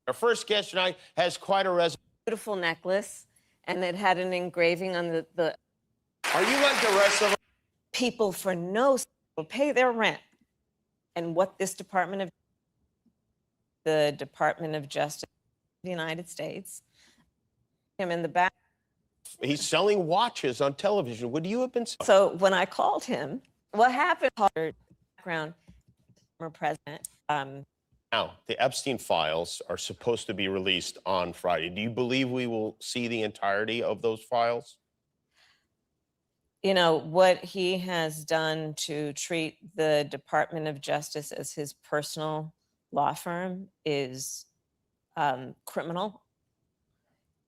[SPEAKER 22] Our first guest tonight has quite a resume.
[SPEAKER 23] Beautiful necklace, and it had an engraving on the.
[SPEAKER 22] Are you like the rest of them?
[SPEAKER 23] People for no will pay their rent, and what this the Department of Justice of the United States, him in the back.
[SPEAKER 22] He's selling watches on television. Would you have been?
[SPEAKER 23] So when I called him, what happened? Background, former president.
[SPEAKER 22] Now, the Epstein files are supposed to be released on Friday. Do you believe we will see the entirety of those files?
[SPEAKER 23] You know, what he has done to treat the Department of Justice as his personal law firm is criminal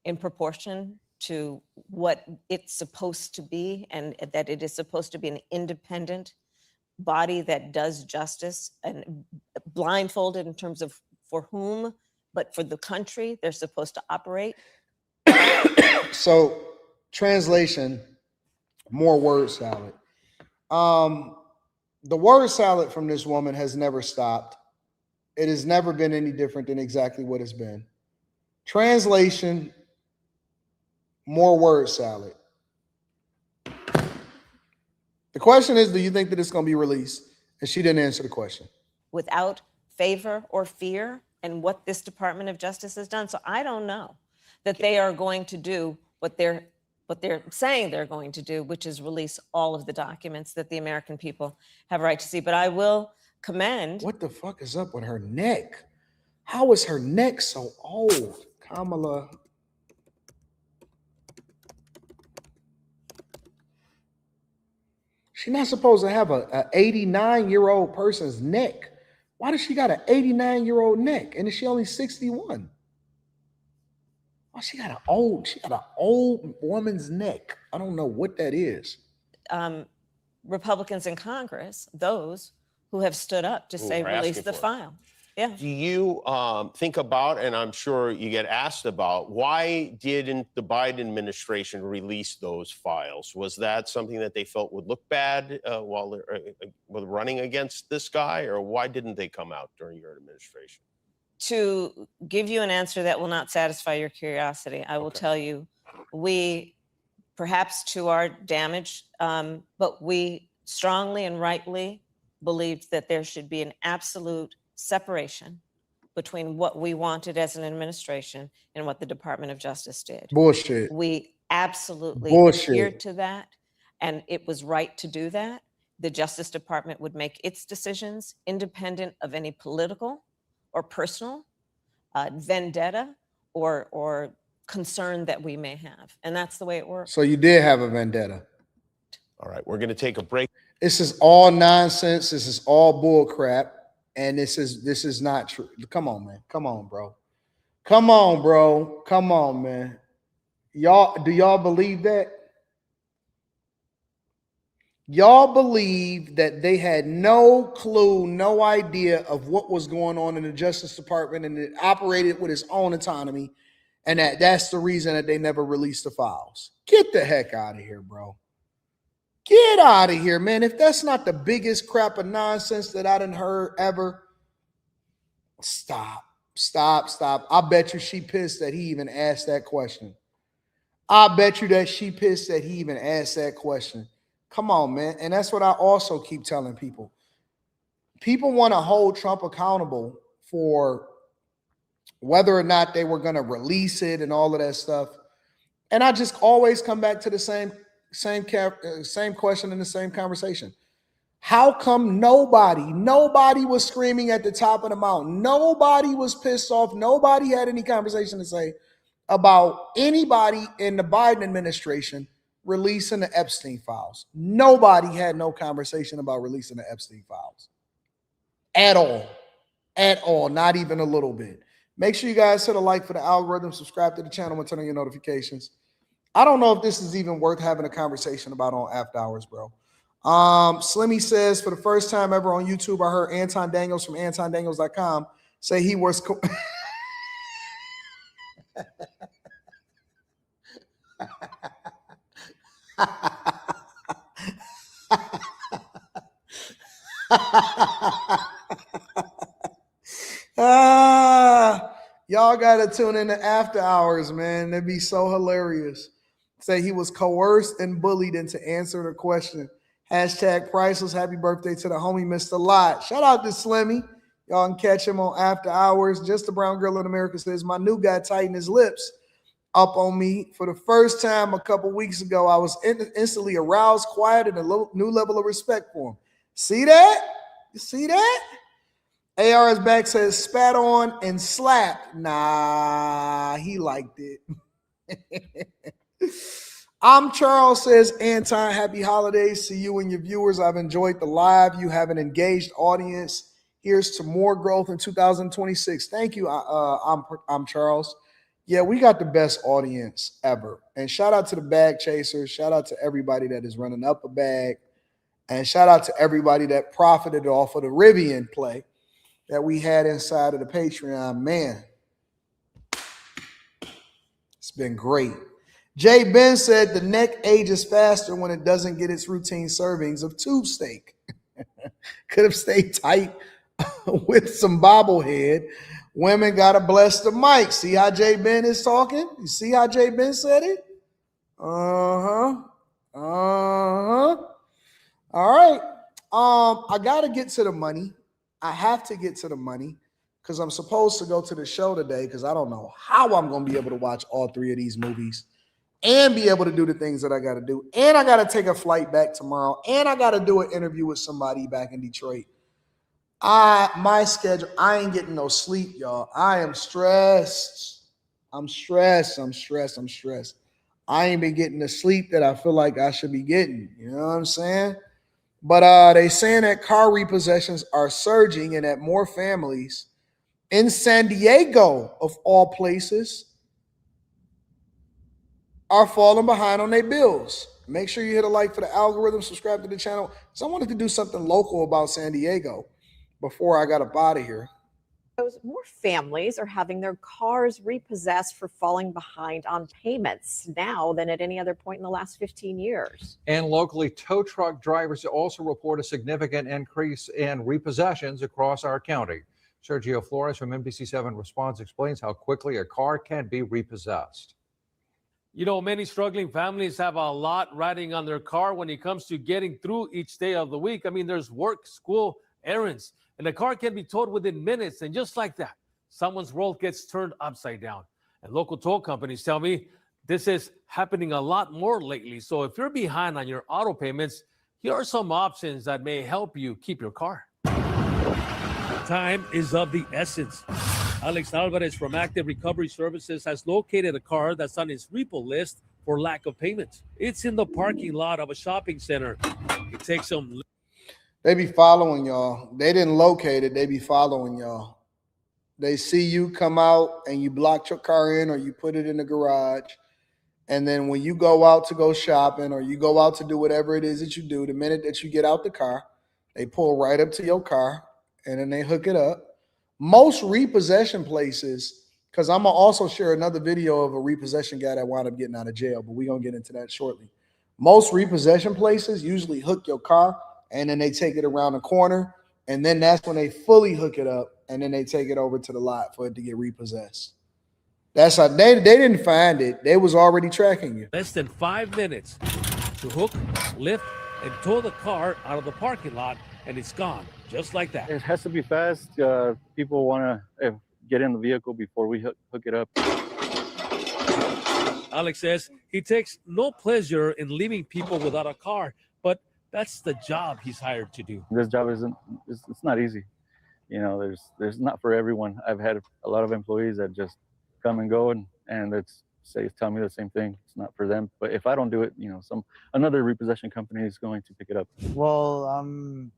[SPEAKER 23] in proportion to what it's supposed to be, and that it is supposed to be an independent body that does justice, and blindfolded in terms of for whom, but for the country they're supposed to operate.
[SPEAKER 1] So, translation, more word salad. The word salad from this woman has never stopped. It has never been any different than exactly what it's been. Translation, more word salad. The question is, do you think that it's going to be released? And she didn't answer the question.
[SPEAKER 23] Without favor or fear, and what this Department of Justice has done. So I don't know that they are going to do what they're saying they're going to do, which is release all of the documents that the American people have a right to see. But I will commend.
[SPEAKER 1] What the fuck is up with her neck? How is her neck so old? Kamala. She's not supposed to have a 89-year-old person's neck. Why does she got an 89-year-old neck? And is she only 61? Oh, she got an old woman's neck. I don't know what that is.
[SPEAKER 23] Republicans in Congress, those who have stood up to say release the file. Yeah.
[SPEAKER 22] Do you think about, and I'm sure you get asked about, why didn't the Biden administration release those files? Was that something that they felt would look bad while they're running against this guy, or why didn't they come out during your administration?
[SPEAKER 23] To give you an answer that will not satisfy your curiosity, I will tell you, we, perhaps to our damage, but we strongly and rightly believed that there should be an absolute separation between what we wanted as an administration and what the Department of Justice did.
[SPEAKER 1] Bullshit.
[SPEAKER 23] We absolutely
[SPEAKER 1] Bullshit.
[SPEAKER 23] adhered to that, and it was right to do that. The Justice Department would make its decisions independent of any political or personal vendetta or concern that we may have. And that's the way it works.
[SPEAKER 1] So you did have a vendetta.
[SPEAKER 22] All right, we're going to take a break.
[SPEAKER 1] This is all nonsense. This is all bull crap. And this is not true. Come on, man. Come on, bro. Come on, bro. Come on, man. Do y'all believe that? Y'all believe that they had no clue, no idea of what was going on in the Justice Department, and it operated with its own autonomy, and that's the reason that they never released the files. Get the heck out of here, bro. Get out of here, man. If that's not the biggest crap of nonsense that I done heard ever, stop. I bet you she pissed that he even asked that question. I bet you that she pissed that he even asked that question. Come on, man. And that's what I also keep telling people. People want to hold Trump accountable for whether or not they were going to release it and all of that stuff. And I just always come back to the same question in the same conversation. How come nobody was screaming at the top of the mountain? Nobody was pissed off. Nobody had any conversation to say about anybody in the Biden administration releasing the Epstein files. Nobody had no conversation about releasing the Epstein files at all, not even a little bit. Make sure you guys hit a like for the algorithm, subscribe to the channel, and turn on your notifications. I don't know if this is even worth having a conversation about on After Hours, bro. Slimmy says, for the first time ever on YouTube, I heard Anton Daniels from AntonDaniels.com say he was y'all gotta tune in to After Hours, man. That'd be so hilarious. Say he was coerced and bullied into answering a question. Hashtag priceless. Happy birthday to the homie Mr. Lot. Shout out to Slimmy. Y'all can catch him on After Hours. Just the brown girl in America says, my new guy tightened his lips up on me for the first time a couple weeks ago. I was instantly aroused, quiet, and a new level of respect for him. See that? You see that? AR is back, says spat on and slapped. Nah, he liked it. I'm Charles, says Anton. Happy holidays to you and your viewers. I've enjoyed the live. You have an engaged audience. Here's to more growth in 2026. Thank you. I'm Charles. Yeah, we got the best audience ever. And shout out to the bag chasers. Shout out to everybody that is running up a bag. And shout out to everybody that profited off of the Rivian play that we had inside of the Patreon. Man, it's been great. Jay Ben said the neck ages faster when it doesn't get its routine servings of tube steak. Could have stayed tight with some bobblehead. Women gotta bless the mic. See how Jay Ben is talking? You see how Jay Ben said it? All right. I gotta get to the money. I have to get to the money because I'm supposed to go to the show today because I don't know how I'm gonna be able to watch all three of these movies and be able to do the things that I got to do. And I got to take a flight back tomorrow. And I got to do an interview with somebody back in Detroit. My schedule, I ain't getting no sleep, y'all. I am stressed. I'm stressed. I ain't been getting the sleep that I feel like I should be getting. You know what I'm saying? But they saying that car repossessions are surging and that more families in San Diego, of all places, are falling behind on their bills. Make sure you hit a like for the algorithm, subscribe to the channel. So I wanted to do something local about San Diego before I got up out of here.
[SPEAKER 2] More families are having their cars repossessed for falling behind on payments now than at any other point in the last 15 years.
[SPEAKER 5] And locally, tow truck drivers also report a significant increase in repossessions across our county. Sergio Flores from NBC7 Response explains how quickly a car can be repossessed.
[SPEAKER 7] You know, many struggling families have a lot riding on their car when it comes to getting through each day of the week. I mean, there's work, school, errands, and the car can be towed within minutes. And just like that, someone's world gets turned upside down. And local tow companies tell me this is happening a lot more lately. So if you're behind on your auto payments, here are some options that may help you keep your car. Time is of the essence. Alex Alvarez from Active Recovery Services has located a car that's on his repo list for lack of payment. It's in the parking lot of a shopping center. It takes some.
[SPEAKER 1] They be following y'all. They didn't locate it. They be following y'all. They see you come out and you blocked your car in or you put it in the garage And then when you go out to go shopping or you go out to do whatever it is that you do, the minute that you get out the car, they pull right up to your car and then they hook it up. Most repossession places, because I'm going to also share another video of a repossession guy that wound up getting out of jail, but we're going to get into that shortly. Most repossession places usually hook your car and then they take it around the corner. And then that's when they fully hook it up and then they take it over to the lot for it to get repossessed. That's how they didn't find it. They was already tracking you.
[SPEAKER 7] Less than 5 minutes to hook, lift, and tow the car out of the parking lot, and it's gone, just like that.
[SPEAKER 3] It has to be fast. People want to get in the vehicle before we hook it up.
[SPEAKER 7] Alex says he takes no pleasure in leaving people without a car, but that's the job he's hired to do.
[SPEAKER 3] This job it's not easy. You know, there's not for everyone. I've had a lot of employees that just come and go and tell me the same thing. It's not for them. But if I don't do it, you know, another repossession company is going to pick it up.
[SPEAKER 4] Well, I'm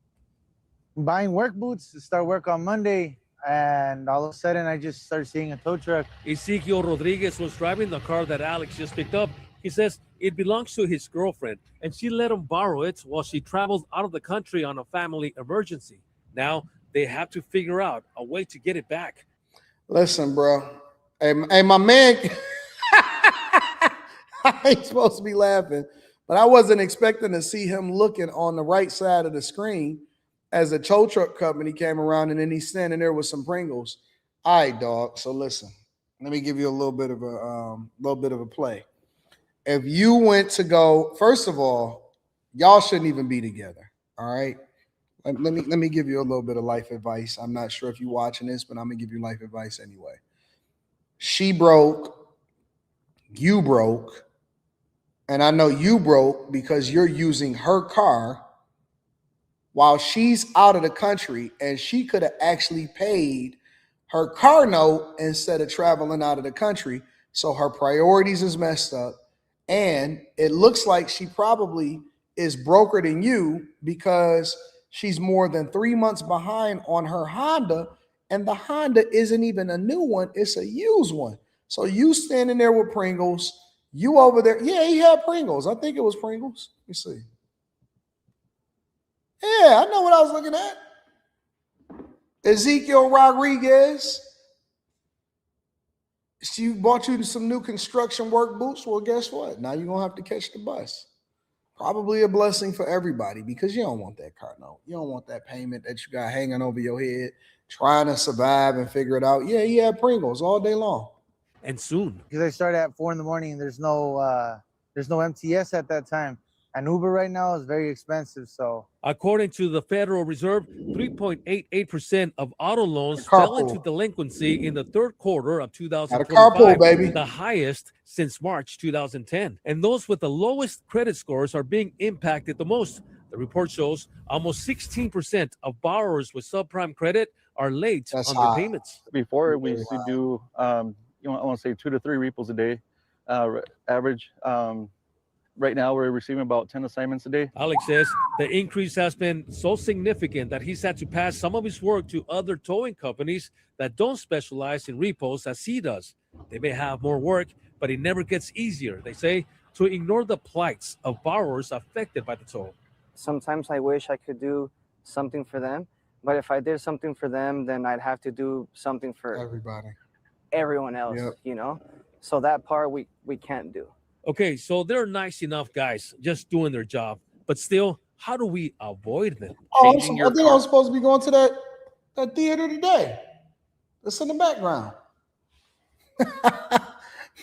[SPEAKER 4] buying work boots to start work on Monday, and all of a sudden I just started seeing a tow truck.
[SPEAKER 7] Ezekiel Rodriguez was driving the car that Alex just picked up. He says it belongs to his girlfriend, and she let him borrow it while she traveled out of the country on a family emergency. Now they have to figure out a way to get it back.
[SPEAKER 1] Listen, bro. Hey, my man, I ain't supposed to be laughing, but I wasn't expecting to see him looking on the right side of the screen as a tow truck company came around and then he's standing there with some Pringles. All right, dog. So listen, let me give you a little bit of a play. If you went to go, first of all, y'all shouldn't even be together. All right. Let me give you a little bit of life advice. I'm not sure if you're watching this, but I'm gonna give you life advice anyway. She broke, you broke, and I know you broke because you're using her car while she's out of the country, and she could have actually paid her car note instead of traveling out of the country. So her priorities is messed up, and it looks like she probably is broker than you because she's more than 3 months behind on her Honda. And the Honda isn't even a new one. It's a used one. So you standing there with Pringles. You over there. Yeah, he had Pringles. I think it was Pringles. Let me see. Yeah, I know what I was looking at. Ezekiel Rodriguez. She bought you some new construction work boots. Well, guess what? Now you're going to have to catch the bus. Probably a blessing for everybody because you don't want that car note. You don't want that payment that you got hanging over your head, trying to survive and figure it out. Yeah, he had Pringles all day long.
[SPEAKER 7] And soon.
[SPEAKER 4] Because I started at 4 a.m. There's no MTS at that time. And Uber right now is very expensive. So
[SPEAKER 7] According to the Federal Reserve, 3.88% of auto loans fell into delinquency in the third quarter of 2025,
[SPEAKER 1] baby.
[SPEAKER 7] the highest since March 2010. And those with the lowest credit scores are being impacted the most. The report shows almost 16% of borrowers with subprime credit are late on their payments.
[SPEAKER 3] Before we used to do, I want to say 2 to 3 repos a day, average. Right now, we're receiving about 10 assignments a day.
[SPEAKER 7] Alex says the increase has been so significant that he's had to pass some of his work to other towing companies that don't specialize in repos as he does. They may have more work, but it never gets easier, they say, to ignore the plights of borrowers affected by the toll.
[SPEAKER 8] Sometimes I wish I could do something for them, but if I did something for them, then I'd have to do something for everyone else, you know? So that part we can't do.
[SPEAKER 7] Okay, so they're nice enough guys just doing their job, but still, how do we avoid them?
[SPEAKER 1] I think I was supposed to be going to that theater today. That's in the background.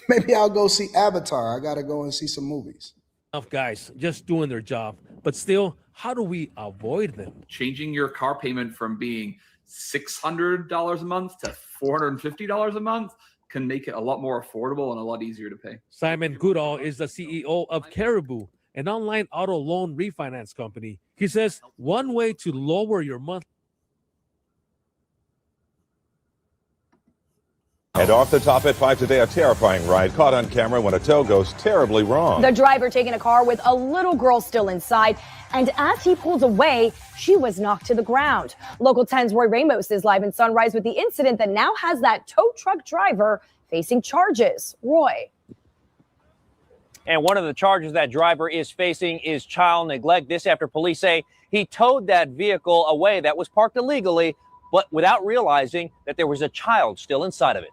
[SPEAKER 1] Maybe I'll go see Avatar. I got to go and see some movies.
[SPEAKER 7] Enough guys just doing their job, but still, how do we avoid them?
[SPEAKER 24] Changing your car payment from being $600 a month to $450 a month can make it a lot more affordable and a lot easier to pay.
[SPEAKER 7] Simon Goodall is the CEO of Caribou, an online auto loan refinance company. He says one way to lower your monthly.
[SPEAKER 25] And off the top at 5 today, a terrifying ride caught on camera when a tow goes terribly wrong.
[SPEAKER 26] The driver taking a car with a little girl still inside, and as he pulls away, she was knocked to the ground. Local 10's Roy Ramos is live in Sunrise with the incident that now has that tow truck driver facing charges. Roy.
[SPEAKER 6] And one of the charges that driver is facing is child neglect. This after police say he towed that vehicle away that was parked illegally, but without realizing that there was a child still inside of it.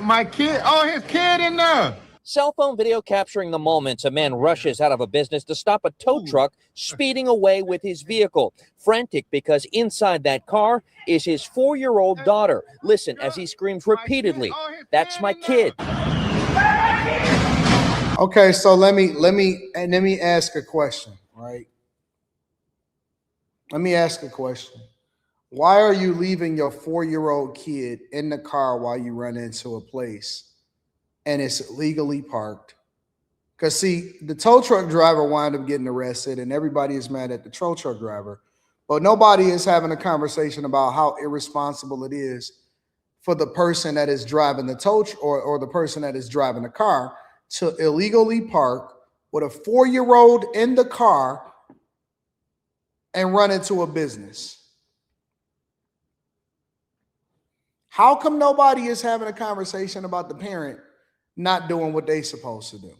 [SPEAKER 9] My kid, oh, his kid in there.
[SPEAKER 6] Cell phone video capturing the moments a man rushes out of a business to stop a tow truck speeding away with his vehicle. Frantic because inside that car is his 4-year-old daughter. Listen as he screams repeatedly, "That's my kid."
[SPEAKER 1] Okay, so let me ask a question, right? Let me ask a question. Why are you leaving your 4-year-old kid in the car while you run into a place and it's illegally parked? Because, see, the tow truck driver wound up getting arrested and everybody is mad at the tow truck driver. But nobody is having a conversation about how irresponsible it is for the person that is driving the tow or the person that is driving the car to illegally park with a 4-year-old in the car and run into a business. How come nobody is having a conversation about the parent not doing what they're supposed to do?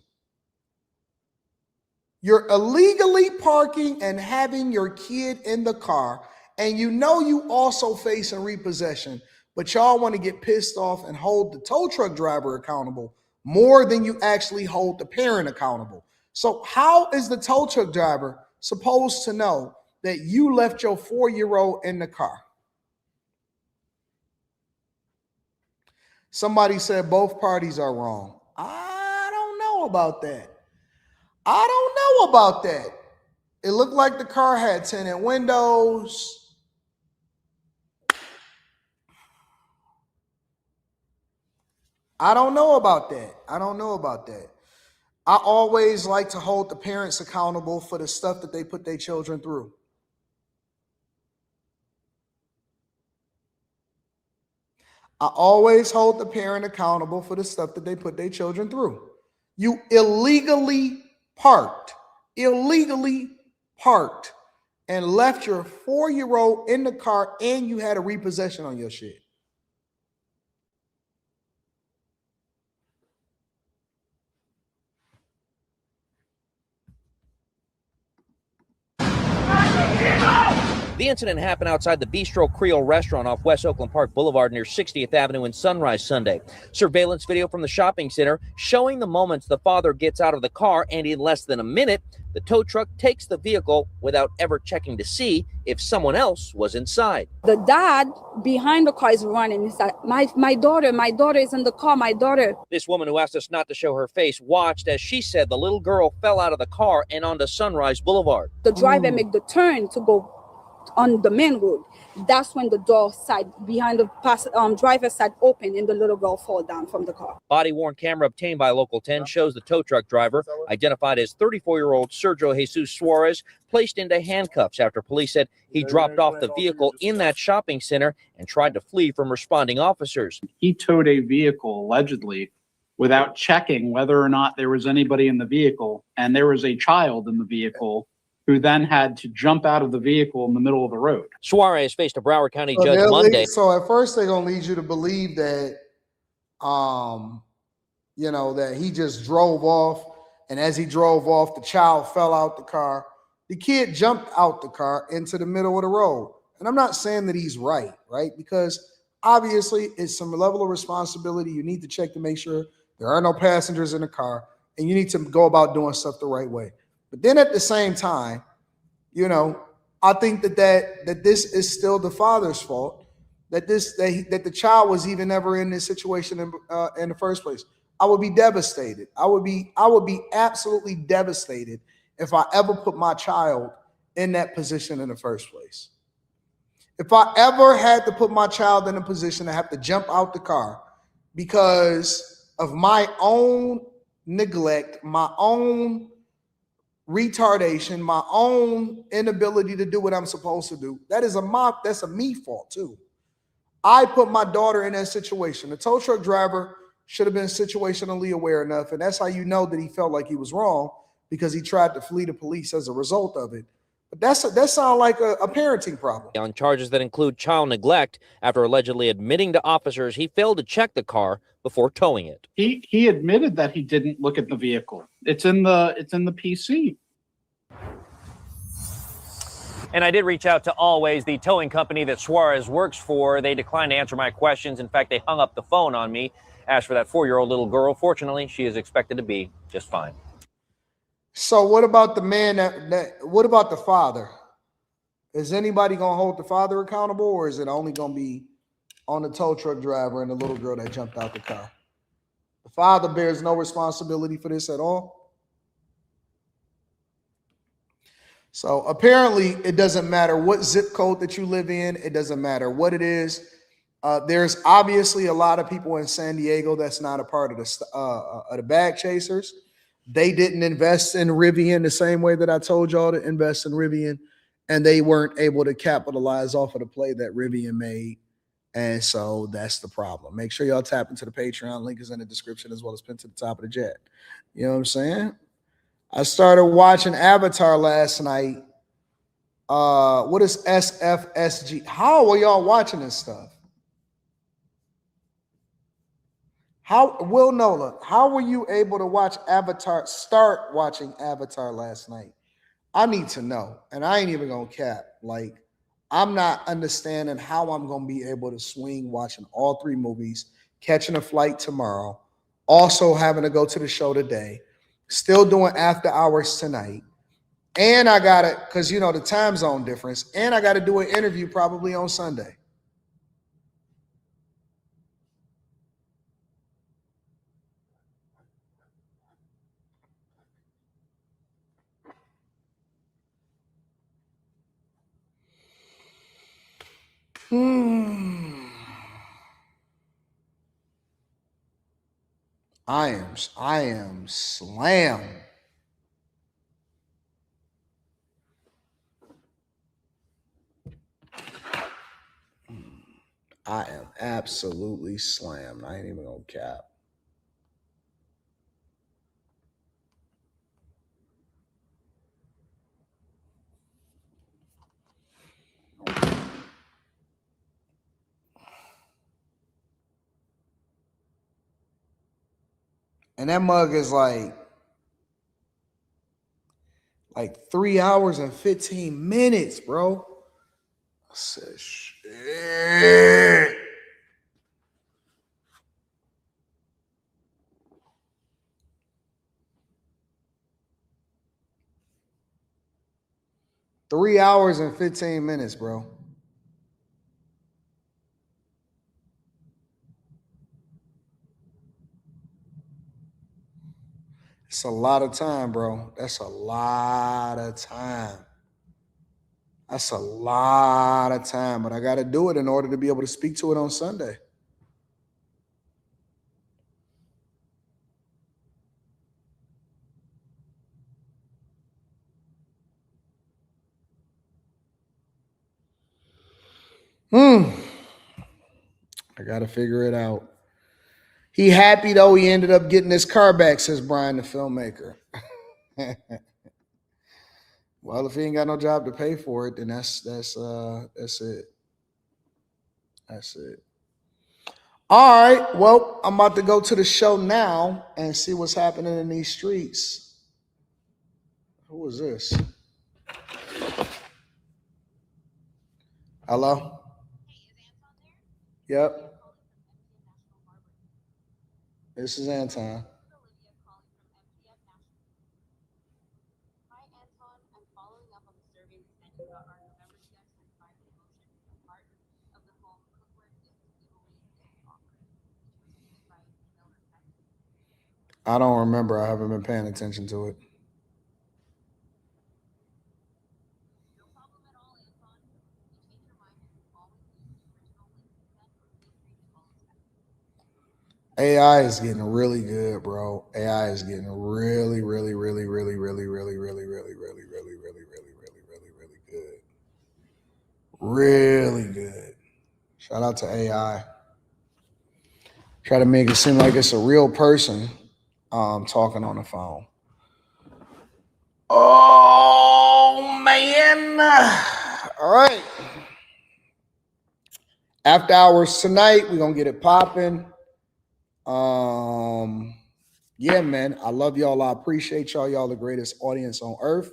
[SPEAKER 1] You're illegally parking and having your kid in the car, and you know you also facing repossession, but y'all want to get pissed off and hold the tow truck driver accountable more than you actually hold the parent accountable. So how is the tow truck driver supposed to know that you left your 4-year-old in the car? Somebody said both parties are wrong. I don't know about that. It looked like the car had tinted windows. I don't know about that. I always like to hold the parents accountable for the stuff that they put their children through. I always hold the parent accountable for the stuff that they put their children through. You illegally parked, and left your 4-year-old in the car, and you had a repossession on your shit.
[SPEAKER 6] The incident happened outside the Bistro Creole restaurant off West Oakland Park Boulevard near 60th Avenue in Sunrise Sunday. Surveillance video from the shopping center showing the moments the father gets out of the car, and in less than a minute, the tow truck takes the vehicle without ever checking to see if someone else was inside.
[SPEAKER 10] The dad behind the car is running. He's like, my daughter is in the car, my daughter.
[SPEAKER 6] This woman, who asked us not to show her face, watched as she said the little girl fell out of the car and onto Sunrise Boulevard.
[SPEAKER 10] The driver made the turn to go on the main road. That's when the door side behind the driver's side open and the little girl fall down from the car.
[SPEAKER 6] Body-worn camera obtained by Local 10 shows the tow truck driver, identified as 34-year-old Sergio Jesus Suarez, placed into handcuffs after police said he dropped off the vehicle in that shopping center and tried to flee from responding officers.
[SPEAKER 11] He towed a vehicle allegedly without checking whether or not there was anybody in the vehicle, and there was a child in the vehicle who then had to jump out of the vehicle in the middle of the road.
[SPEAKER 6] Suarez faced a Broward County judge Monday.
[SPEAKER 1] So at first they're gonna lead you to believe that, that he just drove off, and as he drove off, the child fell out the car. The kid jumped out the car into the middle of the road. And I'm not saying that he's right? Because obviously it's some level of responsibility. You need to check to make sure there are no passengers in the car, and you need to go about doing stuff the right way. But then at the same time, I think that this is still the father's fault, that the child was even ever in this situation in the first place. I would be devastated. I would be absolutely devastated if I ever put my child in that position in the first place. If I ever had to put my child in a position to have to jump out the car because of my own neglect, my own retardation, my own inability to do what I'm supposed to do, that's a me fault too. I put my daughter in that situation. The tow truck driver should have been situationally aware enough, and that's how you know that he felt like he was wrong, because he tried to flee the police as a result of it. That sounds like a parenting problem.
[SPEAKER 6] On charges that include child neglect after allegedly admitting to officers he failed to check the car before towing it.
[SPEAKER 11] He admitted that he didn't look at the vehicle. It's in the PC.
[SPEAKER 12] And I did reach out to Always, the towing company that Suarez works for. They declined to answer my questions. In fact, they hung up the phone on me. As for that 4-year-old little girl, fortunately, she is expected to be just fine.
[SPEAKER 1] So what about the man what about the father? Is anybody going to hold the father accountable, or is it only going to be on the tow truck driver and the little girl that jumped out the car? The father bears no responsibility for this at all. So apparently it doesn't matter what zip code that you live in. It doesn't matter what it is. There's obviously a lot of people in San Diego that's not a part of the bag chasers. They didn't invest in Rivian the same way that I told y'all to invest in Rivian, and they weren't able to capitalize off of the play that Rivian made. And so that's the problem. Make sure y'all tap into the Patreon. Link is in the description as well as pinned to the top of the jet. You know what I'm saying? I started watching Avatar last night. What is SFSG? How are y'all watching this stuff? Will Nola, how were you able to watch Avatar, start watching Avatar last night? I need to know. And I ain't even gonna cap. Like, I'm not understanding how I'm gonna be able to swing watching all 3 movies, catching a flight tomorrow, also having to go to the show today, still doing after hours tonight. And I gotta, because you know the time zone difference, and I gotta do an interview probably on Sunday. I am slammed. I am absolutely slammed. I ain't even gonna cap. And that mug is like 3 hours and 15 minutes, bro. I said, shit. Three hours and 15 minutes, bro. It's a lot of time, bro. That's a lot of time. That's a lot of time, but I got to do it in order to be able to speak to it on Sunday. I got to figure it out. He happy, though. He ended up getting his car back, says Brian, the filmmaker. Well, if he ain't got no job to pay for it, then that's it. That's it. All right. Well, I'm about to go to the show now and see what's happening in these streets. Who is this? Hello? Yep. This is Anton. I don't remember. I haven't been paying attention to it. AI is getting really good, bro. AI is getting really, really, really, really, really, really, really, really, really, really, really, really, really, really good. Really good. Shout out to AI. Try to make it seem like it's a real person talking on the phone. Oh, man. man. All right. After hours tonight, we're gonna get it popping. Yeah, man. I love y'all. I appreciate y'all. Y'all the greatest audience on earth.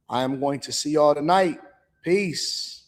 [SPEAKER 1] I am going to see y'all tonight. Peace.